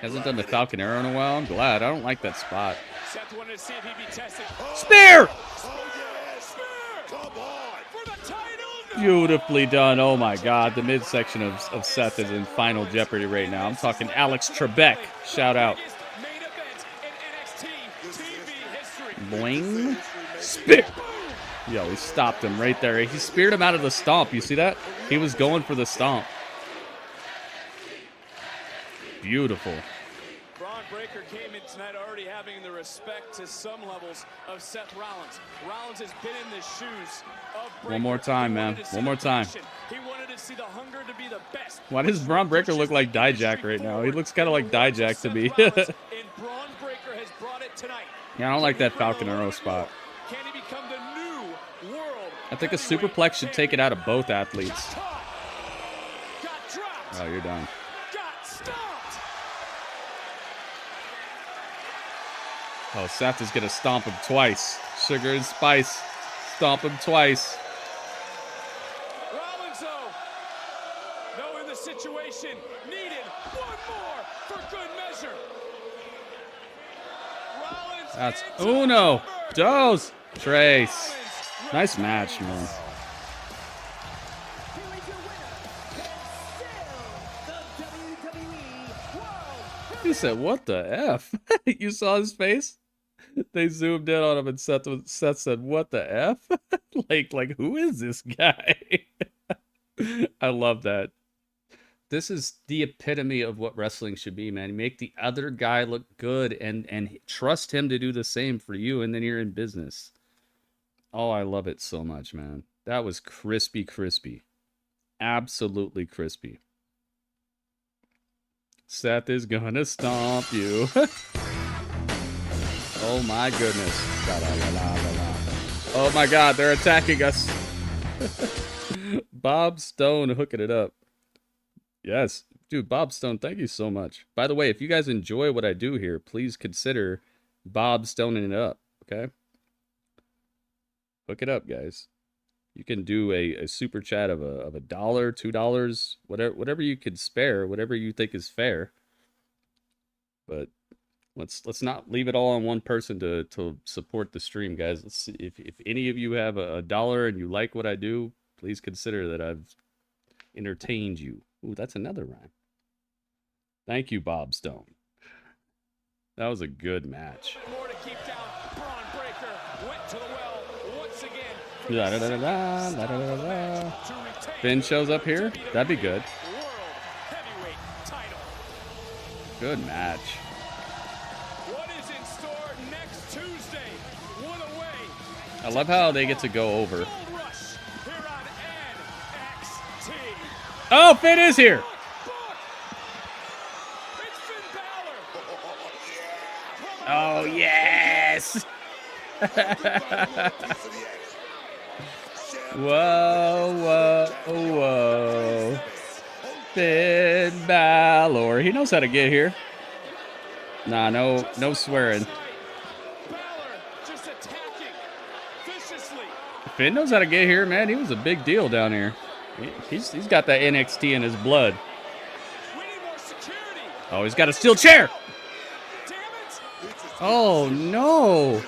Hasn't done the Falcon Arrow in a while. I'm glad. I don't like that spot. Seth wanted to see if he'd be tested. Spear! Come on. For the title. Beautifully done. Oh my god. The midsection of Seth is in final jeopardy right now. I'm talking Alex Trebek. Shout out. Bling. Spear. Yo, he stopped him right there. He speared him out of the stomp. You see that? He was going for the stomp. Beautiful. Bron Breakker came in tonight already having the respect to some levels of Seth Rollins. Rollins has been in the shoes of Breakker. One more time, man. One more time. He wanted to see the hunger to be the best. Why does Bron Breakker look like Dijak right now? He looks kind of like Dijak to me. And Bron Breakker has brought it tonight. Yeah, I don't like that Falcon Arrow spot. Can he become the new world? I think a superplex should take it out of both athletes. Oh, you're done. Oh, Seth is going to stomp him twice. Sugar and spice. Stomp him twice. Rollins, though, knowing the situation, needed one more for good measure. Rollins. That's uno, dos, tres. Nice match, man. He said, what the F? You saw his face? They zoomed in on him and Seth said, what the F? like, who is this guy? I love that. This is the epitome of what wrestling should be, man. You make the other guy look good and trust him to do the same for you, and then you're in business. Oh, I love it so much, man. That was crispy, crispy. Absolutely crispy. Seth is gonna stomp you. Oh my goodness. Oh my god, they're attacking us. Bob Stone hooking it up. Yes. Dude, Bob Stone, thank you so much. By the way, if you guys enjoy what I do here, please consider Bob Stoning it up, okay? Hook it up, guys. You can do a super chat of $1, $2, whatever you could spare, whatever you think is fair. But let's not leave it all on one person to support the stream, guys. Let's see if any of you have $1 and you like what I do, please consider that I've entertained you. Ooh, that's another rhyme. Thank you, Bob Stone. That was a good match. More to keep down. Bron breaker went to the well once again. Finn shows up here. That'd be good. Good match. What is in store next Tuesday? What a way. I love how they get to go over. Oh, Finn is here. Oh, yes. Whoa, whoa, whoa. Finn Balor. He knows how to get here. Nah, no swearing. Finn knows how to get here, man. He was a big deal down here. He's got that NXT in his blood. Oh, he's got a steel chair. Oh, no.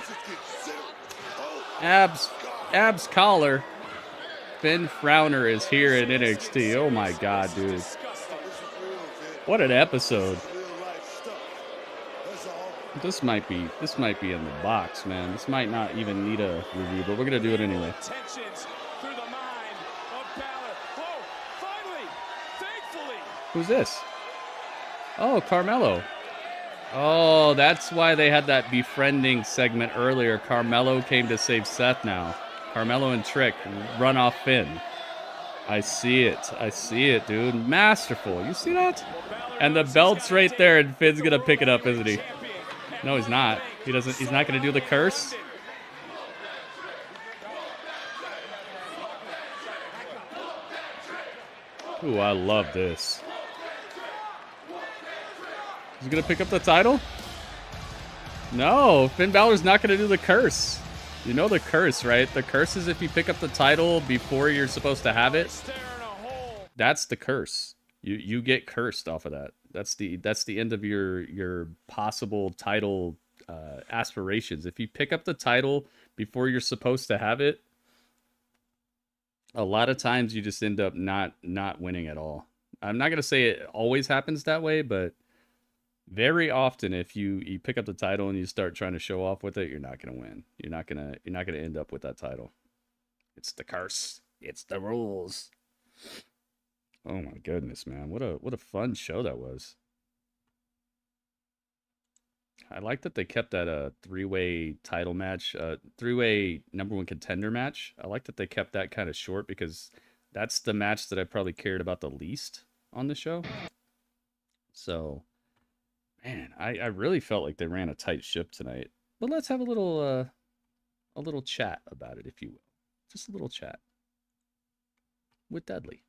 Abs collar. Finn Frowner is here at NXT. Oh, my God, dude. What an episode. This might be in the box, man. This might not even need a review, but we're going to do it anyway. Who's this? Oh, Carmelo. Oh, that's why they had that befriending segment earlier. Carmelo came to save Seth now. Carmelo and Trick run off Finn. I see it, dude. Masterful. You see that? And the belt's right there, and Finn's gonna pick it up, isn't he? No, he's not. He's not gonna do the curse. Ooh, I love this. He's gonna pick up the title? No, Finn Balor's not gonna do the curse. You know the curse, right? The curse is if you pick up the title before you're supposed to have it. That's the curse. You get cursed off of that. That's the end of your possible title aspirations. If you pick up the title before you're supposed to have it, a lot of times you just end up not winning at all. I'm not gonna say it always happens that way, but very often, if you pick up the title and you start trying to show off with it, you're not gonna win. You're not gonna end up with that title. It's the curse. It's the rules. Oh my goodness, man! What a fun show that was. I like that they kept that three-way title match, three-way #1 contender match. I like that they kept that kind of short because that's the match that I probably cared about the least on the show. So. Man, I really felt like they ran a tight ship tonight. But let's have a little chat about it, if you will. Just a little chat with Dudley.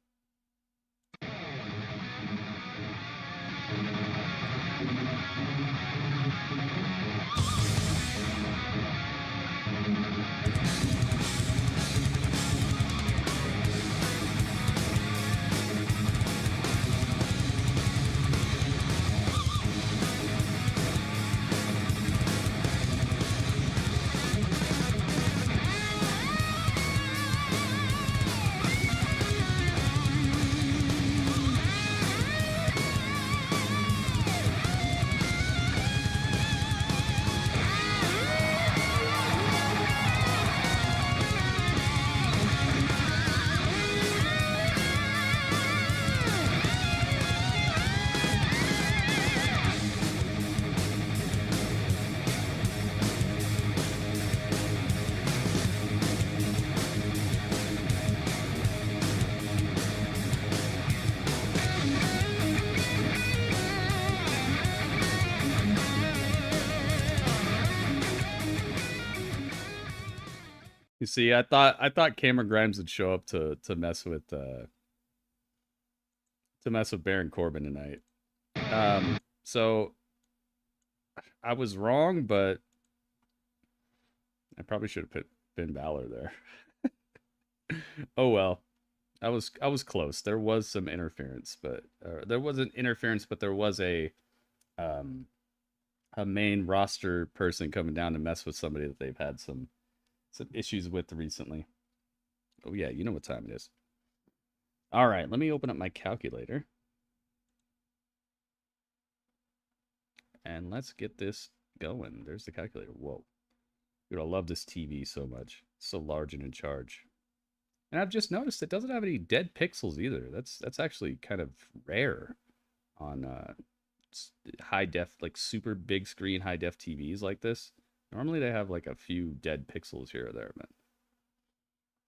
You see, I thought Cameron Grimes would show up to mess with Baron Corbin tonight. So I was wrong, but I probably should have put Finn Balor there. Oh well. I was close. There was some interference, but there wasn't interference, but there was a main roster person coming down to mess with somebody that they've had some issues with recently. Oh yeah, you know what time it is. All right, let me open up my calculator. And let's get this going. There's the calculator. Whoa. Dude, I love this TV so much. It's so large and in charge. And I've just noticed it doesn't have any dead pixels either. That's actually kind of rare on high def, like super big screen high def TVs like this. Normally they have like a few dead pixels here or there, but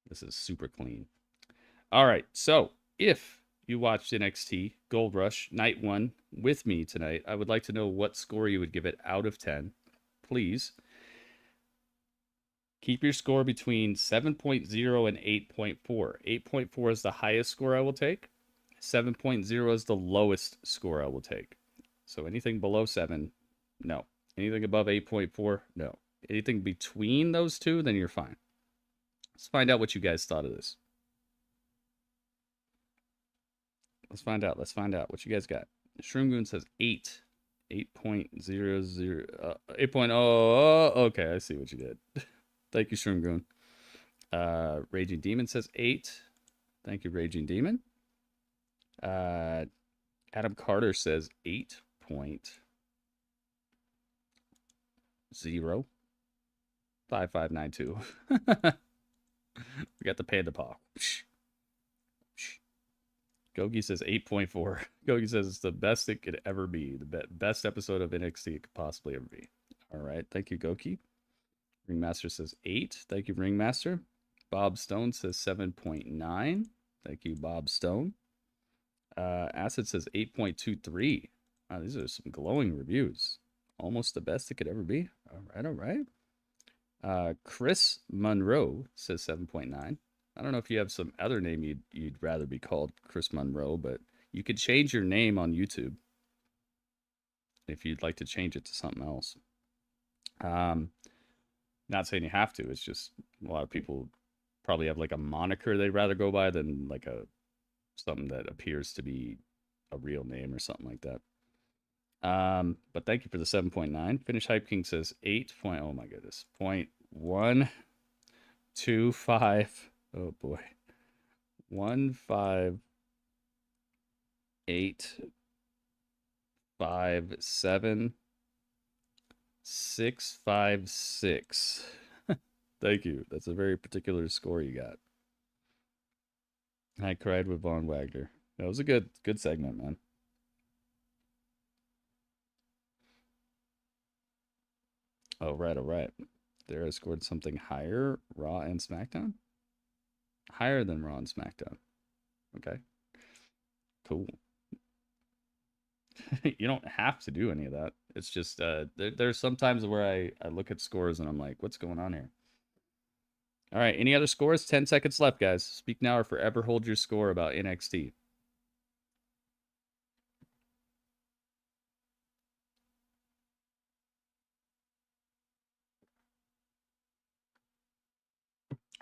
this is super clean. All right, so if you watched NXT Gold Rush Night 1 with me tonight, I would like to know what score you would give it out of 10. Please keep your score between 7.0 and 8.4. 8.4 is the highest score I will take. 7.0 is the lowest score I will take. So anything below 7, no. Anything above 8.4, no. Anything between those two, then you're fine. Let's find out what you guys thought of this. Let's find out. Let's find out what you guys got. Shroomgoon says 8. 8.00. 8.0. Okay, I see what you did. Thank you, Shroomgoon. Raging Demon says 8. Thank you, Raging Demon. Adam Carter says 8.0. 5592. We got the Panda Paw. Gogi says 8.4. Gogi says it's the best it could ever be. The best episode of NXT it could possibly ever be. All right. Thank you, Goki. Ringmaster says 8. Thank you, Ringmaster. Bob Stone says 7.9. Thank you, Bob Stone. Acid says 8.23. Wow, these are some glowing reviews. Almost the best it could ever be. All right, all right. Chris Monroe says 7.9. I don't know if you have some other name you'd rather be called Chris Monroe, but you could change your name on YouTube if you'd like to change it to something else. Not saying you have to. It's just a lot of people probably have like a moniker they'd rather go by than like something that appears to be a real name or something like that. But thank you for the 7.9. Finish Hype King says 8. Oh my goodness. 0.125. Oh boy. 15857 656. Thank you. That's a very particular score you got. I cried with Von Wagner. That was a good segment, man. Oh, right, all right. There I scored something higher, Raw and SmackDown? Higher than Raw and SmackDown. Okay. Cool. You don't have to do any of that. It's just, there's some times where I look at scores and I'm like, what's going on here? All right, any other scores? 10 seconds left, guys. Speak now or forever hold your score about NXT.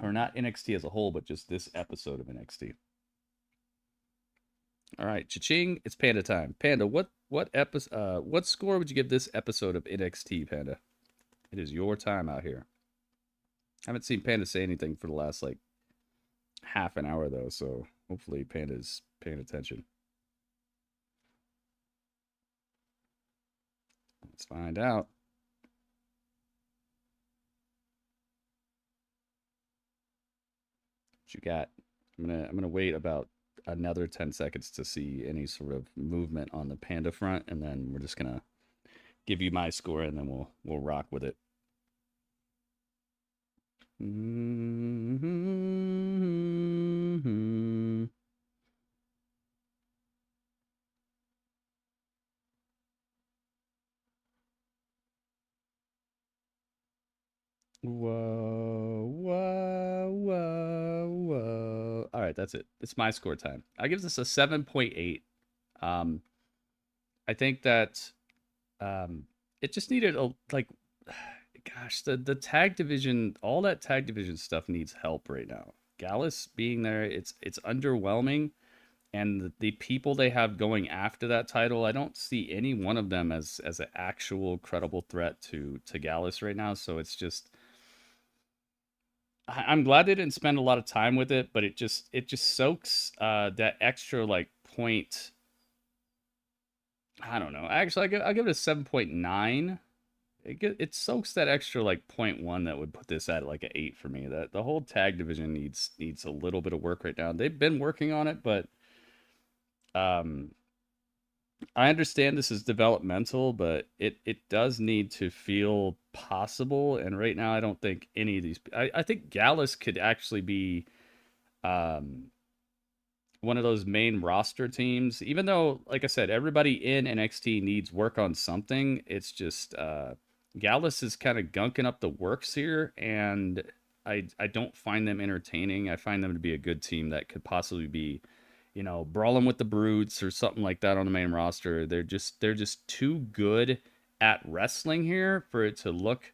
Or not NXT as a whole, but just this episode of NXT. All right, cha-ching, it's Panda time. Panda, what score would you give this episode of NXT, Panda? It is your time out here. I haven't seen Panda say anything for the last, like, half an hour, though, so hopefully Panda's paying attention. Let's find out. What you got? I'm gonna wait about another 10 seconds to see any sort of movement on the Panda front, and then we're just gonna give you my score, and then we'll rock with it. Whoa, what? right, that's it. It's my score time. I give this a 7.8. I think that it just needed gosh, the tag division, all that tag division stuff needs help right now. Gallus being there, it's underwhelming, and the people they have going after that title, I don't see any one of them as an actual credible threat to Gallus right now. So it's just, I'm glad they didn't spend a lot of time with it, but it just soaks that extra point. I don't know. Actually, I'll give it a 7.9. It soaks that extra 0.1 that would put this at an 8 for me. That the whole tag division needs a little bit of work right now. They've been working on it, but I understand this is developmental, but it does need to feel possible. And right now, I don't think any of these. I think Gallus could actually be one of those main roster teams, even though, like I said, everybody in NXT needs work on something. It's just Gallus is kind of gunking up the works here, and I don't find them entertaining. I find them to be a good team that could possibly be, brawling with the Brutes or something like that on the main roster. They're just too good at wrestling here for it to look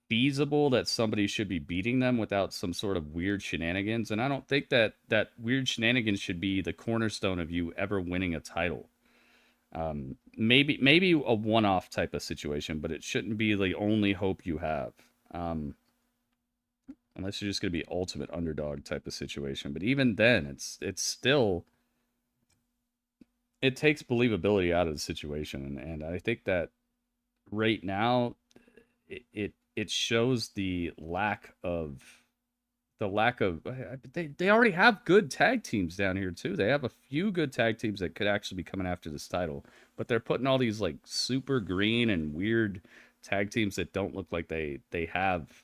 feasible that somebody should be beating them without some sort of weird shenanigans. And I don't think that weird shenanigans should be the cornerstone of you ever winning a title. Maybe a one-off type of situation, but it shouldn't be the only hope you have. Unless you're just going to be ultimate underdog type of situation. But even then, it's still, it takes believability out of the situation. And I think that right now it shows the lack of they already have good tag teams down here too. They have a few good tag teams that could actually be coming after this title, but they're putting all these super green and weird tag teams that don't look like they have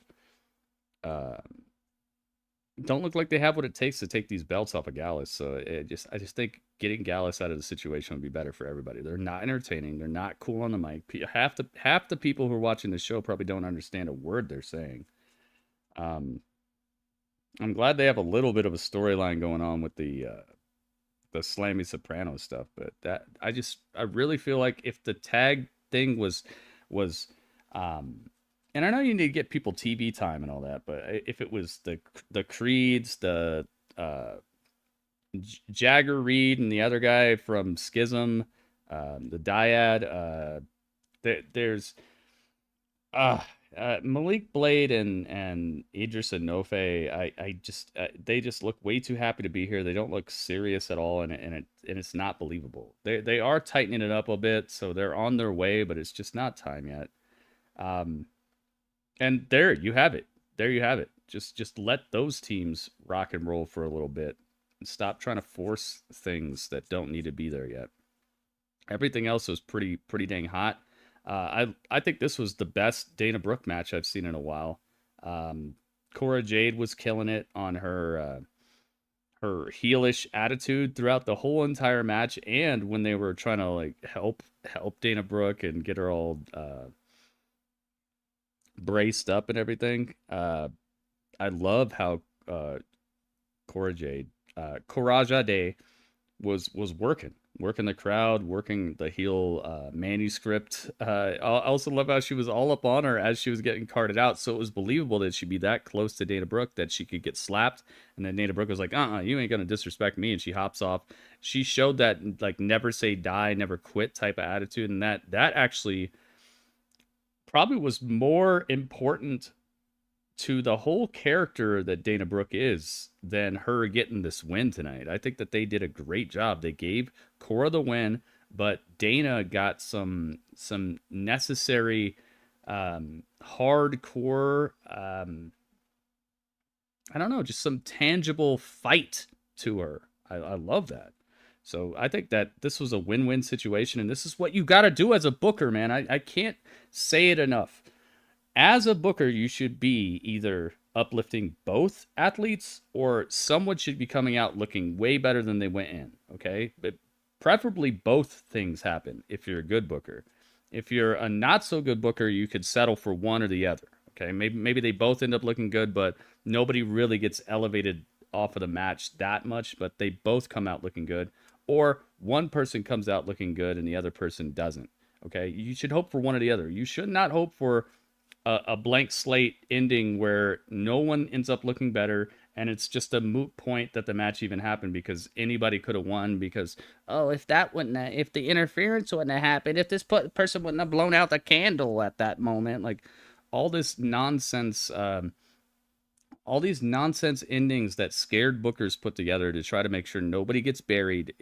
what it takes to take these belts off of Gallus. So I just think getting Gallus out of the situation would be better for everybody. They're not entertaining. They're not cool on the mic. Half the people who are watching the show probably don't understand a word they're saying. I'm glad they have a little bit of a storyline going on with the Slammy Soprano stuff, but that I really feel like if the tag thing was and I know you need to get people TV time and all that, but if it was the Creeds, the Jagger Reed and the other guy from Schism, the Dyad, there's Malik Blade and Idris Enofe. They just look way too happy to be here. They don't look serious at all, and it's not believable. They are tightening it up a bit, so they're on their way, but it's just not time yet. And there you have it. Just let those teams rock and roll for a little bit and stop trying to force things that don't need to be there yet. Everything else was pretty dang hot. I think this was the best Dana Brooke match I've seen in a while. Cora Jade was killing it on her heelish attitude throughout the whole entire match, and when they were trying to help Dana Brooke and get her all braced up and everything. I love how Cora Jade was working the crowd, working the heel manuscript. I also love how she was all up on her as she was getting carted out, so it was believable that she'd be that close to Dana Brooke that she could get slapped, and then Dana Brooke was like, you ain't gonna disrespect me, and she hops off. She showed that never say die, never quit type of attitude, and that actually probably was more important to the whole character that Dana Brooke is than her getting this win tonight. I think that they did a great job. They gave Cora the win, but Dana got some necessary hardcore I don't know, just some tangible fight to her. I love that. So I think that this was a win-win situation, and this is what you got to do as a booker, man. I can't say it enough. As a booker, you should be either uplifting both athletes or someone should be coming out looking way better than they went in, okay? But preferably both things happen if you're a good booker. If you're a not-so-good booker, you could settle for one or the other, okay? Maybe they both end up looking good, but nobody really gets elevated off of the match that much, but they both come out looking good. Or one person comes out looking good and the other person doesn't. Okay, you should hope for one or the other. You should not hope for a blank slate ending where no one ends up looking better, and it's just a moot point that the match even happened because anybody could have won because, oh, if the interference wouldn't have happened, if this person wouldn't have blown out the candle at that moment, like all this nonsense, all these nonsense endings that scared bookers put together to try to make sure nobody gets buried.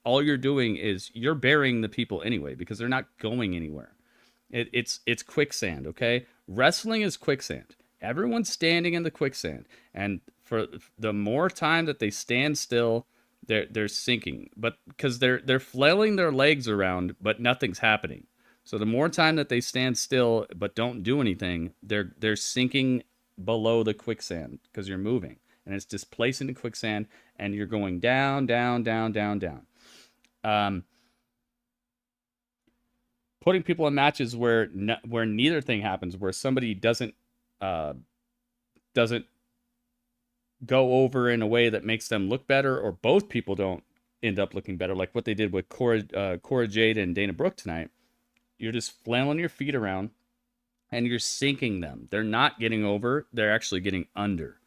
All you're doing is you're burying the people anyway because they're not going anywhere. It's quicksand, okay? Wrestling is quicksand. Everyone's standing in the quicksand, and for the more time that they stand still, they're sinking. But because they're flailing their legs around, but nothing's happening. So the more time that they stand still but don't do anything, they're sinking below the quicksand because you're moving, and it's displacing the quicksand, and you're going down, down, down, down, down. Putting people in matches where neither thing happens, where somebody doesn't go over in a way that makes them look better, or both people don't end up looking better, like what they did with Cora Jade and Dana Brooke tonight. You're just flailing your feet around, and you're sinking them. They're not getting over. They're actually getting under.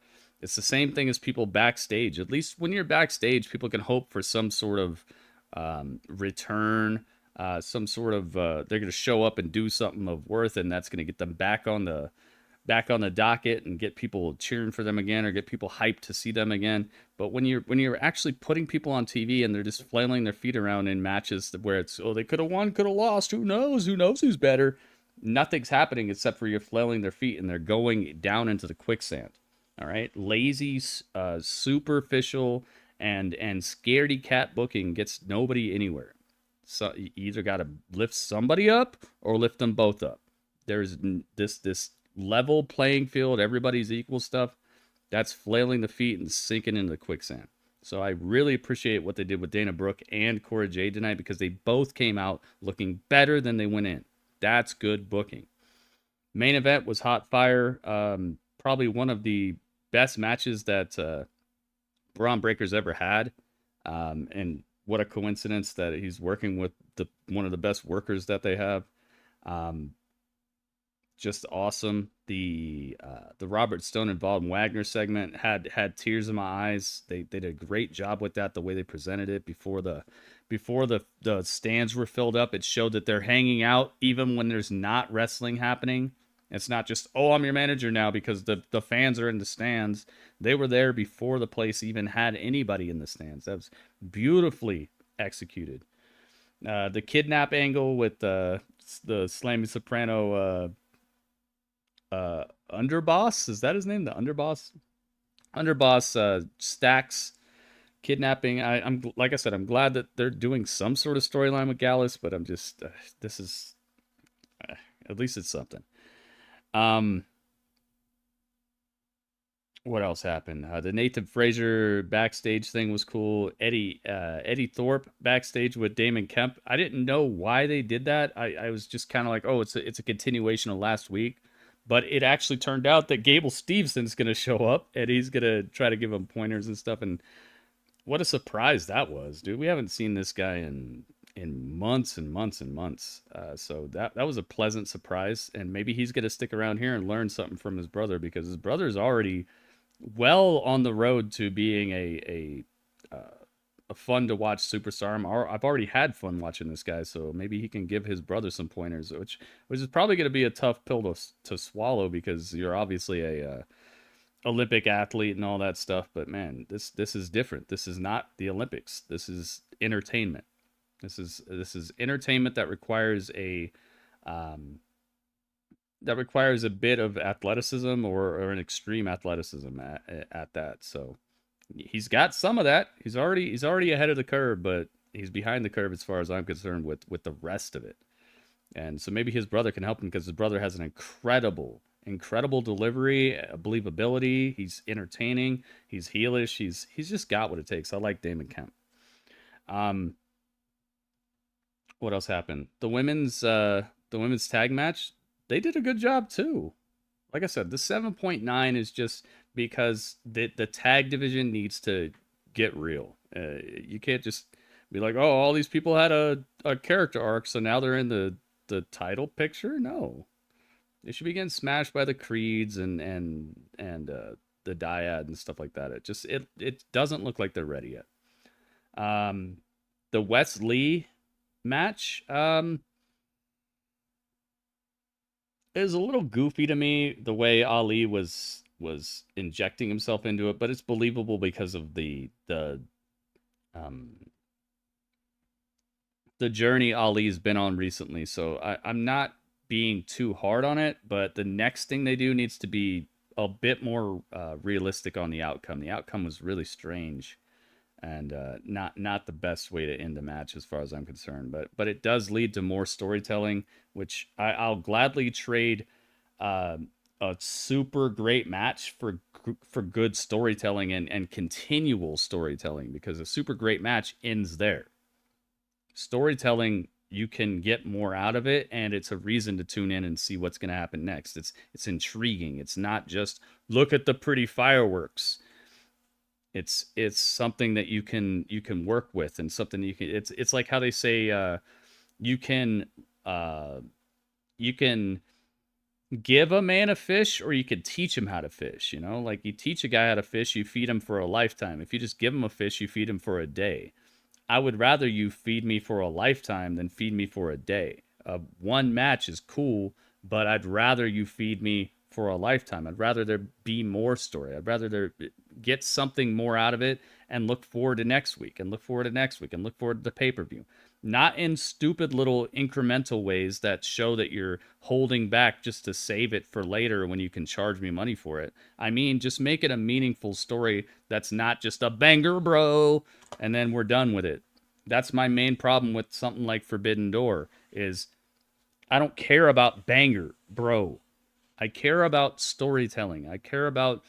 It's the same thing as people backstage. At least when you're backstage, people can hope for some sort of return. Some sort of they're going to show up and do something of worth, and that's going to get them back on the docket and get people cheering for them again, or get people hyped to see them again. But when you're actually putting people on TV and they're just flailing their feet around in matches where it's, oh, they could have won, could have lost, who knows who's better, nothing's happening except for you're flailing their feet and they're going down into the quicksand. All right, lazy, superficial, and scaredy cat booking gets nobody anywhere. So you either got to lift somebody up or lift them both up. There's this level playing field, everybody's equal stuff. That's flailing the feet and sinking into the quicksand. So I really appreciate what they did with Dana Brooke and Cora Jade tonight because they both came out looking better than they went in. That's good booking. Main event was hot fire. Probably one of the best matches that Bron Breakker's ever had. And what a coincidence that he's working with one of the best workers that they have. Just awesome. The Robert Stone and Von Wagner segment had tears in my eyes. They did a great job with that, the way they presented it before the stands were filled up. It showed that they're hanging out even when there's not wrestling happening. It's not just, oh, I'm your manager now because the fans are in the stands. They were there before the place even had anybody in the stands. That was beautifully executed. The kidnap angle with the Slammy Soprano Underboss, is that his name? The Underboss? Underboss Stacks kidnapping. I'm like I said, I'm glad that they're doing some sort of storyline with Gallus, but I'm just this is at least it's something. What else happened? The Nathan Frazier backstage thing was cool. Eddie Thorpe backstage with Damon Kemp. I didn't know why they did that. I was just kind of like, oh, it's a continuation of last week. But it actually turned out that Gable Stevenson's going to show up, and he's going to try to give him pointers and stuff. And what a surprise that was, dude. We haven't seen this guy in months and months and months. So that was a pleasant surprise. And maybe he's going to stick around here and learn something from his brother, because his brother's already well on the road to being a fun to watch superstar. I've already had fun watching this guy, so maybe he can give his brother some pointers, which is probably going to be a tough pill to swallow, because you're obviously a Olympic athlete and all that stuff. But man, this is different. This is not the Olympics. This is entertainment. This is entertainment that requires a bit of athleticism or an extreme athleticism at that. So he's got some of that. He's already ahead of the curve, but he's behind the curve as far as I'm concerned with the rest of it. And so maybe his brother can help him, because his brother has an incredible delivery, believability. He's entertaining. He's heelish. He's just got what it takes. I like Damon Kemp. What else happened? The women's tag match, they did a good job too. Like I said, the 7.9 is just because the tag division needs to get real. You can't just be like, oh, all these people had a character arc, so now they're in the title picture. No, they should be getting smashed by the Creeds and the Dyad and stuff like that. It doesn't look like they're ready yet. The Wes Lee match is a little goofy to me, the way Ali was injecting himself into it, but it's believable because of the journey Ali's been on recently. So I'm not being too hard on it, but the next thing they do needs to be a bit more realistic on the outcome. The outcome was really strange and not the best way to end the match as far as I'm concerned. But it does lead to more storytelling, which I'll gladly trade a super great match for good storytelling and continual storytelling, because a super great match ends there. Storytelling, you can get more out of it, and it's a reason to tune in and see what's going to happen next. It's intriguing. It's not just look at the pretty fireworks. It's something that you can work with, and something you can. It's like how they say you can give a man a fish, or you could teach him how to fish. You know, like you teach a guy how to fish, you feed him for a lifetime. If you just give him a fish, you feed him for a day. I would rather you feed me for a lifetime than feed me for a day. One match is cool, but I'd rather you feed me for a lifetime. I'd rather there be more story. I'd rather there get something more out of it and look forward to next week and look forward to next week and look forward to the pay-per-view. Not in stupid little incremental ways that show that you're holding back just to save it for later when you can charge me money for it. I mean, just make it a meaningful story that's not just a banger, bro, and then we're done with it. That's my main problem with something like Forbidden Door, is I don't care about banger, bro. I care about storytelling. I care about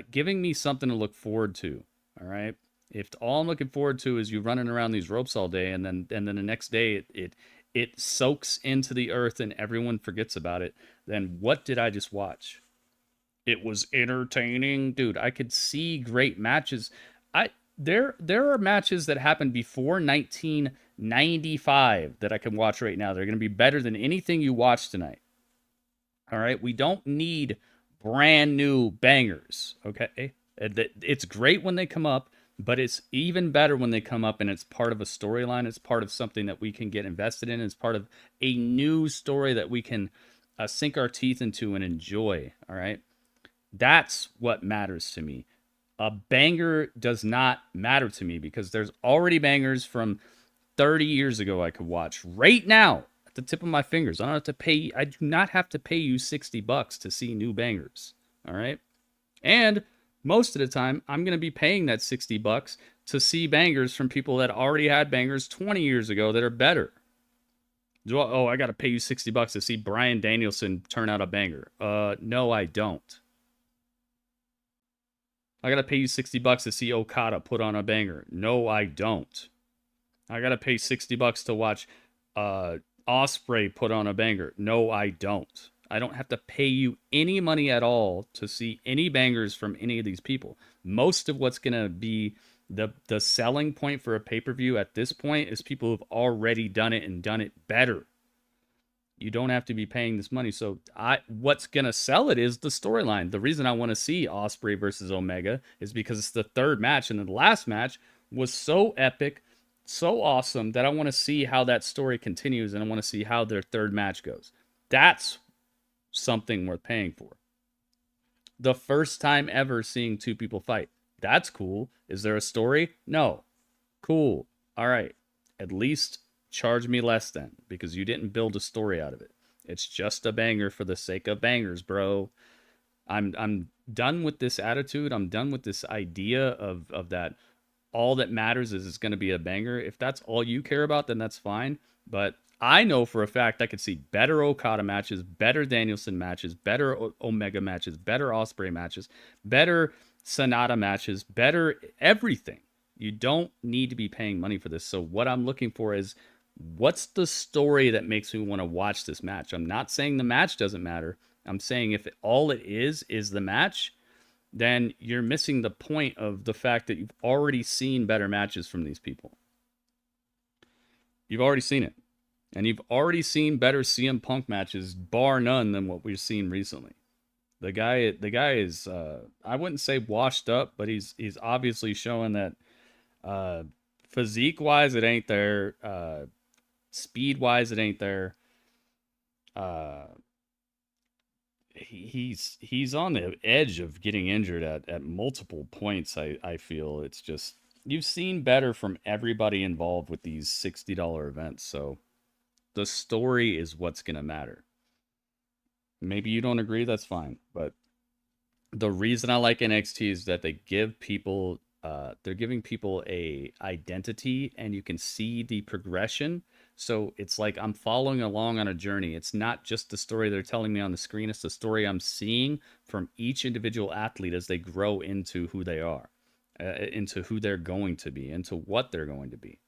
giving me something to look forward to, all right? If all I'm looking forward to is you running around these ropes all day, and then the next day it soaks into the earth and everyone forgets about it, then what did I just watch? It was entertaining, dude. I could see great matches. There are matches that happened before 1995 that I can watch right now. They're going to be better than anything you watch tonight. All right, we don't need brand new bangers. Okay, it's great when they come up. But it's even better when they come up and it's part of a storyline. It's part of something that we can get invested in. It's part of a new story that we can sink our teeth into and enjoy. All right. That's what matters to me. A banger does not matter to me because there's already bangers from 30 years ago I could watch right now at the tip of my fingers. I do not have to pay you $60 to see new bangers. All right. And most of the time, I'm going to be paying that $60 to see bangers from people that already had bangers 20 years ago that are better. Oh, I got to pay you $60 to see Bryan Danielson turn out a banger. No, I don't. I got to pay you $60 to see Okada put on a banger. No, I don't. I got to pay $60 to watch Ospreay put on a banger. No, I don't. I don't have to pay you any money at all to see any bangers from any of these people. Most of what's going to be the selling point for a pay-per-view at this point is people who've already done it and done it better. You don't have to be paying this money. So what's going to sell it is the storyline. The reason I want to see Ospreay versus Omega is because it's the third match, and the last match was so epic, so awesome, that I want to see how that story continues, and I want to see how their third match goes. That's something worth paying for. The first time ever seeing two people fight. That's cool. Is there a story? No. Cool. All right. At least charge me less then, because you didn't build a story out of it. It's just a banger for the sake of bangers, bro. I'm done with this attitude. I'm done with this idea of that all that matters is it's going to be a banger. If that's all you care about, then that's fine. But I know for a fact I could see better Okada matches, better Danielson matches, better Omega matches, better Ospreay matches, better Sonata matches, better everything. You don't need to be paying money for this. So what I'm looking for is, what's the story that makes me want to watch this match? I'm not saying the match doesn't matter. I'm saying if all it is the match, then you're missing the point of the fact that you've already seen better matches from these people. You've already seen it. And you've already seen better CM Punk matches, bar none, than what we've seen recently. The guy is, I wouldn't say washed up, but he's obviously showing that physique-wise, it ain't there. Speed-wise, it ain't there. He's on the edge of getting injured at multiple points. I feel it's just, you've seen better from everybody involved with these $60 events, so the story is what's going to matter. Maybe you don't agree, that's fine, but the reason I like NXT is that they give people they're giving people a identity, and you can see the progression. So it's like I'm following along on a journey. It's not just the story they're telling me on the screen. It's the story I'm seeing from each individual athlete as they grow into who they are, into who they're going to be, into what they're going to be.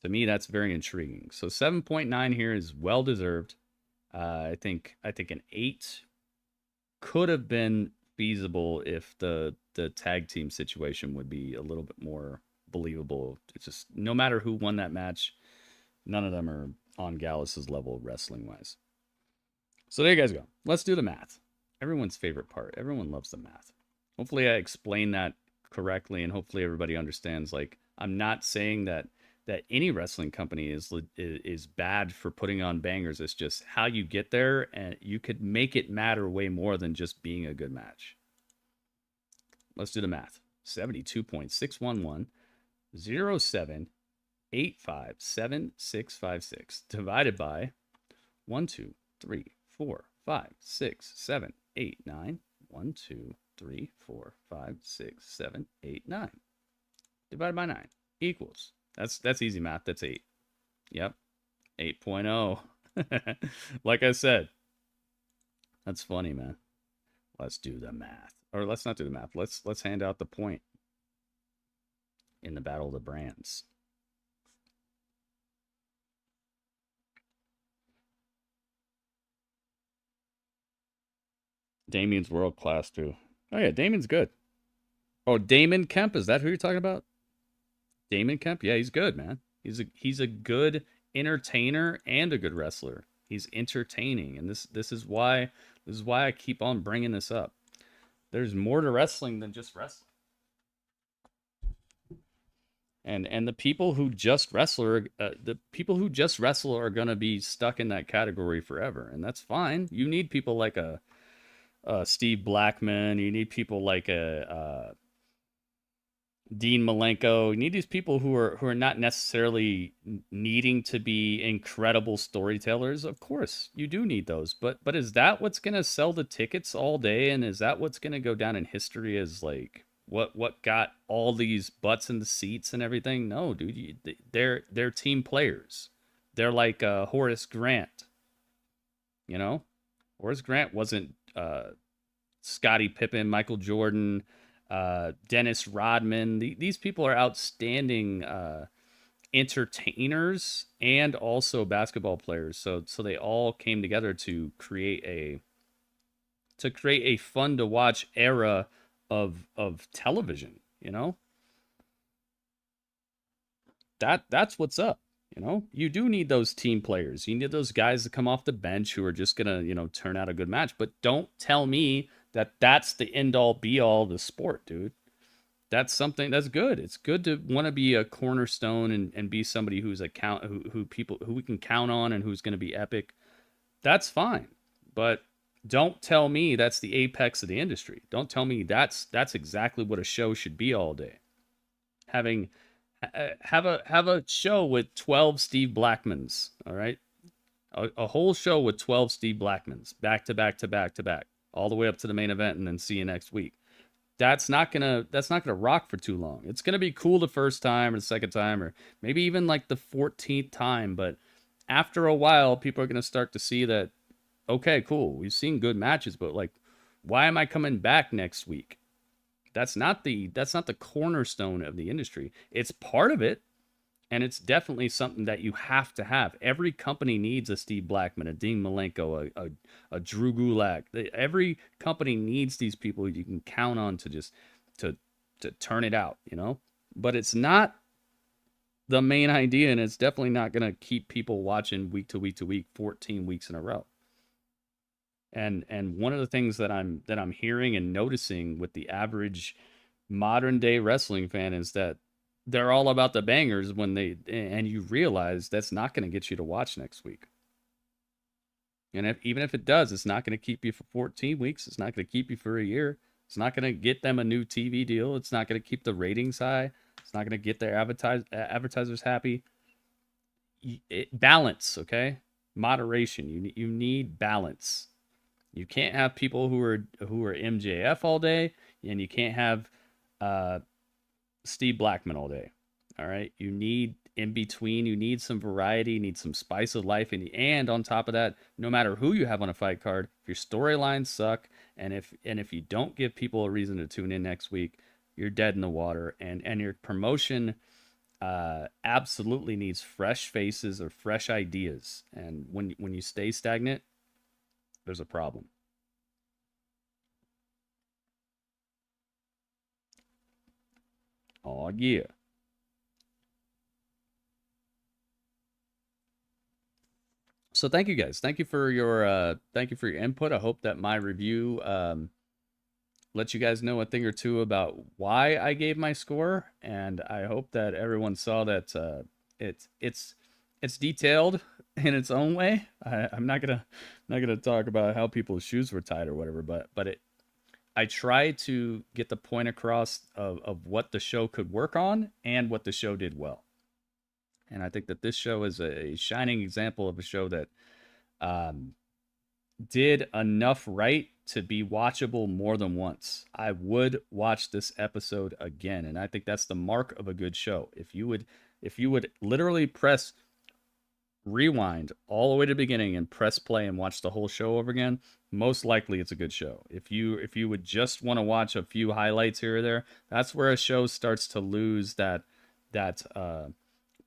To me, that's very intriguing. So 7.9 here is well-deserved. I think an 8 could have been feasible if the tag team situation would be a little bit more believable. It's just, no matter who won that match, none of them are on Gallows' level wrestling-wise. So there you guys go. Let's do the math. Everyone's favorite part. Everyone loves the math. Hopefully I explained that correctly, and hopefully everybody understands, like, I'm not saying that any wrestling company is bad for putting on bangers. It's just how you get there, and you could make it matter way more than just being a good match. Let's do the math. 72.611 07857656 divided by 1, 2, 3, 4, 5, 6, 7, 8, 9. 1, 2, 3, 4, 5, 6, 7, 8, 9. Divided by 9 equals. That's easy math. That's 8. Yep. 8.0. Like I said. That's funny, man. Let's do the math. Or let's not do the math. Let's hand out the point in the Battle of the Brands. Damien's world class too. Oh yeah, Damien's good. Oh, Damon Kemp, is that who you're talking about? Damon Kemp? Yeah, he's good, man. He's a good entertainer and a good wrestler. He's entertaining, and this is why I keep on bringing this up. There's more to wrestling than just wrestling. And the people who just wrestle are gonna be stuck in that category forever, and that's fine. You need people like a Steve Blackman. You need people like a Dean Malenko. You need these people who are not necessarily needing to be incredible storytellers. Of course, you do need those, but is that what's gonna sell the tickets all day? And is that what's gonna go down in history as like what got all these butts in the seats and everything? No, dude, they're team players. They're like Horace Grant. You know, Horace Grant wasn't Scottie Pippen, Michael Jordan, Dennis Rodman. These people are outstanding entertainers and also basketball players. So they all came together to create a fun to watch era of television. You know, that's what's up. You know, you do need those team players. You need those guys to come off the bench who are just gonna, turn out a good match. But don't tell me that that's the end all be all of the sport, dude. That's something that's good. It's good to want to be a cornerstone and be somebody who's who we can count on and who's going to be epic. That's fine. But don't tell me that's the apex of the industry. Don't tell me that's exactly what a show should be all day. Have a show with 12 Steve Blackmans, all right? A whole show with 12 Steve Blackmans, back to back to back to back, all the way up to the main event, and then see you next week. That's not gonna rock for too long. It's gonna be cool the first time or the second time, or maybe even like the 14th time, but after a while, people are gonna start to see that, okay, cool, we've seen good matches, but like, why am I coming back next week? That's not the cornerstone of the industry. It's part of it. And it's definitely something that you have to have. Every company needs a Steve Blackman, a Dean Malenko, a Drew Gulak. Every company needs these people you can count on to just to turn it out, you know? But it's not the main idea, and it's definitely not going to keep people watching week to week to week, 14 weeks in a row. And one of the things that I'm hearing and noticing with the average modern day wrestling fan is that they're all about the bangers and you realize that's not going to get you to watch next week. And even if it does, it's not going to keep you for 14 weeks. It's not going to keep you for a year. It's not going to get them a new TV deal. It's not going to keep the ratings high. It's not going to get their advertisers happy. Balance, okay? Moderation. You need balance. You can't have people who are MJF all day, and you can't have Steve Blackman all day. All right, you need in between. You need some variety. You need some spice of life, and on top of that, no matter who you have on a fight card, if your storylines suck, and if you don't give people a reason to tune in next week, you're dead in the water. And your promotion absolutely needs fresh faces or fresh ideas. And when you stay stagnant, there's a problem. Oh yeah. So thank you guys. Thank you for your input. I hope that my review let you guys know a thing or two about why I gave my score, and I hope that everyone saw that it's detailed in its own way. I'm not gonna talk about how people's shoes were tied or whatever, but I try to get the point across of what the show could work on and what the show did well. And I think that this show is a shining example of a show that did enough right to be watchable more than once. I would watch this episode again, and I think that's the mark of a good show. If you would literally press rewind all the way to the beginning and press play and watch the whole show over again, most likely it's a good show. If you would just want to watch a few highlights here or there, that's where a show starts to lose that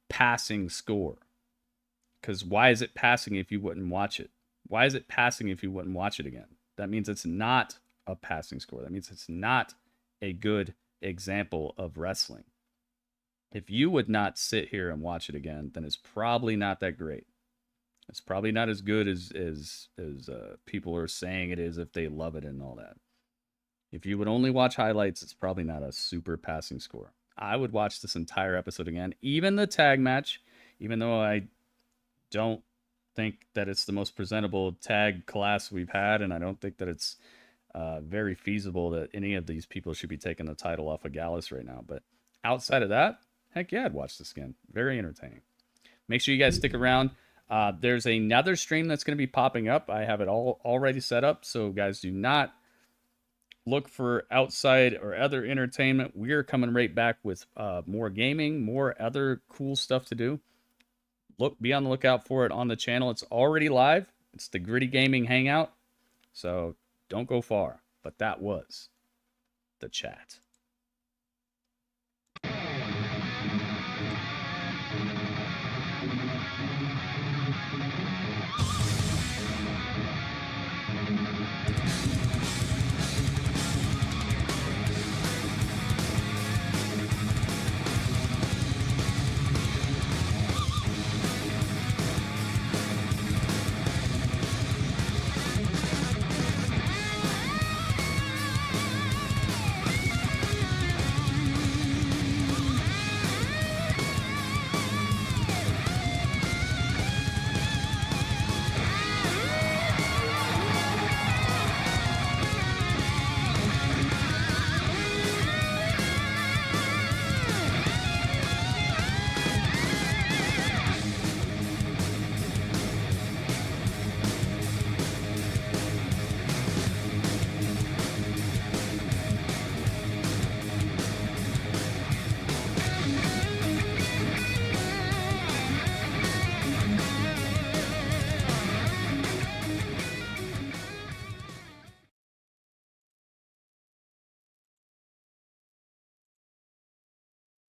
passing score. Because why is it passing if you wouldn't watch it? Why is it passing if you wouldn't watch it again? That means it's not a passing score. That means it's not a good example of wrestling. If you would not sit here and watch it again, then it's probably not that great. It's probably not as good as people are saying it is if they love it and all that. If you would only watch highlights, it's probably not a super passing score. I would watch this entire episode again, even the tag match, even though I don't think that it's the most presentable tag class we've had, and I don't think that it's very feasible that any of these people should be taking the title off of Gallus right now. But outside of that, heck yeah, I'd watch this again. Very entertaining. Make sure you guys stick around. There's another stream that's going to be popping up. I have it all already set up, so guys, do not look for outside or other entertainment. We're coming right back with more gaming, more other cool stuff to do. Be on the lookout for it on the channel. It's already live. It's the Gritty Gaming Hangout, so don't go far. But that was the chat.